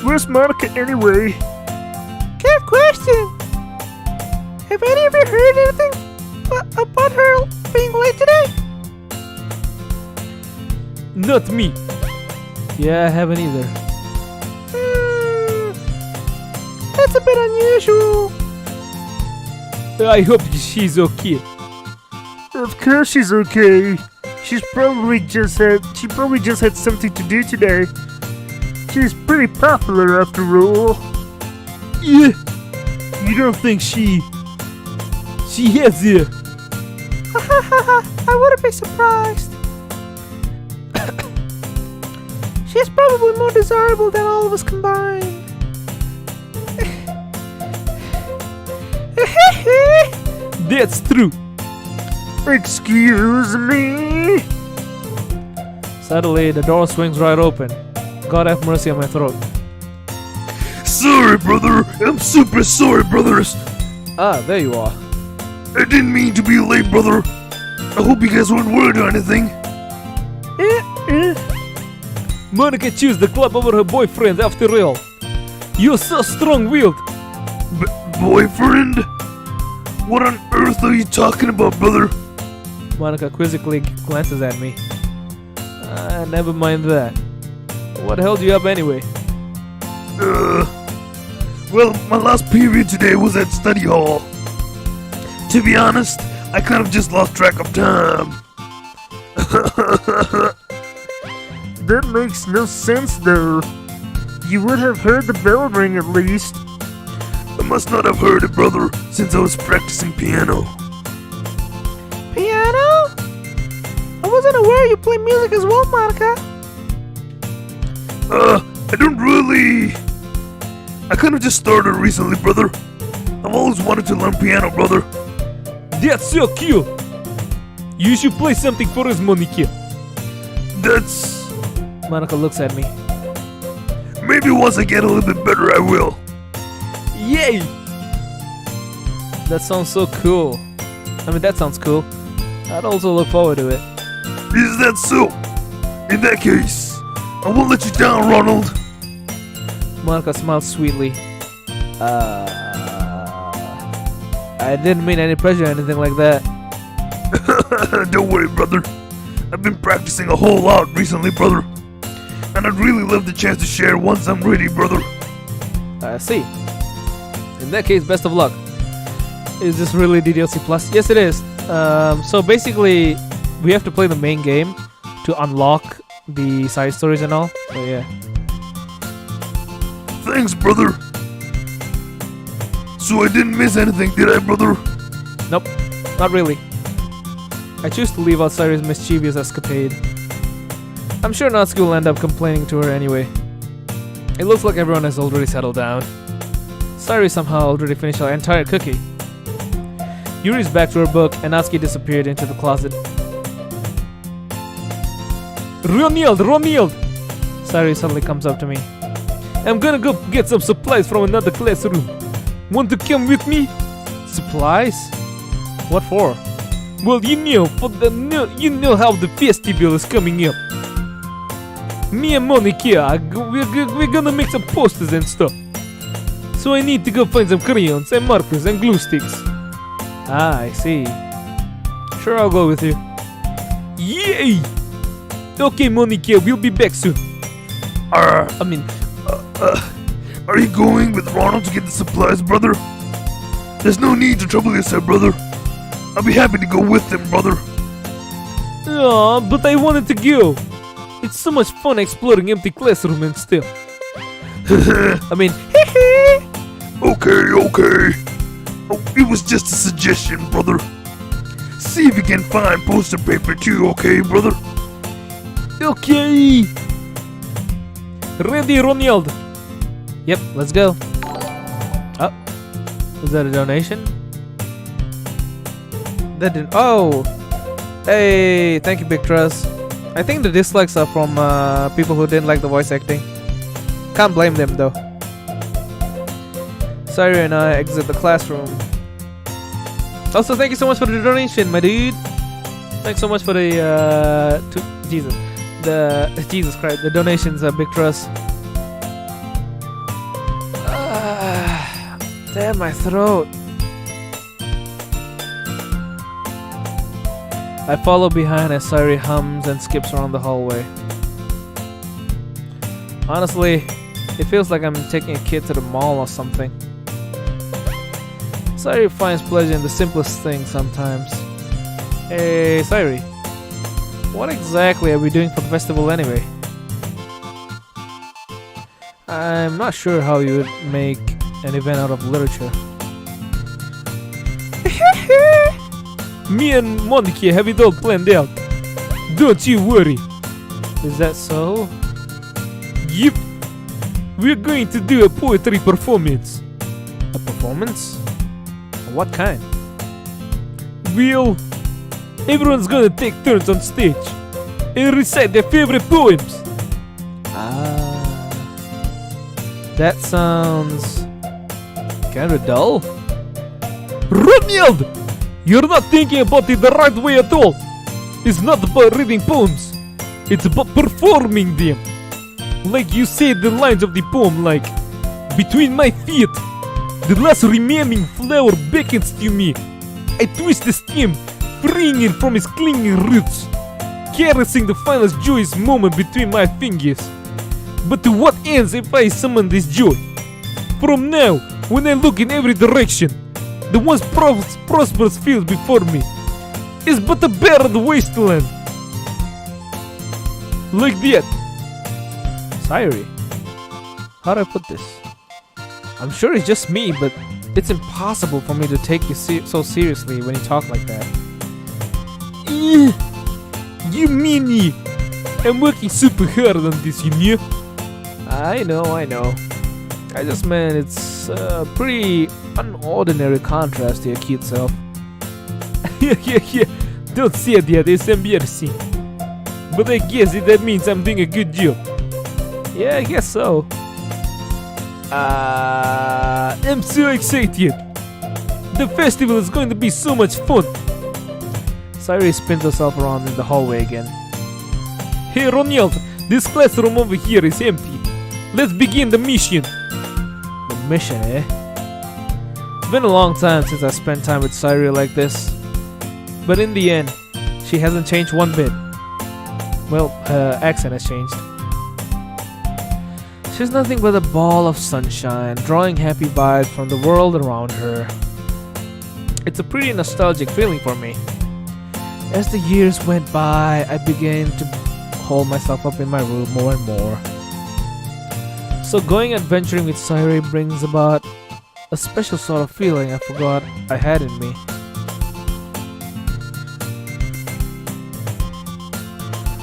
Where's Monica anyway? Good question. Have any of you heard anything about her being late today? Not me. Yeah, I haven't either. That's a bit unusual. I hope she's okay. Of course she's okay. She probably just had something to do today. She's pretty popular after all. Yeah. You don't think she has it? I wouldn't be surprised. She's probably more desirable than all of us combined. That's true. Excuse me? Suddenly, the door swings right open. God have mercy on my throat. Sorry, brother. I'm super sorry, brothers. Ah, there you are. I didn't mean to be late, brother. I hope you guys weren't worried or anything. Monica chose the club over her boyfriend after all. You're so strong-willed. Boyfriend? What on earth are you talking about, brother? Monica quizzically glances at me. Never mind that. What held you up anyway? Well, my last period today was at study hall. To be honest, I kind of just lost track of time. That makes no sense, though. You would have heard the bell ring at least. I must not have heard it, brother, since I was practicing piano. Piano? I wasn't aware you play music as well, Monica. I don't really... I kind of just started recently, brother. I've always wanted to learn piano, brother. That's so cute! You should play something for us, Monica. That's... Monica looks at me. Maybe once I get a little bit better, I will. Yay! That sounds so cool. I mean, that sounds cool. I'd also look forward to it. Is that so? In that case, I won't let you down, Ronald. Monica smiles sweetly. I didn't mean any pressure or anything like that. Don't worry, brother. I've been practicing a whole lot recently, brother. And I'd really love the chance to share once I'm ready, brother. I see. In that case, best of luck. Is this really DDLC Plus? Yes, it is. So basically, we have to play the main game to unlock the side stories and all. So yeah. Thanks, brother. So I didn't miss anything, did I, brother? Nope, not really. I choose to leave out Cyrus' mischievous escapade. I'm sure Natsuki will end up complaining to her anyway. It looks like everyone has already settled down. Cyrus somehow already finished her entire cookie. Yuri's back to her book and Natsuki disappeared into the closet. Ronald! Cyrus suddenly comes up to me. I'm gonna go get some supplies from another classroom. Want to come with me? Supplies? What for? Well, you know how the festival is coming up. Me and Monica, we're gonna make some posters and stuff. So I need to go find some crayons and markers and glue sticks. Ah, I see. Sure, I'll go with you. Yay! Okay, Monica, we'll be back soon. Are you going with Ronald to get the supplies, brother? There's no need to trouble yourself, brother. I'll be happy to go with them, brother. Aw, but I wanted to go. It's so much fun exploring empty classroom and stuff. Okay. Oh, it was just a suggestion, brother. See if you can find poster paper too, okay, brother? Okay. Ready, Ronald? Yep, let's go. Oh, was that a donation? That didn't. Oh, hey, thank you, Big Trust. I think the dislikes are from people who didn't like the voice acting. Can't blame them though. Sorry, and I exit the classroom. Also, thank you so much for the donation, my dude. Thanks so much for the Jesus Christ, the donations, Big Trust. Damn, my throat. I follow behind as Sari hums and skips around the hallway. Honestly, it feels like I'm taking a kid to the mall or something. Sari finds pleasure in the simplest things sometimes. Hey, Sari. What exactly are we doing for the festival anyway? I'm not sure how you would make an event out of literature. Me and Monica have it all planned out. Don't you worry. Is that so? Yep. We're going to do a poetry performance. A performance? What kind? Well, everyone's gonna take turns on stage and recite their favorite poems. That sounds kinda dull. Ronald! You're not thinking about it the right way at all. It's not about reading poems. It's about performing them. Like you say the lines of the poem like, between my feet, the last remaining flower beckons to me. I twist the stem, freeing it from its clinging roots, caressing the finest joyous moment between my fingers. But to what ends if I summon this joy? From now, when I look in every direction, the once prosperous field before me is but a barren wasteland. Like that. Sayuri, how do I put this? I'm sure it's just me, but it's impossible for me to take you so seriously when you talk like that. You meanie! I'm working super hard on this, you know? I know. I just meant it's a pretty unordinary contrast to your cute self. Yeah. Don't say that, it's embarrassing. But I guess that means I'm doing a good job. Yeah, I guess so. I'm so excited. The festival is going to be so much fun. Sayuri spins herself around in the hallway again. Hey Ronald, this classroom over here is empty. Let's begin the mission. The mission, eh? It's been a long time since I spent time with Sayuri like this. But in the end, she hasn't changed one bit. Well, her accent has changed. She's nothing but a ball of sunshine, drawing happy vibes from the world around her. It's a pretty nostalgic feeling for me. As the years went by, I began to hold myself up in my room more and more. So going adventuring with Sayuri brings about a special sort of feeling I forgot I had in me.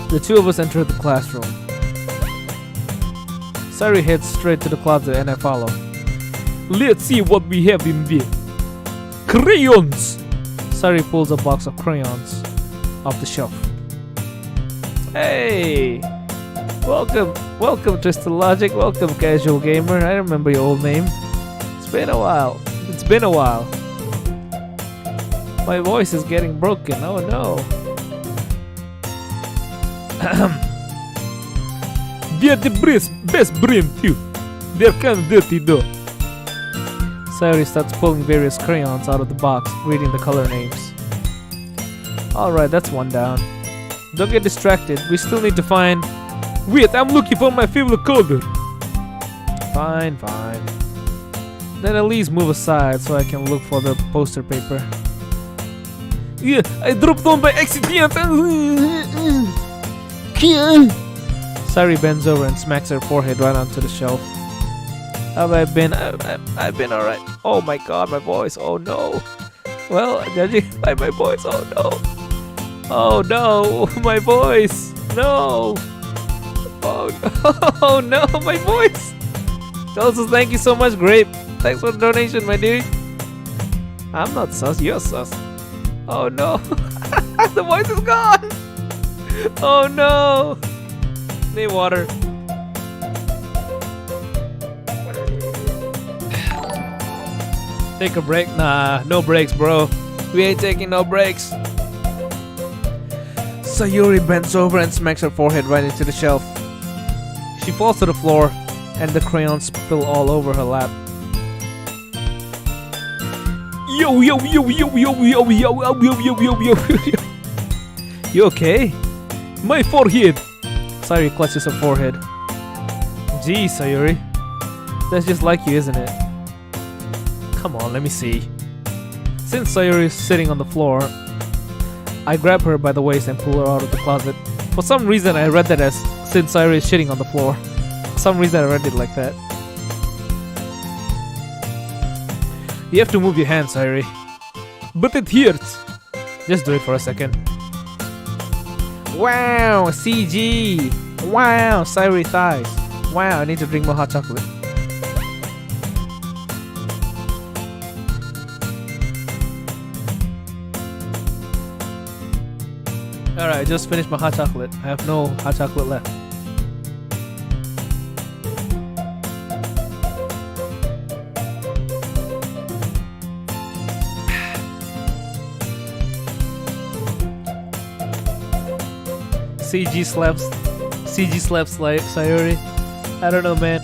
The two of us enter the classroom. Sayuri heads straight to the closet and I follow. Let's see what we have in there. Crayons! Sayuri pulls a box of crayons off the shelf. Hey! Welcome Twisted Logic, welcome Casual Gamer. I remember your old name. It's been a while. My voice is getting broken, oh no. They're the best brand too. They're kinda dirty though. Sayuri starts pulling various crayons out of the box, reading the color names. Alright, that's one down. Don't get distracted, we still need to find... Wait, I'm looking for my favorite color. Fine. Then at least move aside so I can look for the poster paper. Yeah, I dropped one by accident. Sayuri bends over and smacks her forehead right onto the shelf. How have I been? I've been alright. Oh my god, my voice. Oh no. Well, judging by my voice, oh no. Oh no, my voice. No. Oh no, my voice. Also, thank you so much, Grape. Thanks for the donation, my dude. I'm not sus, you're sus. Oh no. The voice is gone. Oh no. Need water. Take a break? Nah, no breaks, bro. We ain't taking no breaks. Sayuri bends over and smacks her forehead right into the shelf. She falls to the floor, and the crayons spill all over her lap. Yo. You okay? My forehead. Sayuri clutches her forehead. Gee, Sayuri. That's just like you, isn't it? Come on, let me see. Since Sayuri is sitting on the floor, I grab her by the waist and pull her out of the closet. For some reason, I read that as since Sayuri is shitting on the floor. For some reason, I read it like that. You have to move your hands, Sayuri. But it hurts. Just do it for a second. Wow, CG! Wow, Sayuri thighs. Wow, I need to drink more hot chocolate. Alright, I just finished my hot chocolate. I have no hot chocolate left. CG slaps Sayuri. I don't know, man.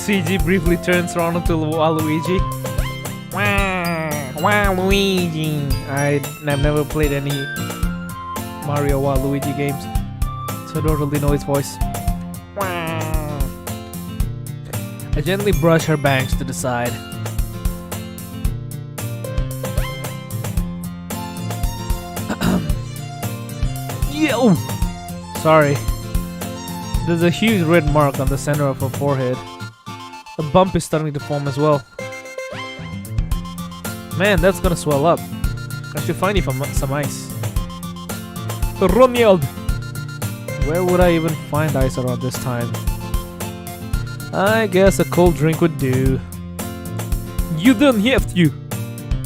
CG briefly turns Ronald to Waluigi. Waluigi. I've never played any Mario Waluigi games, so I don't really know his voice. I gently brush her bangs to the side. Yo! Sorry. There's a huge red mark on the center of her forehead. A bump is starting to form as well. Man, that's gonna swell up. I should find you some ice. Ronald! Where would I even find ice around this time? I guess a cold drink would do. You don't have to.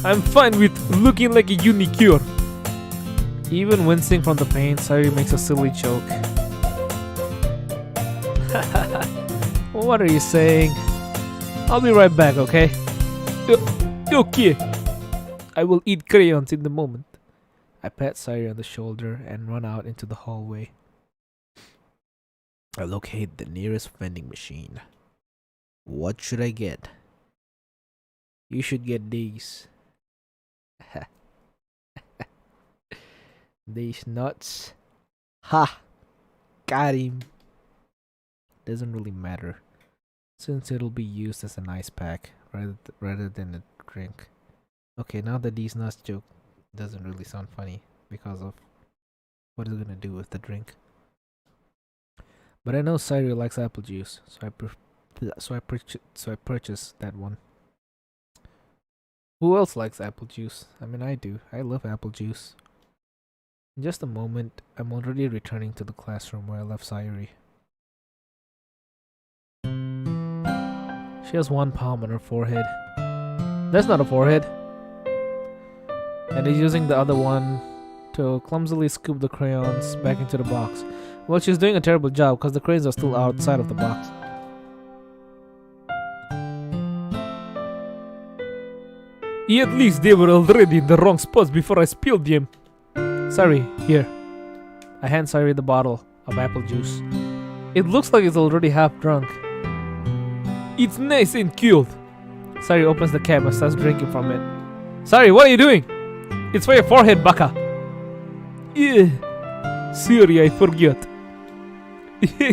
I'm fine with looking like a unicorn. Even wincing from the pain, Sayuri makes a silly joke. What are you saying? I'll be right back, okay? Okay. I will eat crayons in the moment. I pat Sayuri on the shoulder and run out into the hallway. I locate the nearest vending machine. What should I get? You should get these. These nuts. Ha! Got him. Doesn't really matter, since it'll be used as an ice pack rather than a drink. Okay, now that these nuts joke doesn't really sound funny because of what it's gonna do with the drink. But I know Sayuri likes apple juice, so I purchased that one. Who else likes apple juice? I mean, I do. I love apple juice. In just a moment, I'm already returning to the classroom where I left Sayuri. She has one palm on her forehead. That's not a forehead. And is using the other one to clumsily scoop the crayons back into the box. Well, she's doing a terrible job because the crayons are still outside of the box. At least they were already in the wrong spots before I spilled them. Sorry, here. I hand Sayuri the bottle of apple juice. It looks like it's already half drunk. It's nice and cold. Sayuri opens the cap and starts drinking from it. Sayuri, what are you doing? It's for your forehead, baka. Yeah. Sorry, I forgot. Yeah.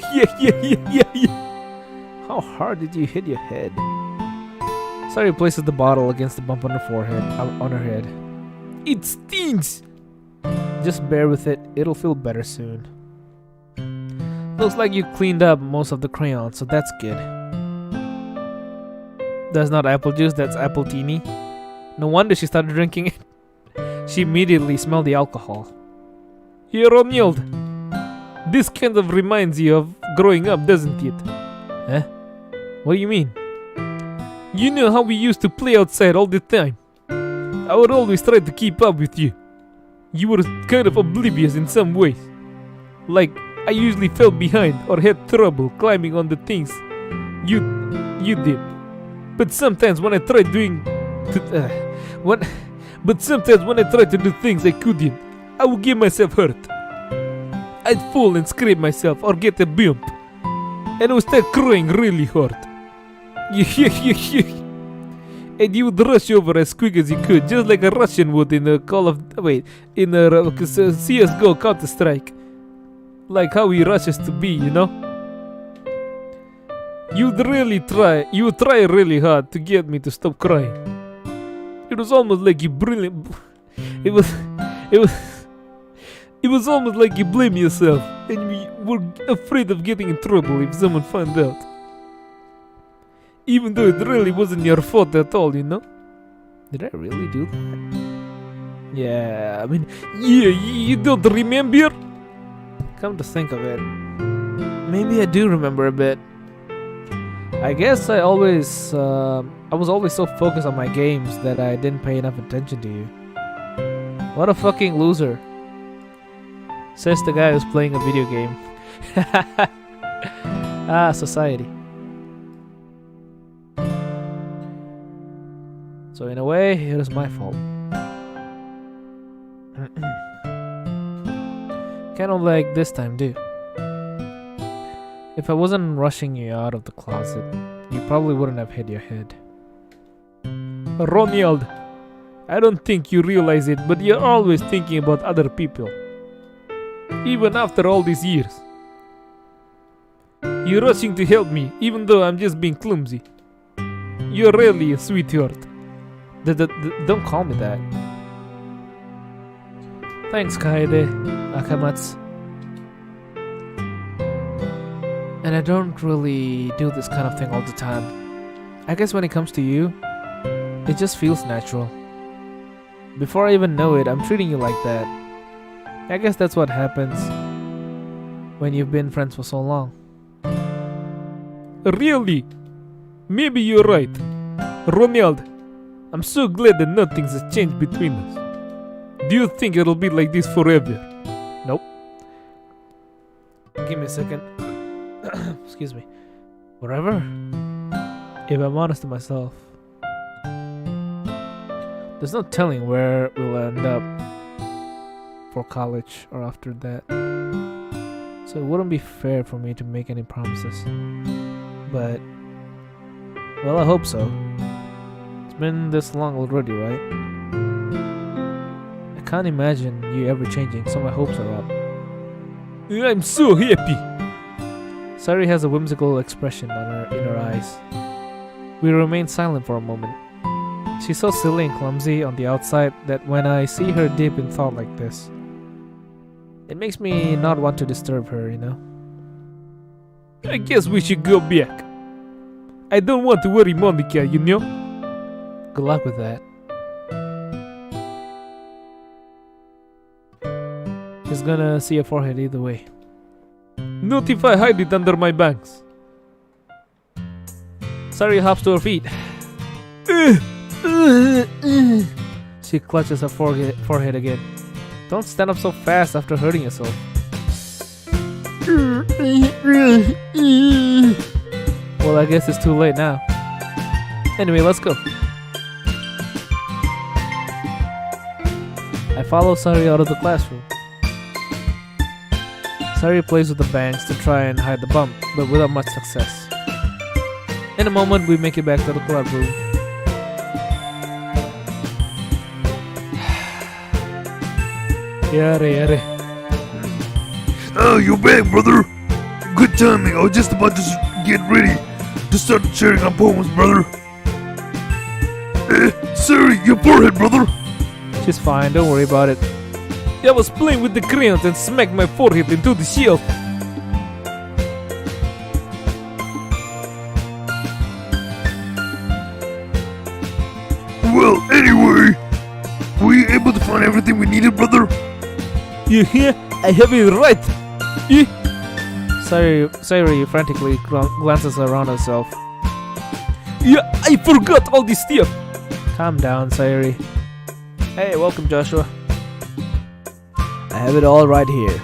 How hard did you hit your head? Sayuri places the bottle against the bump on her forehead, on her head. It stings. Just bear with it, it'll feel better soon. Looks like you cleaned up most of the crayons, so that's good. That's not apple juice, that's apple teeny. No wonder she started drinking it. She immediately smelled the alcohol. Here, Ronald. This kind of reminds you of growing up, doesn't it? Huh? What do you mean? You know how we used to play outside all the time? I would always try to keep up with you. You were kind of oblivious in some ways. Like, I usually fell behind or had trouble climbing on the things you did. But sometimes when I tried to do things I couldn't, I would get myself hurt. I'd fall and scrape myself or get a bump, and I would start crying really hard. And you would rush over as quick as you could, just like a Russian would in a CSGO Counter-Strike. Like how he rushes to be, you know? You would try really hard to get me to stop crying. It was almost like you It was almost like you blame yourself and you were afraid of getting in trouble if someone found out. Even though it really wasn't your fault at all, you know? Did I really do that? Yeah, I mean, yeah, you don't remember? Come to think of it, maybe I do remember a bit. I guess I was always so focused on my games that I didn't pay enough attention to you. What a fucking loser, says the guy who's playing a video game. Society. So in a way, it was my fault. Kind of like this time, too. If I wasn't rushing you out of the closet, you probably wouldn't have hit your head. Ronald, I don't think you realize it, but you're always thinking about other people. Even after all these years. You're rushing to help me, even though I'm just being clumsy. You're really a sweetheart. Don't call me that. Thanks, Kaede Akamatsu. And I don't really do this kind of thing all the time. I guess when it comes to you, it just feels natural. Before I even know it, I'm treating you like that. I guess that's what happens when you've been friends for so long. Really? Maybe you're right. Ronald, I'm so glad that nothing has changed between us. Do you think it'll be like this forever? Nope. Give me a second. Excuse me. Forever? If I'm honest to myself, there's no telling where we'll end up for college or after that. So it wouldn't be fair for me to make any promises. But, well, I hope so. It's been this long already, right? I can't imagine you ever changing, so my hopes are up. I'm so happy. Sayuri has a whimsical expression in her eyes. We remain silent for a moment. She's so silly and clumsy on the outside that when I see her deep in thought like this, it makes me not want to disturb her, you know? I guess we should go back. I don't want to worry Monica, you know? Good luck with that. She's gonna see your forehead either way. Not if I hide it under my bangs. Sayuri hops to her feet. She clutches her forehead again. Don't stand up so fast after hurting yourself. Well, I guess it's too late now. Anyway, let's go. I follow Sayuri out of the classroom. Sayuri plays with the bangs to try and hide the bump, but without much success. In a moment, we make it back to the club room. Yare. Oh, you're back, brother. Good timing. I was just about to get ready to start sharing our poems, brother. Sorry, your forehead, brother. She's fine, don't worry about it. I was playing with the crayons and smacked my forehead into the shelf. Well, anyway, were you able to find everything we needed, brother? You hear? I have it right. Sayuri frantically glances around herself. Yeah, I forgot all this stuff. Calm down, Sayuri. Hey, welcome, Joshua. I have it all right here.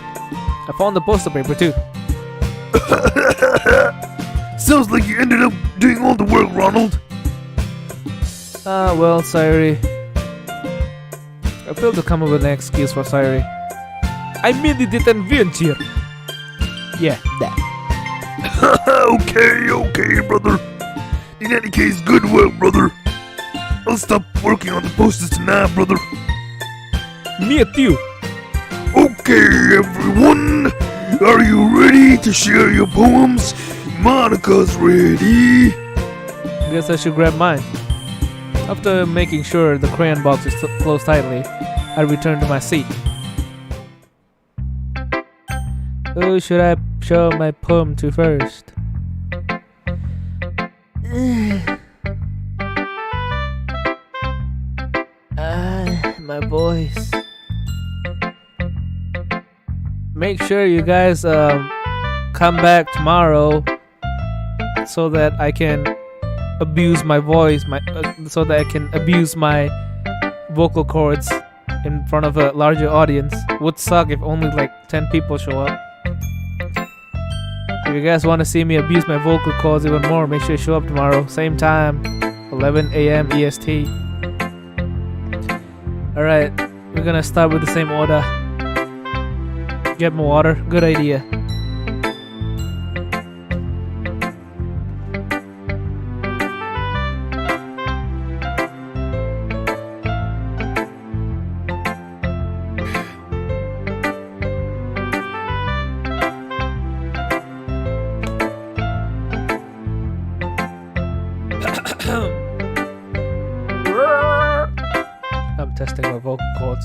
I found the poster paper too. Sounds like you ended up doing all the work, Ronald. Well, Sayuri. I failed to come up with an excuse for Sayuri. I made it an adventure. Yeah, that. Okay, brother. In any case, good work, brother. I'll stop working on the posters tonight, brother. Me too. Okay, everyone. Are you ready to share your poems? Monica's ready. Guess I should grab mine. After making sure the crayon box is closed tightly, I return to my seat. Who should I show my poem to first? My voice. Make sure you guys come back tomorrow so that I can abuse my voice, so that I can abuse my vocal cords in front of a larger audience. Would suck if only like 10 people show up. If you guys want to see me abuse my vocal cords even more, make sure you show up tomorrow, same time, 11 a.m. EST. Alright, we're gonna start with the same order. Get more water, good idea. testing my vocal cords.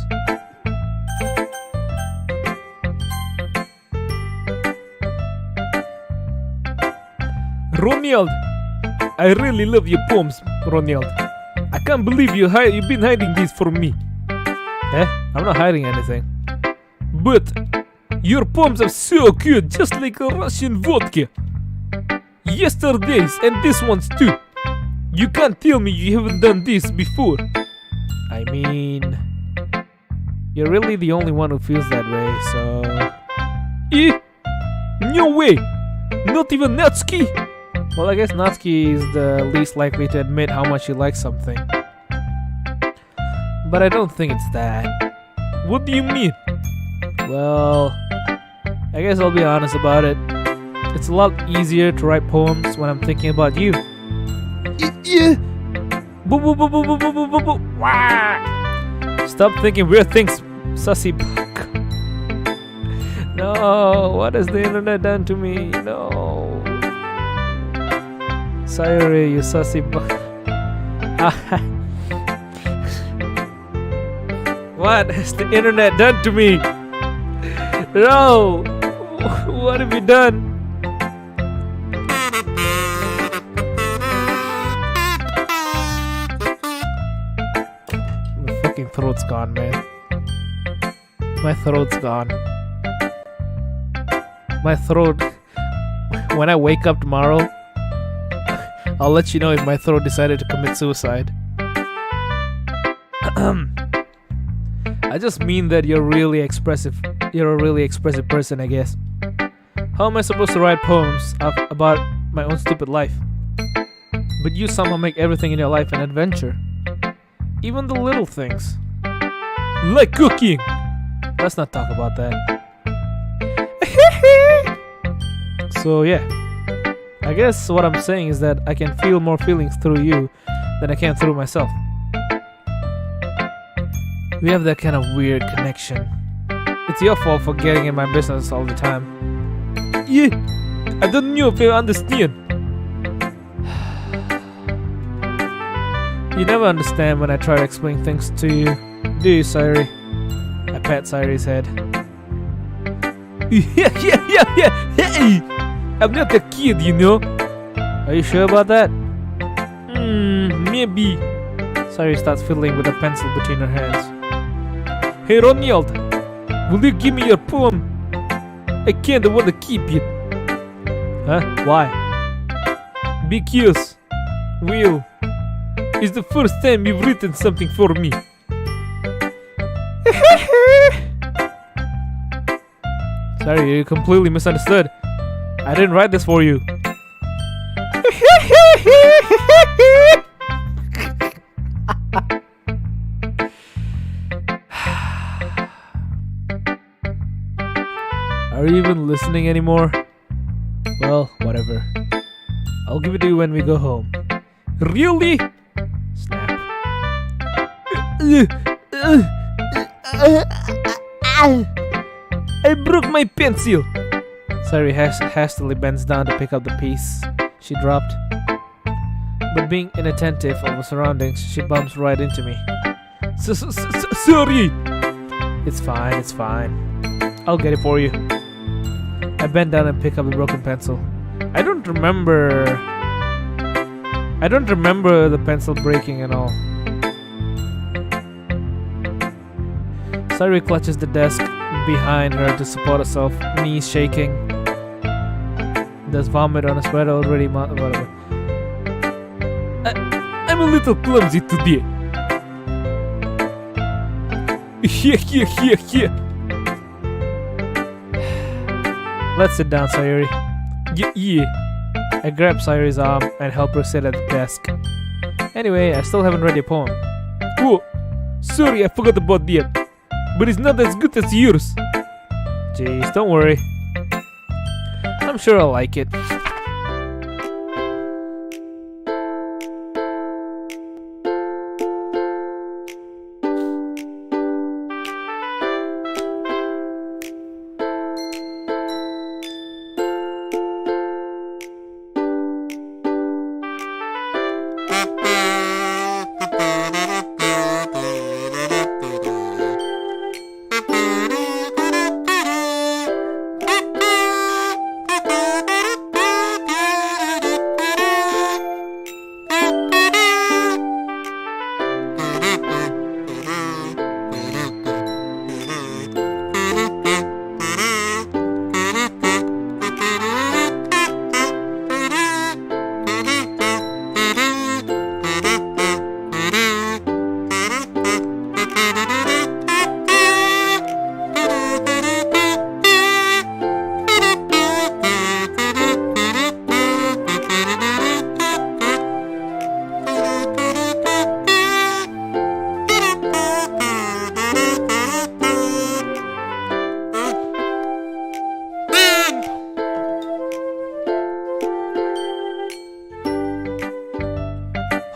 Ronald, I really love your poems, Ronald. I can't believe you've been hiding these from me. Eh? I'm not hiding anything. But your poems are so good, just like a Russian vodka. Yesterday's and this one's too. You can't tell me you haven't done this before. I mean, you're really the only one who feels that way, so... Eh? No way! Not even Natsuki! Well, I guess Natsuki is the least likely to admit how much he likes something. But I don't think it's that. What do you mean? Well, I guess I'll be honest about it. It's a lot easier to write poems when I'm thinking about you. Yeah. Stop thinking weird things, sussy buck. No, what has the internet done to me? No. Sayuri, you sussy buck. What has the internet done to me? No! What have you done? My fucking throat's gone, man. My throat's gone. My throat. When I wake up tomorrow, I'll let you know if my throat decided to commit suicide. I just mean that you're really expressive. You're a really expressive person, I guess. How am I supposed to write poems about my own stupid life? But you somehow make everything in your life an adventure. Even the little things. Like cooking! Let's not talk about that. So yeah. I guess what I'm saying is that I can feel more feelings through you than I can through myself. We have that kind of weird connection. It's your fault for getting in my business all the time. Yeah, I don't know if I understand. You never understand when I try to explain things to you, do you, Sayuri? I pat Sayuri's head. Yeah. Hey! I'm not a kid, you know. Are you sure about that? Maybe. Sayuri starts fiddling with a pencil between her hands. Hey, Ronald, will you give me your poem? I kinda wanna keep it. Huh? Why? Because, well, it's the first time you've written something for me. Sorry, you completely misunderstood. I didn't write this for you. Are you even listening anymore? Well, whatever. I'll give it to you when we go home. Really? Snap. I broke my pencil. Sayuri hastily bends down to pick up the piece she dropped. But being inattentive of her surroundings, she bumps right into me. Sorry. It's fine. I'll get it for you. I bend down and pick up the broken pencil. I don't remember the pencil breaking and all. Sayuri clutches the desk behind her to support herself, knees shaking. There's vomit on her sweater already. Whatever. I'm a little clumsy today. Yeah. Let's sit down, Sayuri. Yeah. I grab Sayuri's arm and help her sit at the desk. Anyway, I still haven't read your poem. Oh, sorry, I forgot about that. But it's not as good as yours. Jeez, don't worry. I'm sure I'll like it.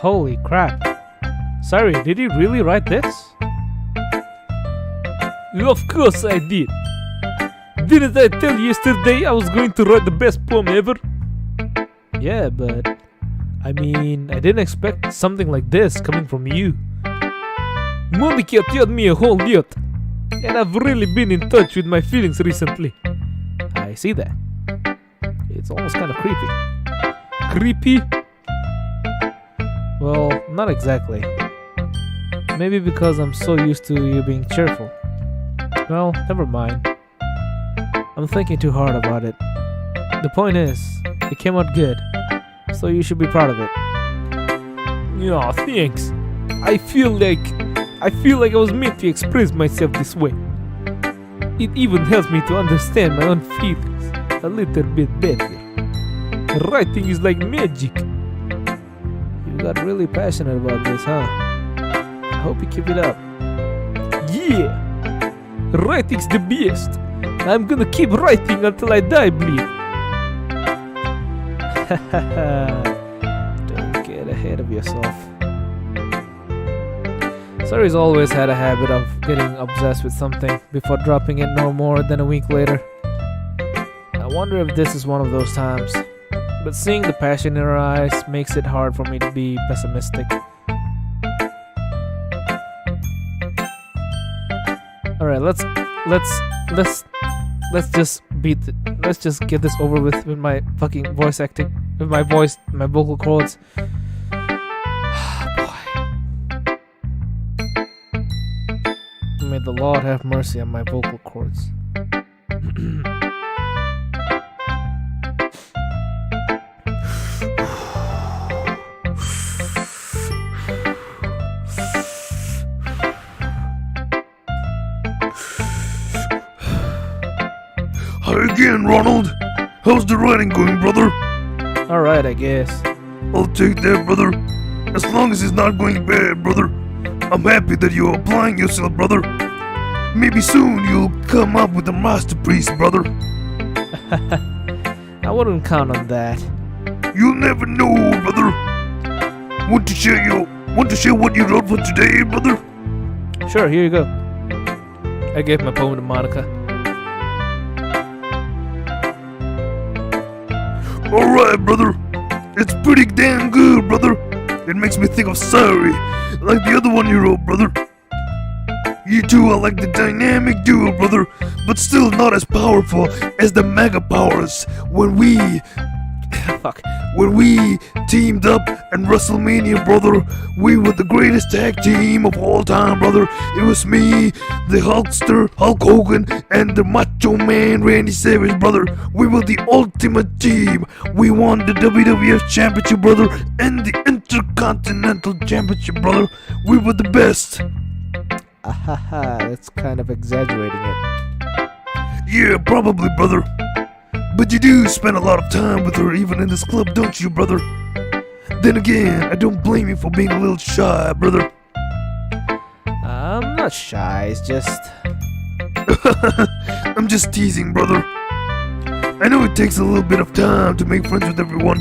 Holy crap. Sorry, did he really write this? Of course I did. Didn't I tell you yesterday I was going to write the best poem ever? Yeah, but I mean, I didn't expect something like this coming from you. Monica taught me a whole lot, and I've really been in touch with my feelings recently. I see that. It's almost kind of creepy. Creepy? Well, not exactly. Maybe because I'm so used to you being cheerful. Well, never mind. I'm thinking too hard about it. The point is, it came out good, so you should be proud of it. Yeah, thanks. I feel like I was meant to express myself this way. It even helps me to understand my own feelings a little bit better. Writing is like magic. You got really passionate about this, huh? I hope you keep it up. Yeah! Writing's the best. I'm gonna keep writing until I die, bleed. Don't get ahead of yourself. Sorry's always had a habit of getting obsessed with something before dropping it no more than a week later. I wonder if this is one of those times. But seeing the passion in her eyes makes it hard for me to be pessimistic. Alright, let's just beat it. Let's just get this over with my fucking voice acting, with my voice, my vocal cords. Boy. May the Lord have mercy on my vocal cords. Hi again, Ronald. How's the writing going, brother? Alright, I guess. I'll take that, brother. As long as it's not going bad, brother. I'm happy that you're applying yourself, brother. Maybe soon you'll come up with a masterpiece, brother. I wouldn't count on that. You'll never know, brother. Want to share what you wrote for today, brother? Sure, here you go. I gave my poem to Monica. Alright, brother. It's pretty damn good, brother. It makes me think of Sorry, like the other one you wrote, brother. You two are like the dynamic duo, brother, but still not as powerful as the mega powers when we teamed up in WrestleMania, brother. We were the greatest tag team of all time, brother. It was me, the Hulkster, Hulk Hogan, and the Macho Man, Randy Savage, brother. We were the ultimate team. We won the WWF Championship, brother, and the Intercontinental Championship, brother. We were the best. Ahaha, that's kind of exaggerating it. Yeah, probably, brother. But you do spend a lot of time with her even in this club, don't you, brother? Then again, I don't blame you for being a little shy, brother. I'm not shy, it's just... I'm just teasing, brother. I know it takes a little bit of time to make friends with everyone.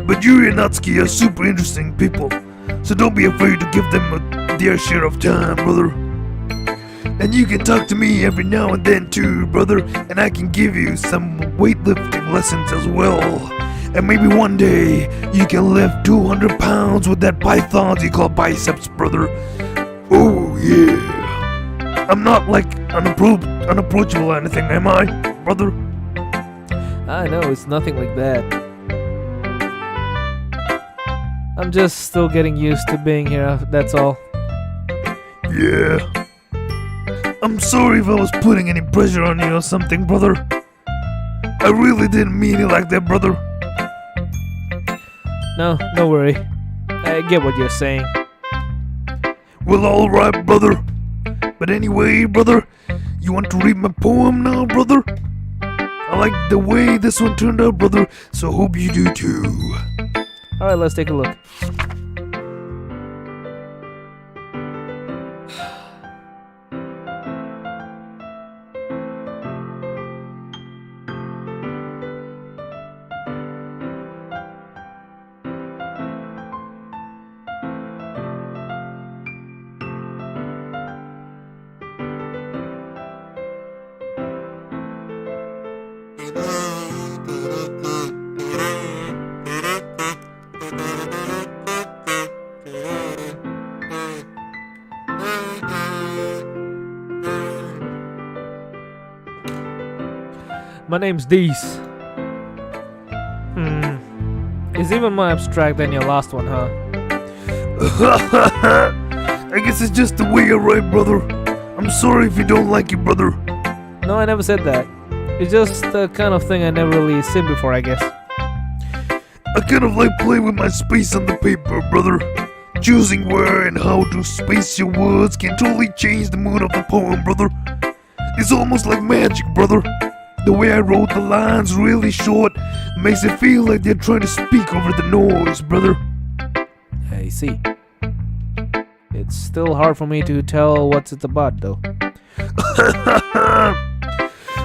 But you and Natsuki are super interesting people, so don't be afraid to give them their share of time, brother. And you can talk to me every now and then too, brother, and I can give you some weightlifting lessons as well. And maybe one day you can lift 200 pounds with that python you call biceps, brother. Oh yeah. I'm not like unapproachable or anything, am I, brother? I know, it's nothing like that. I'm just still getting used to being here, that's all. Yeah. I'm sorry if I was putting any pressure on you or something, brother. I really didn't mean it like that, brother. No, don't worry. I get what you're saying. Well, alright, brother. But anyway, brother, you want to read my poem now, brother? I like the way this one turned out, brother, so hope you do too. Alright, let's take a look. My name's Dees. It's even more abstract than your last one, huh? I guess it's just the way I write, brother. I'm sorry if you don't like it, brother. No, I never said that. It's just the kind of thing I never really seen before, I guess. I kind of like playing with my space on the paper, brother. Choosing where and how to space your words can totally change the mood of the poem, brother. It's almost like magic, brother. The way I wrote the lines really short makes it feel like they're trying to speak over the noise, brother. I see. It's still hard for me to tell what it's about, though.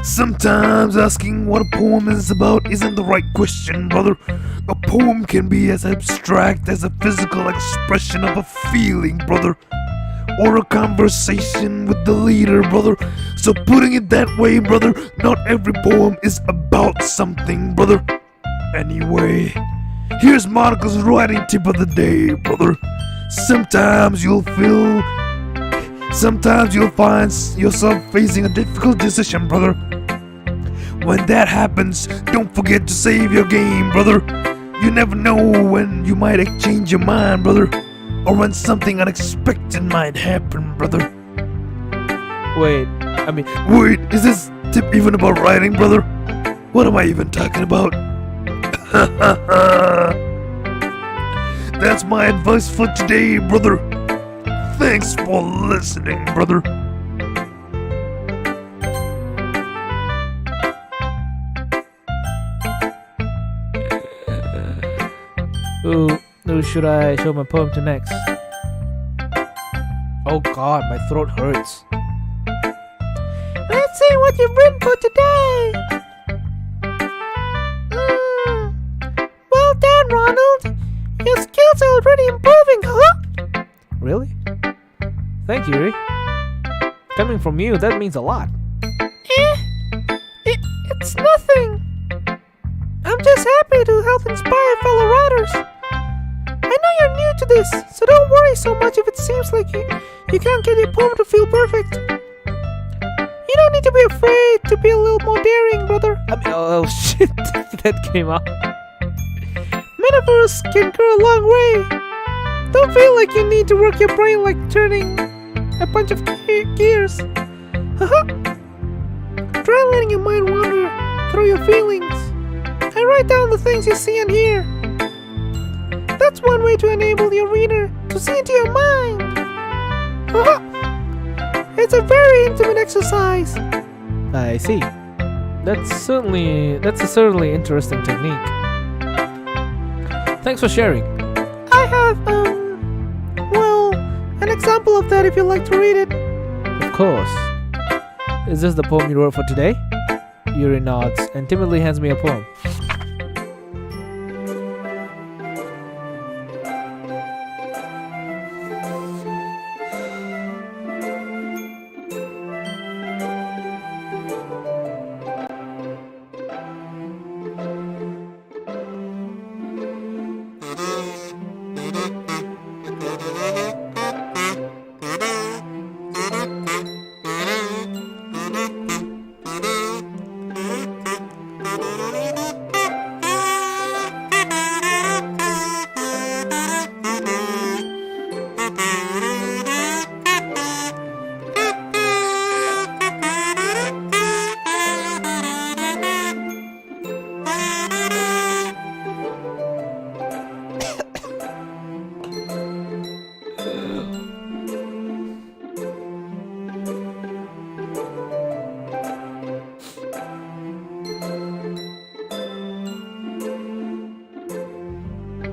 Sometimes asking what a poem is about isn't the right question, brother. A poem can be as abstract as a physical expression of a feeling, brother. Or a conversation with the leader, brother. So putting it that way, brother, not every poem is about something, brother. Anyway, here's Monica's writing tip of the day, brother. Sometimes you'll find yourself facing a difficult decision, brother. When that happens, don't forget to save your game, brother. You never know when you might change your mind, brother. Or when something unexpected might happen, brother. Wait, Wait, is this tip even about writing, brother? What am I even talking about? That's my advice for today, brother. Thanks for listening, brother. Who should I show my poem to next? Oh god, my throat hurts. Let's see what you've written for today. Well done, Ronald. Your skills are already improving, huh? Really? Thank you, Rick. Coming from you, that means a lot. It's nothing. I'm just happy to help inspire fellow writers. I know you're new to this, so don't worry so much if it seems like you can't get your poem to feel perfect. You don't need to be afraid to be a little more daring, brother. Oh shit, that came out. Metaphors can go a long way. Don't feel like you need to work your brain like turning a bunch of gears. Try letting your mind wander through your feelings. I write down the things you see and hear. That's one way to enable your reader to see into your mind. It's a very intimate exercise. I see. That's a certainly interesting technique. Thanks for sharing. I have, an example of that if you'd like to read it. Of course. Is this the poem you wrote for today? Yuri nods and timidly hands me a poem.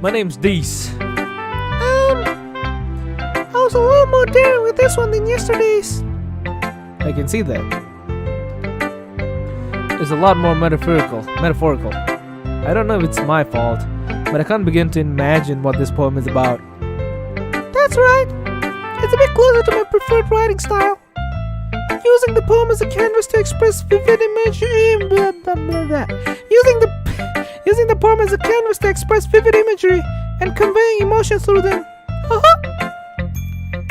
My name's Dees. I was a little more daring with this one than yesterday's. I can see that. It's a lot more metaphorical. I don't know if it's my fault, but I can't begin to imagine what this poem is about. That's right. It's a bit closer to my preferred writing style. Using the poem as a canvas to express vivid imagery. Using the poem as a canvas to express vivid imagery and conveying emotions through them.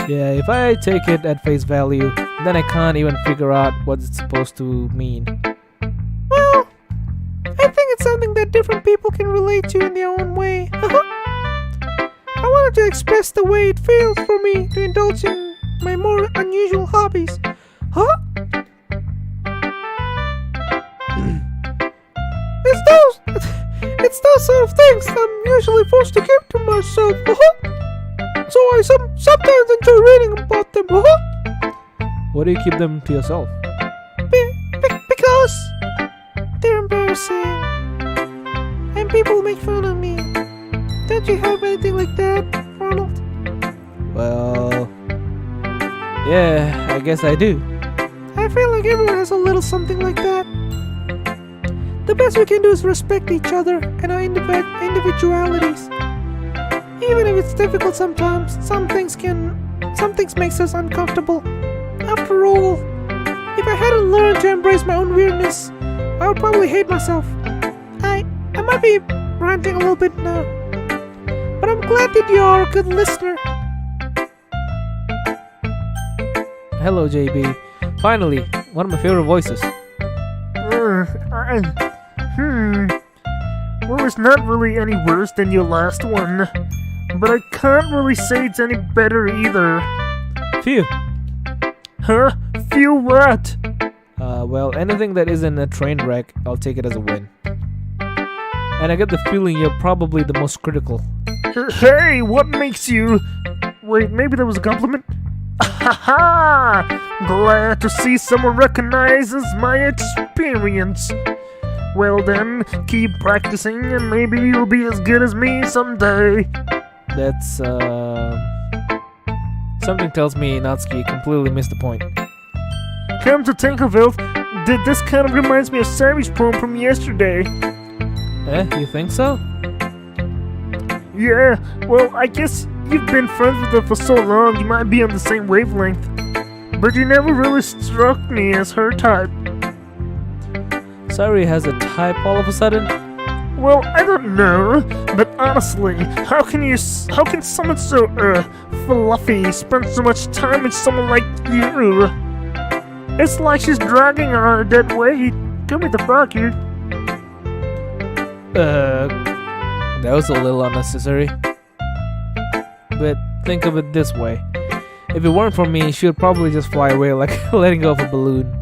Yeah, if I take it at face value, then I can't even figure out what it's supposed to mean. Well, something that different people can relate to in their own way. I wanted to express the way it feels for me to indulge in my more unusual hobbies. Huh? It's those sort of things I'm usually forced to keep to myself. So I sometimes enjoy reading about them. Why do you keep them to yourself? Because they're embarrassing and people make fun of me. Don't you have anything like that, Ronald? Well, yeah, I guess I do. I feel like everyone has a little something like that. The best we can do is respect each other and our individualities. Even if it's difficult sometimes, some things makes us uncomfortable. After all, if I hadn't learned to embrace my own weirdness, I would probably hate myself. I might be ranting a little bit now, but I'm glad that you're a good listener. Hello, JB. Finally, one of my favorite voices. Well, it's not really any worse than your last one, but I can't really say it's any better either. Phew. Huh? Phew what? Well, anything that isn't a train wreck, I'll take it as a win. And I get the feeling you're probably the most critical. Hey, what makes you... Wait, maybe that was a compliment? Ha! Glad to see someone recognizes my experience. Well then, keep practicing and maybe you'll be as good as me someday. That's, something tells me Natsuki completely missed the point. Come to think of it, this kind of reminds me of Savage poem from yesterday. You think so? Yeah, well, I guess you've been friends with her for so long, you might be on the same wavelength. But you never really struck me as her type. Sari has a type all of a sudden? Well, I don't know, but honestly, how can someone so, fluffy spend so much time with someone like you? It's like she's dragging her on a dead weight. Come with the fuck, you. That was a little unnecessary. But think of it this way. If it weren't for me, she would probably just fly away like letting go of a balloon.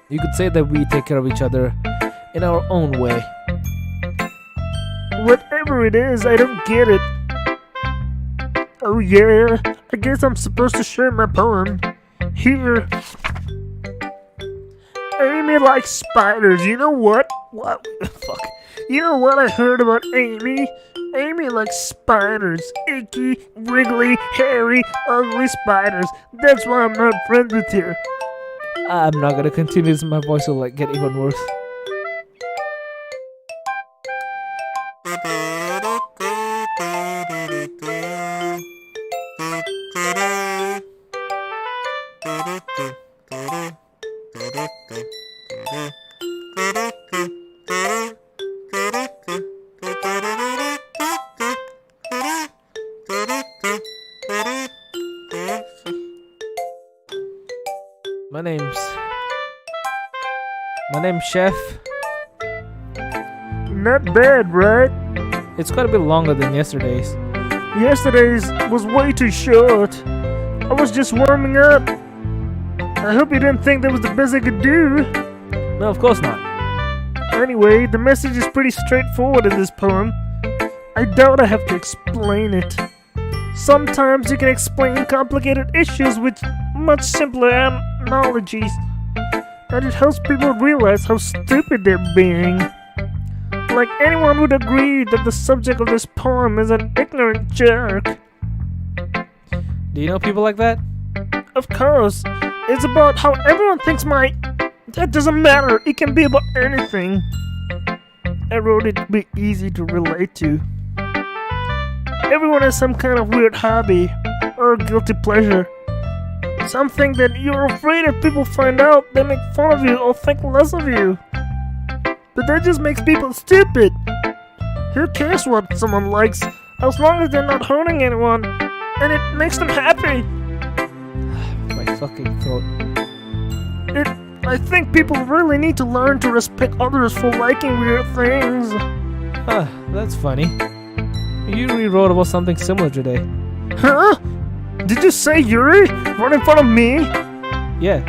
You could say that we take care of each other in our own way. Whatever it is, I don't get it. Oh yeah, I guess I'm supposed to share my poem. Here. Amy likes spiders, you know what? What? Fuck. You know what I heard about Amy? Amy likes spiders. Icky, wriggly, hairy, ugly spiders. That's why I'm not friends with her. I'm not gonna continue this, my voice will get even worse. My name's Chef. Not bad, right? It's quite a bit longer than yesterday's. Yesterday's was way too short. I was just warming up. I hope you didn't think that was the best I could do. No, of course not. Anyway, the message is pretty straightforward in this poem. I doubt I have to explain it. Sometimes you can explain complicated issues with much simpler analogies, and it helps people realize how stupid they're being. Like anyone would agree that the subject of this poem is an ignorant jerk. Do you know people like that? Of course. It's about how everyone thinks that doesn't matter. It can be about anything. I wrote it to be easy to relate to. Everyone has some kind of weird hobby or guilty pleasure. Something that you're afraid if people find out, they make fun of you or think less of you. But that just makes people stupid. Who cares what someone likes, as long as they're not hurting anyone, and it makes them happy. My fucking throat. I think people really need to learn to respect others for liking weird things. Ah, that's funny. You rewrote about something similar today. Huh? Did you say Yuri? Right in front of me? Yeah.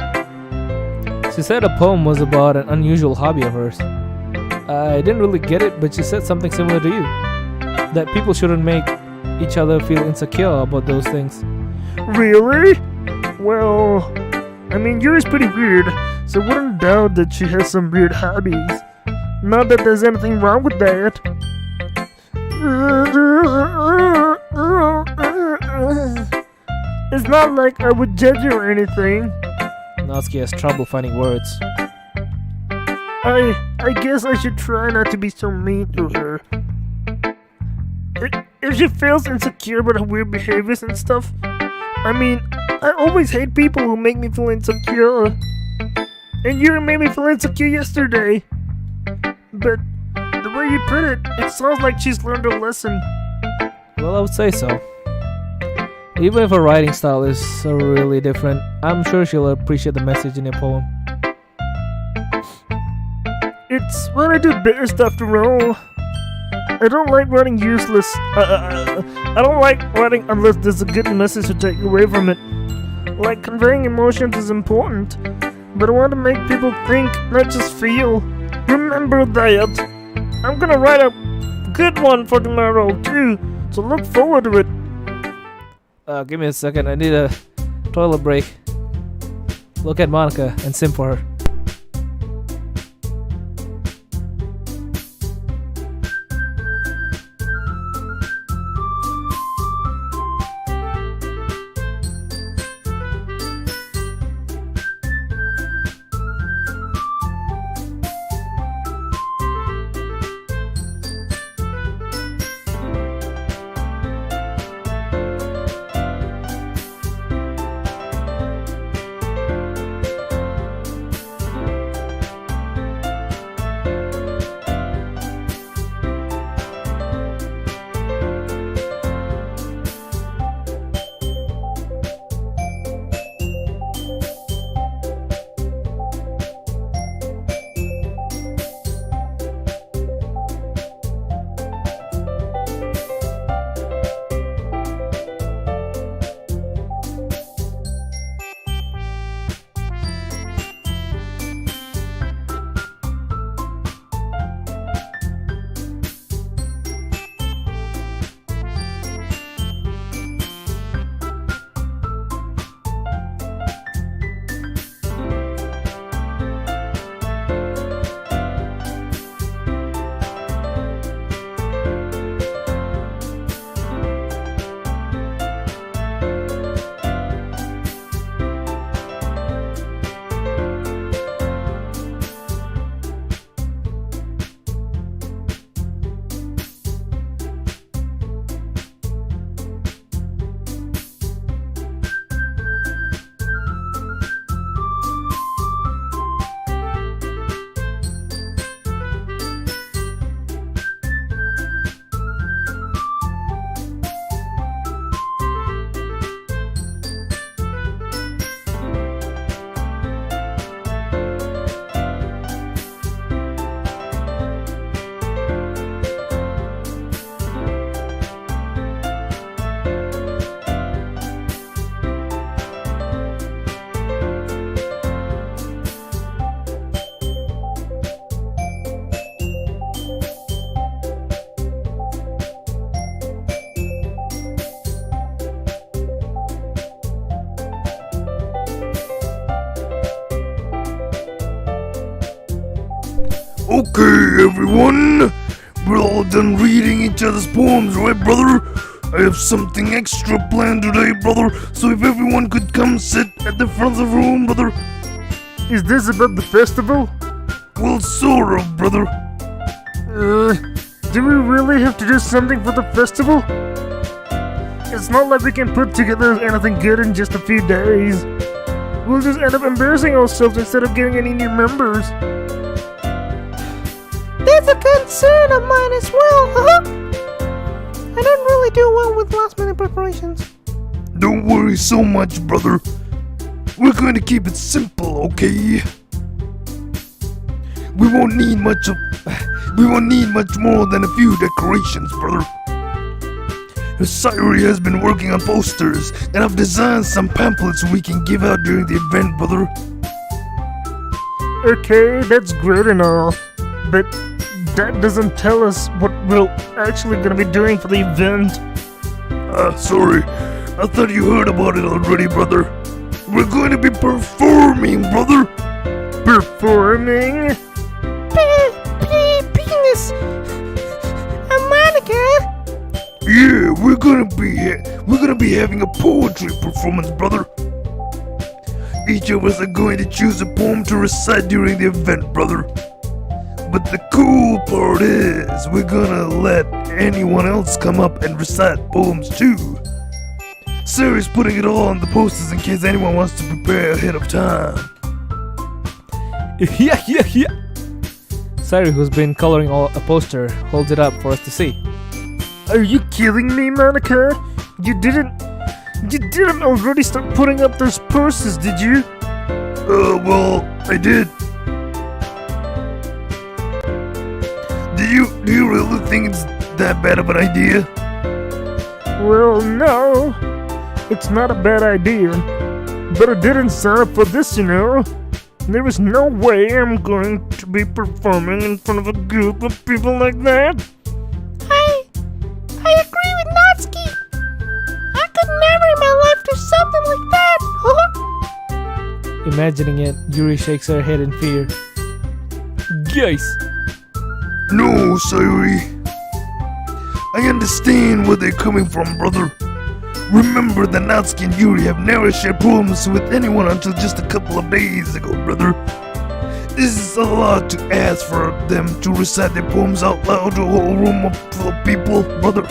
She said a poem was about an unusual hobby of hers. I didn't really get it, but she said something similar to you. That people shouldn't make each other feel insecure about those things. Really? Well, I mean, Yuri's pretty weird, so I wouldn't doubt that she has some weird hobbies. Not that there's anything wrong with that. It's not like I would judge her or anything. Natsuki has trouble finding words. I guess I should try not to be so mean to her. If she feels insecure about her weird behaviors and stuff, I mean, I always hate people who make me feel insecure. And Yuri made me feel insecure yesterday. But the way you put it, it sounds like she's learned a lesson. Well, I would say so. Even if her writing style is so really different, I'm sure she'll appreciate the message in your poem. It's what I do best after all. I don't like writing useless. I don't like writing unless there's a good message to take away from it. Like, conveying emotions is important, but I want to make people think, not just feel. Remember that. I'm gonna write a good one for tomorrow too, so look forward to it. Give me a second, I need a toilet break. Look at Monica and sim for her. Okay, everyone. We're all done reading each other's poems, right, brother? I have something extra planned today, brother. So if everyone could come sit at the front of the room, brother. Is this about the festival? Well, sort of, brother. Do we really have to do something for the festival? It's not like we can put together anything good in just a few days. We'll just end up embarrassing ourselves instead of getting any new members. That's a concern of mine as well, I don't really do well with last-minute preparations. Don't worry so much, brother. We're going to keep it simple, okay? We won't need much more than a few decorations, brother. Sayuri has been working on posters, and I've designed some pamphlets we can give out during the event, brother. Okay, that's great and all, but that doesn't tell us what we're actually gonna be doing for the event. Sorry. I thought you heard about it already, brother. We're going to be performing, brother. Performing? Penis. Monica. Yeah, we're gonna be having a poetry performance, brother. Each of us are going to choose a poem to recite during the event, brother. But the cool part is, we're gonna let anyone else come up and recite poems too. Sarah's putting it all on the posters in case anyone wants to prepare ahead of time. Yeah. Sari, who's been coloring a poster, holds it up for us to see. Are you kidding me, Monica? You didn't already start putting up those posters, did you? Well, I did. Do you really think it's that bad of an idea? Well, no. It's not a bad idea. But I didn't sign up for this, you know. There is no way I'm going to be performing in front of a group of people like that. I agree with Natsuki. I could never in my life do something like that. Imagining it, Yuri shakes her head in fear. Guys! No, Sayuri. I understand where they're coming from, brother. Remember that Natsuki and Yuri have never shared poems with anyone until just a couple of days ago, brother. This is a lot to ask for them to recite their poems out loud to a whole room full of people, brother.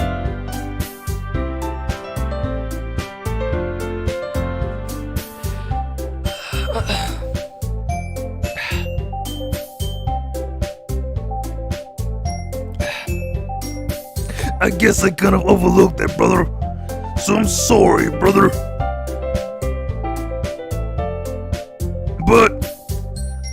I guess I kind of overlooked that, brother. So I'm sorry, brother. But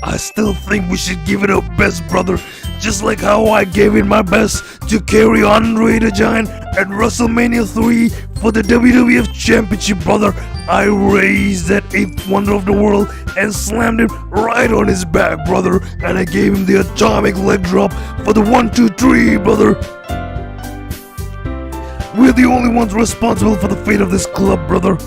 I still think we should give it our best, brother. Just like how I gave it my best to carry Andre the Giant at WrestleMania 3 for the WWF Championship, brother. I raised that 8th wonder of the world and slammed it right on his back, brother. And I gave him the atomic leg drop for the 1, 2, 3, brother. We're the only ones responsible for the fate of this club, brother.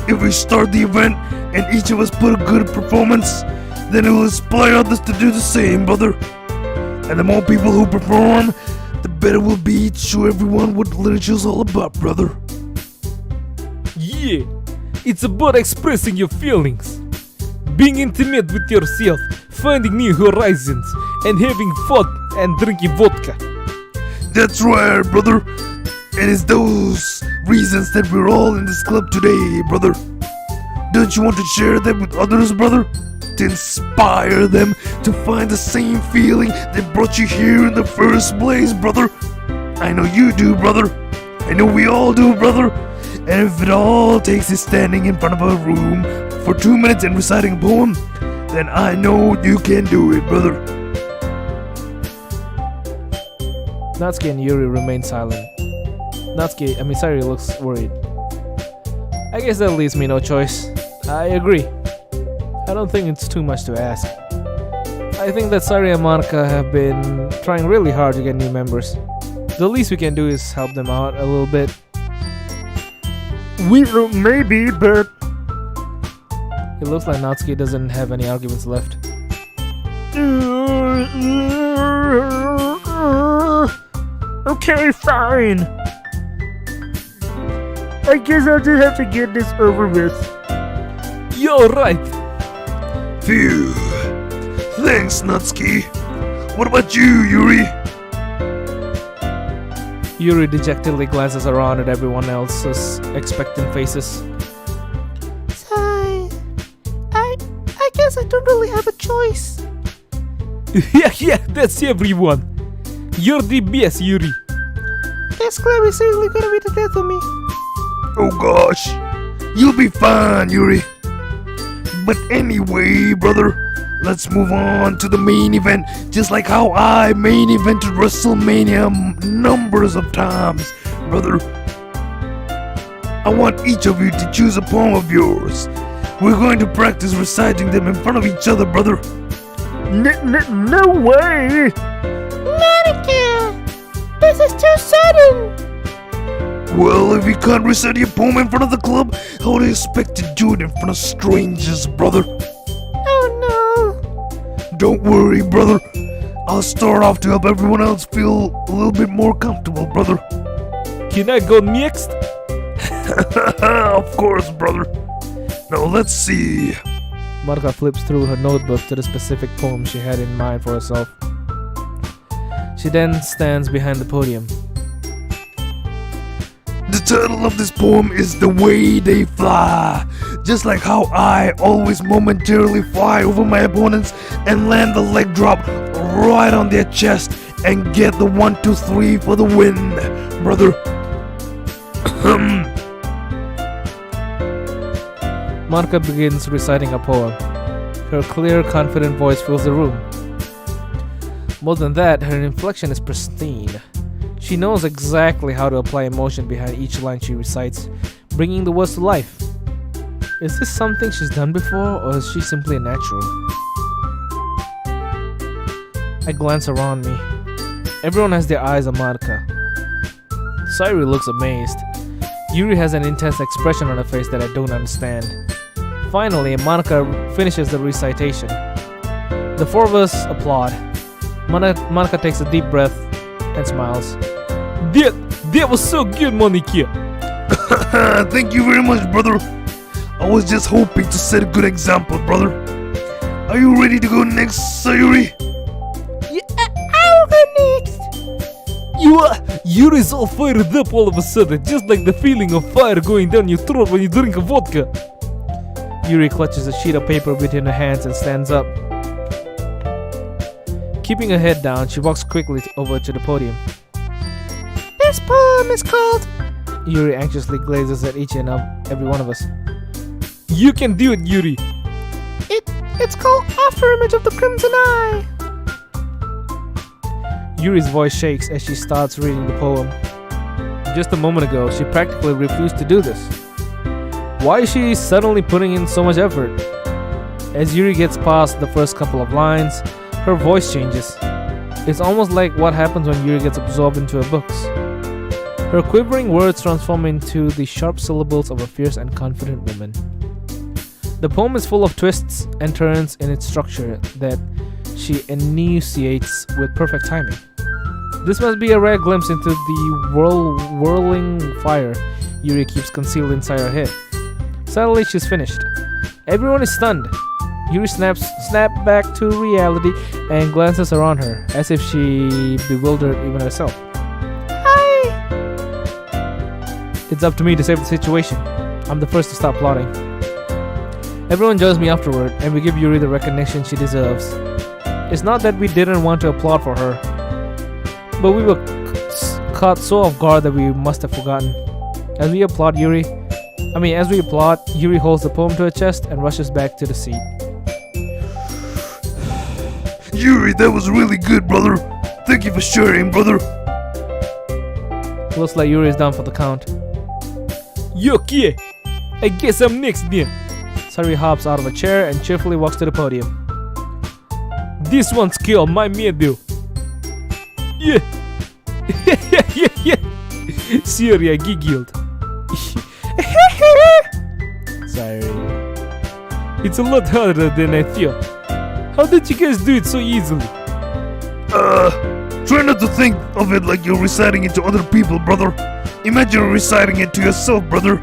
If we start the event and each of us put a good performance, then it will inspire others to do the same, brother. And the more people who perform, the better we'll be to show everyone what literature's all about, brother. Yeah, it's about expressing your feelings, being intimate with yourself, finding new horizons, and having fun and drinking vodka. That's right, brother. And it's those reasons that we're all in this club today, brother. Don't you want to share them with others, brother? To inspire them to find the same feeling that brought you here in the first place, brother? I know you do, brother. I know we all do, brother. And if it all takes is standing in front of a room for 2 minutes and reciting a poem, then I know you can do it, brother. Natsuki and Yuri remain silent. Sari looks worried. I guess that leaves me no choice. I agree. I don't think it's too much to ask. I think that Sari and Monica have been trying really hard to get new members. The least we can do is help them out a little bit. We will maybe, but It looks like Natsuki doesn't have any arguments left. okay, fine. I guess I'll just have to get this over with. You're right. Phew. Thanks, Natsuki. What about you, Yuri? Yuri dejectedly glances around at everyone else's expectant faces. I guess I don't really have a choice. yeah, that's everyone. You're the best, Yuri. This club is seriously gonna be the death of me. Oh gosh. You'll be fine, Yuri. But anyway, brother, let's move on to the main event. Just like how I main evented WrestleMania numbers of times, brother. I want each of you to choose a poem of yours. We're going to practice reciting them in front of each other, brother. No way! Monica! This is too sudden! Well, if you can't recite your poem in front of the club, how do you expect to do it in front of strangers, brother? Oh no! Don't worry, brother. I'll start off to help everyone else feel a little bit more comfortable, brother. Can I go next? Of course, brother. Now let's see. Marka flips through her notebook to the specific poem she had in mind for herself. She then stands behind the podium. The title of this poem is The Way They Fly. Just like how I always momentarily fly over my opponents and land the leg drop right on their chest and get the 1, 2, 3 for the win, brother. Marka begins reciting a poem. Her clear, confident voice fills the room. More than that, her inflection is pristine. She knows exactly how to apply emotion behind each line she recites, bringing the words to life. Is this something she's done before, or is she simply a natural? I glance around me. Everyone has their eyes on Marka. Sayuri looks amazed. Yuri has an intense expression on her face that I don't understand. Finally, Marka finishes the recitation. The four of us applaud. Marka takes a deep breath and smiles. That was so good, Monica. Thank you very much, brother. I was just hoping to set a good example, brother. Are you ready to go next, Sayuri? I'll go next! Yuri's all fired up all of a sudden, just like the feeling of fire going down your throat when you drink a vodka. Yuri clutches a sheet of paper between her hands and stands up. Keeping her head down, she walks quickly over to the podium. This poem is called... Yuri anxiously gazes at each and every one of us. You can do it, Yuri. It's called After Image of the Crimson Eye. Yuri's voice shakes as she starts reading the poem. Just a moment ago, she practically refused to do this. Why is she suddenly putting in so much effort? As Yuri gets past the first couple of lines, her voice changes. It's almost like what happens when Yuri gets absorbed into her books. Her quivering words transform into the sharp syllables of a fierce and confident woman. The poem is full of twists and turns in its structure that she enunciates with perfect timing. This must be a rare glimpse into the whirling fire Yuri keeps concealed inside her head. Suddenly, she's finished. Everyone is stunned. Yuri snaps back to reality and glances around her, as if she bewildered even herself. Hi! It's up to me to save the situation. I'm the first to stop plotting. Everyone joins me afterward, and we give Yuri the recognition she deserves. It's not that we didn't want to applaud for her, but we were caught so off guard that we must have forgotten. As we applaud, Yuri holds the poem to her chest and rushes back to the seat. Yuri, that was really good, brother. Thank you for sharing, brother. Looks like Yuri is down for the count. Okay, I guess I'm next then. Sayuri hops out of a chair and cheerfully walks to the podium. This one's called My Medal. Yeah. Yeah. Sorry, I giggled. Sorry. It's a lot harder than I thought. How did you guys do it so easily? Try not to think of it like you're reciting it to other people, brother. Imagine reciting it to yourself, brother.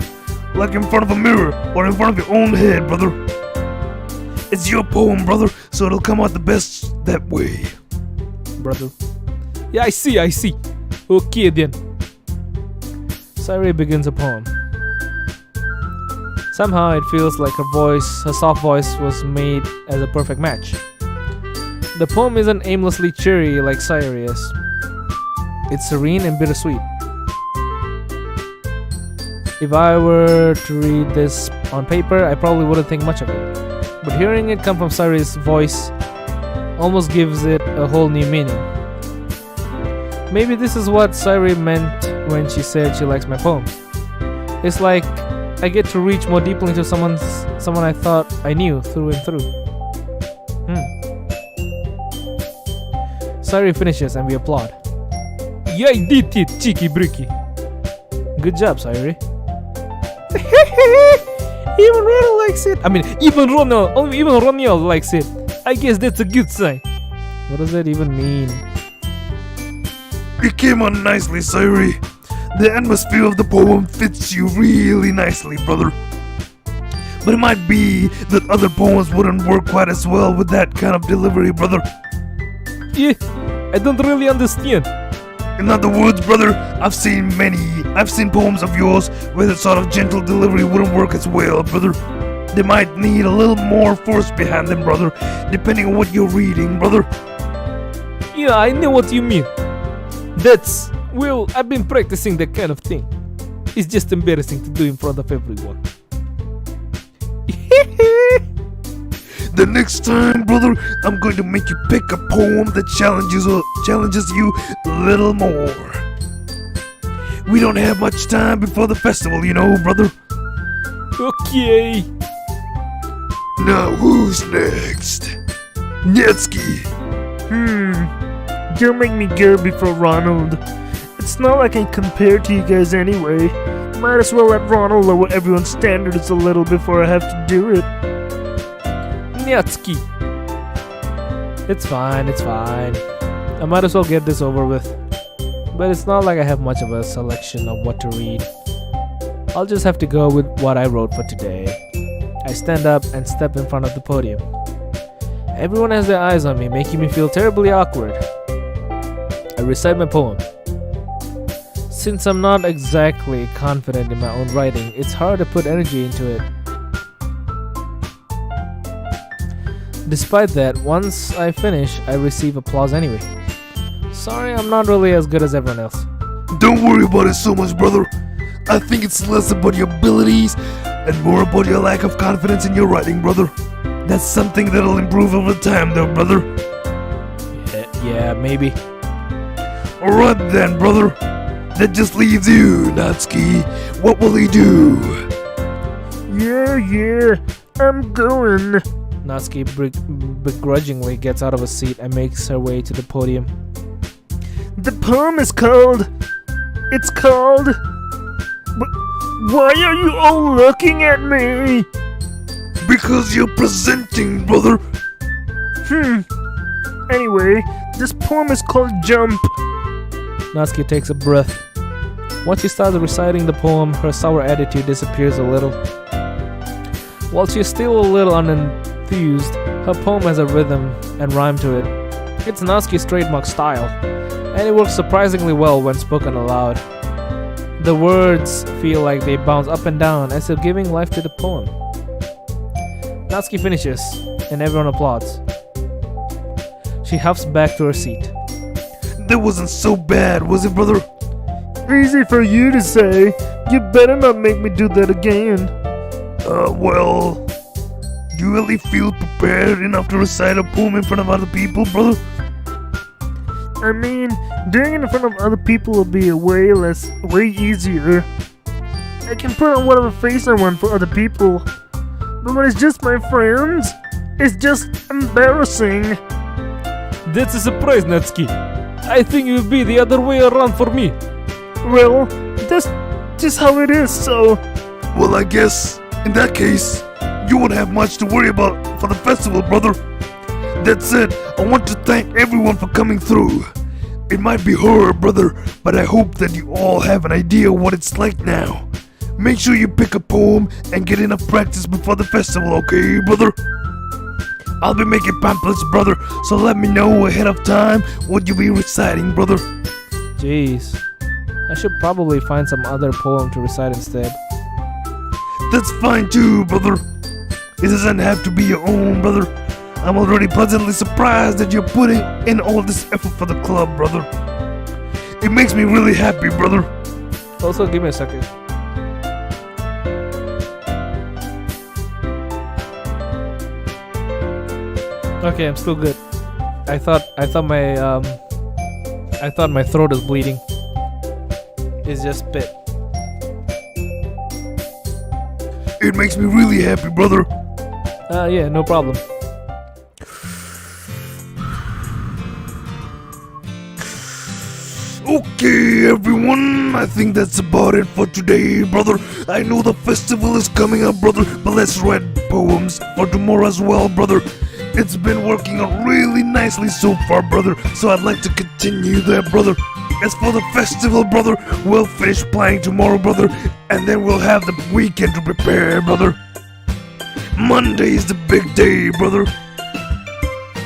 Like in front of a mirror or in front of your own head, brother. It's your poem, brother, so it'll come out the best that way. Brother. Yeah, I see. Okay then. Sayuri begins a poem. Somehow it feels like her soft voice was made as a perfect match. The poem isn't aimlessly cheery like Sayuri is. It's serene and bittersweet. If I were to read this on paper, I probably wouldn't think much of it. but hearing it come from Sairi's voice almost gives it a whole new meaning. Maybe this is what Sairi meant when she said she likes my poems. It's like I get to reach more deeply into someone I thought I knew through and through. Sairi finishes and we applaud. Yeah, I did it, cheeky bricky. Good job, Sairi. Even Ronald likes it. I mean, even Ronald likes it. I guess that's a good sign. What does that even mean? It came on nicely, Sairi. The atmosphere of the poem fits you really nicely, brother. But it might be that other poems wouldn't work quite as well with that kind of delivery, brother. Yeah, I don't really understand. In other words, brother, I've seen poems of yours where that sort of gentle delivery wouldn't work as well, brother. They might need a little more force behind them, brother, depending on what you're reading, brother. Yeah, I know what you mean. Well, I've been practicing that kind of thing. It's just embarrassing to do in front of everyone. The next time, brother, I'm going to make you pick a poem that challenges you a little more. We don't have much time before the festival, you know, brother. Okay. Now, who's next? Netsuki. Don't make me go before Ronald. It's not like I can compare to you guys anyway. Might as well let Ronald lower everyone's standards a little before I have to do it. Natsuki. It's fine. I might as well get this over with. But it's not like I have much of a selection of what to read. I'll just have to go with what I wrote for today. I stand up and step in front of the podium. Everyone has their eyes on me, making me feel terribly awkward. I recite my poem. Since I'm not exactly confident in my own writing, it's hard to put energy into it. Despite that, once I finish, I receive applause anyway. Sorry, I'm not really as good as everyone else. Don't worry about it so much, brother. I think it's less about your abilities and more about your lack of confidence in your writing, brother. That's something that'll improve over time, though, brother. Yeah, maybe. Alright then, brother. That just leaves you, Natsuki. What will he do? Yeah, I'm going. Natsuki begrudgingly gets out of her seat and makes her way to the podium. The poem is called... It's called... Why are you all looking at me? Because you're presenting, brother. Anyway, this poem is called Jump. Natsuki takes a breath. Once she starts reciting the poem, her sour attitude disappears a little. While she's still a little unenthused, her poem has a rhythm and rhyme to it. It's Natsuki's trademark style, and it works surprisingly well when spoken aloud. The words feel like they bounce up and down as if giving life to the poem. Natsuki finishes, and everyone applauds. She huffs back to her seat. That wasn't so bad, was it, brother? Easy for you to say. You better not make me do that again. Well... Do you really feel prepared enough to recite a poem in front of other people, brother? I mean, doing it in front of other people will be way easier. I can put on whatever face I want for other people. But when it's just my friends, it's just embarrassing. That's a surprise, Natsuki. I think it would be the other way around for me. Well, that's just how it is, so... Well, I guess, in that case, you won't have much to worry about for the festival, brother. That said, I want to thank everyone for coming through. It might be hard, brother, but I hope that you all have an idea what it's like now. Make sure you pick a poem and get enough practice before the festival, okay, brother? I'll be making pamphlets, brother, so let me know ahead of time what you'll be reciting, brother. Jeez. I should probably find some other poem to recite instead. That's fine too, brother. It doesn't have to be your own, brother. I'm already pleasantly surprised that you're putting in all this effort for the club, brother. It makes me really happy, brother. Also, give me a second. Okay, I'm still good. I thought my throat is bleeding. It's just spit. It makes me really happy, brother. Yeah, no problem. Okay, everyone, I think that's about it for today, brother. I know the festival is coming up, brother, but let's write poems for tomorrow as well, brother. It's been working out really nicely so far, brother, so I'd like to continue that, brother. As for the festival, brother, we'll finish playing tomorrow, brother, and then we'll have the weekend to prepare, brother. Monday is the big day, brother.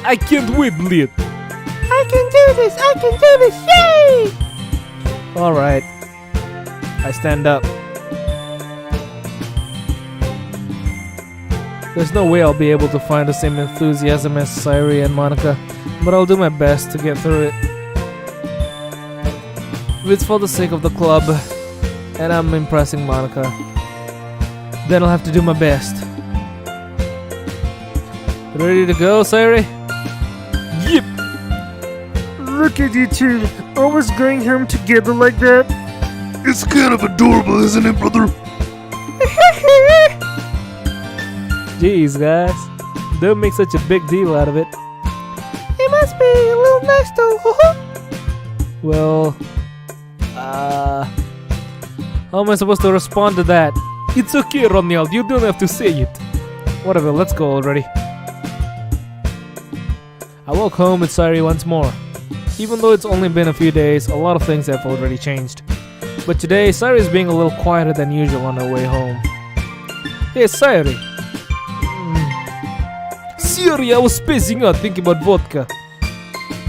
I can't wait, Blade. I can do this! I can do this! Yay! Alright. I stand up. There's no way I'll be able to find the same enthusiasm as Sairi and Monica, but I'll do my best to get through it. It's for the sake of the club, and I'm impressing Monica. Then I'll have to do my best. Ready to go, Sairi? Yep. Look at you two, always going home together like that. It's kind of adorable, isn't it, brother? Jeez, guys. Don't make such a big deal out of it. It must be a little nice though. Well, how am I supposed to respond to that? It's okay, Ronald. You don't have to say it. Whatever, let's go already. I walk home with Sairi once more. Even though it's only been a few days, a lot of things have already changed. But today, Sairi is being a little quieter than usual on her way home. Hey, Sairi. Sorry, I was spacing out thinking about vodka.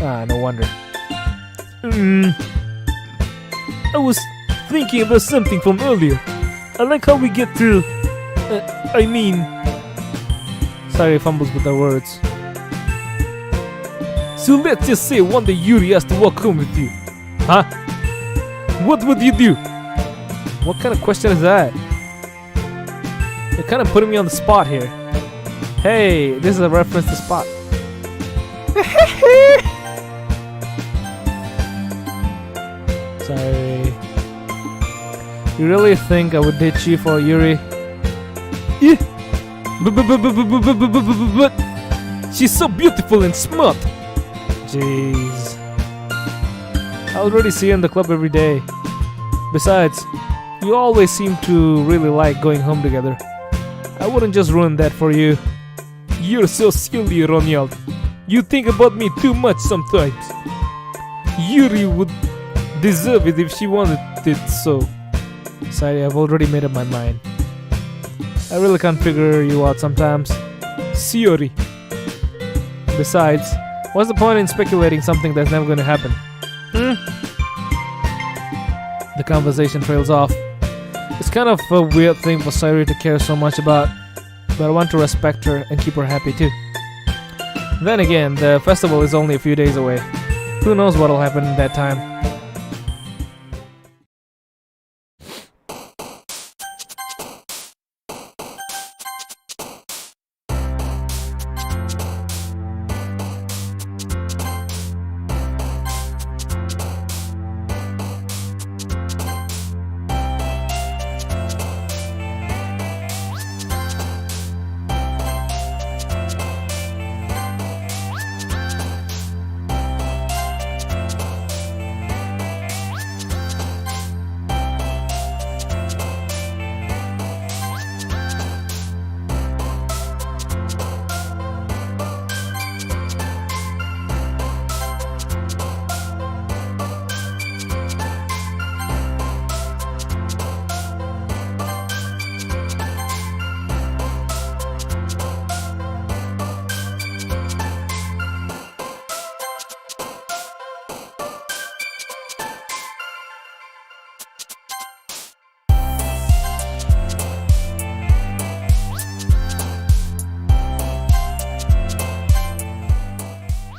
Ah, no wonder. I was thinking about something from earlier. I like how we get to... Sairi fumbles with her words. So let's just say one day Yuri has to walk home with you. Huh? What would you do? What kind of question is that? You're kind of putting me on the spot here. Hey, this is a reference to Spot. Sorry. You really think I would ditch you for Yuri? Yeah. But she's so beautiful and smart. Jeez. I already see you in the club every day. Besides, you always seem to really like going home together. I wouldn't just ruin that for you. You're so silly, Ronald. You think about me too much sometimes. Yuri would deserve it if she wanted it so. Sorry, I've already made up my mind. I really can't figure you out sometimes. Sorry. Besides, what's the point in speculating something that's never going to happen? The conversation trails off. It's kind of a weird thing for Sairi to care so much about, but I want to respect her and keep her happy too. Then again, the festival is only a few days away. Who knows what'll happen in that time?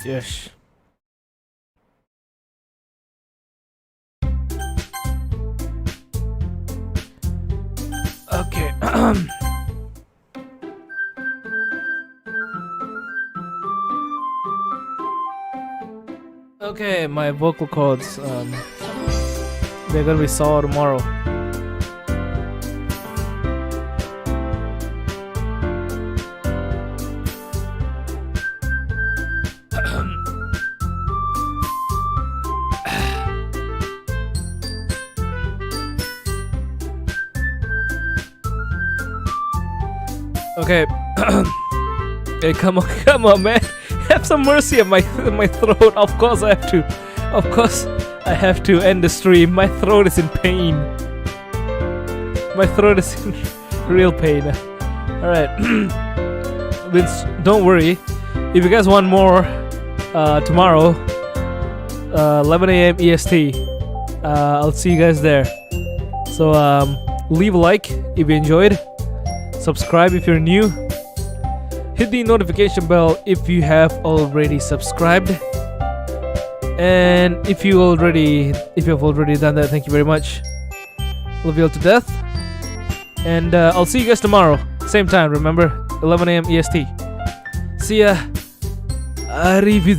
Yes. Okay. Okay. 「 Okay. 「 「」 「」 「」 「」 「」 「」 「」 「」 「」 「」 「」 「」 「」 「」 「」 「」 「」 「」 「」 「」 「」 「」 「」 「」 「」 「」 「」 「」 「」 「」 「」 「」Okay, my vocal cords, they're gonna be sore tomorrow. Okay. Hey, come on, man. Have some mercy on my throat. Of course I have to. Of course I have to end the stream. My throat is in pain. My throat is in real pain. Alright. Vince, don't worry. If you guys want more tomorrow, 11 a.m. EST, I'll see you guys there. So leave a like if you enjoyed. Subscribe if you're new. Hit the notification bell if you have already subscribed. And if you have already done that, thank you very much. Love you all to death. And I'll see you guys tomorrow, same time. Remember, 11 a.m. EST. See ya. Arrivederci.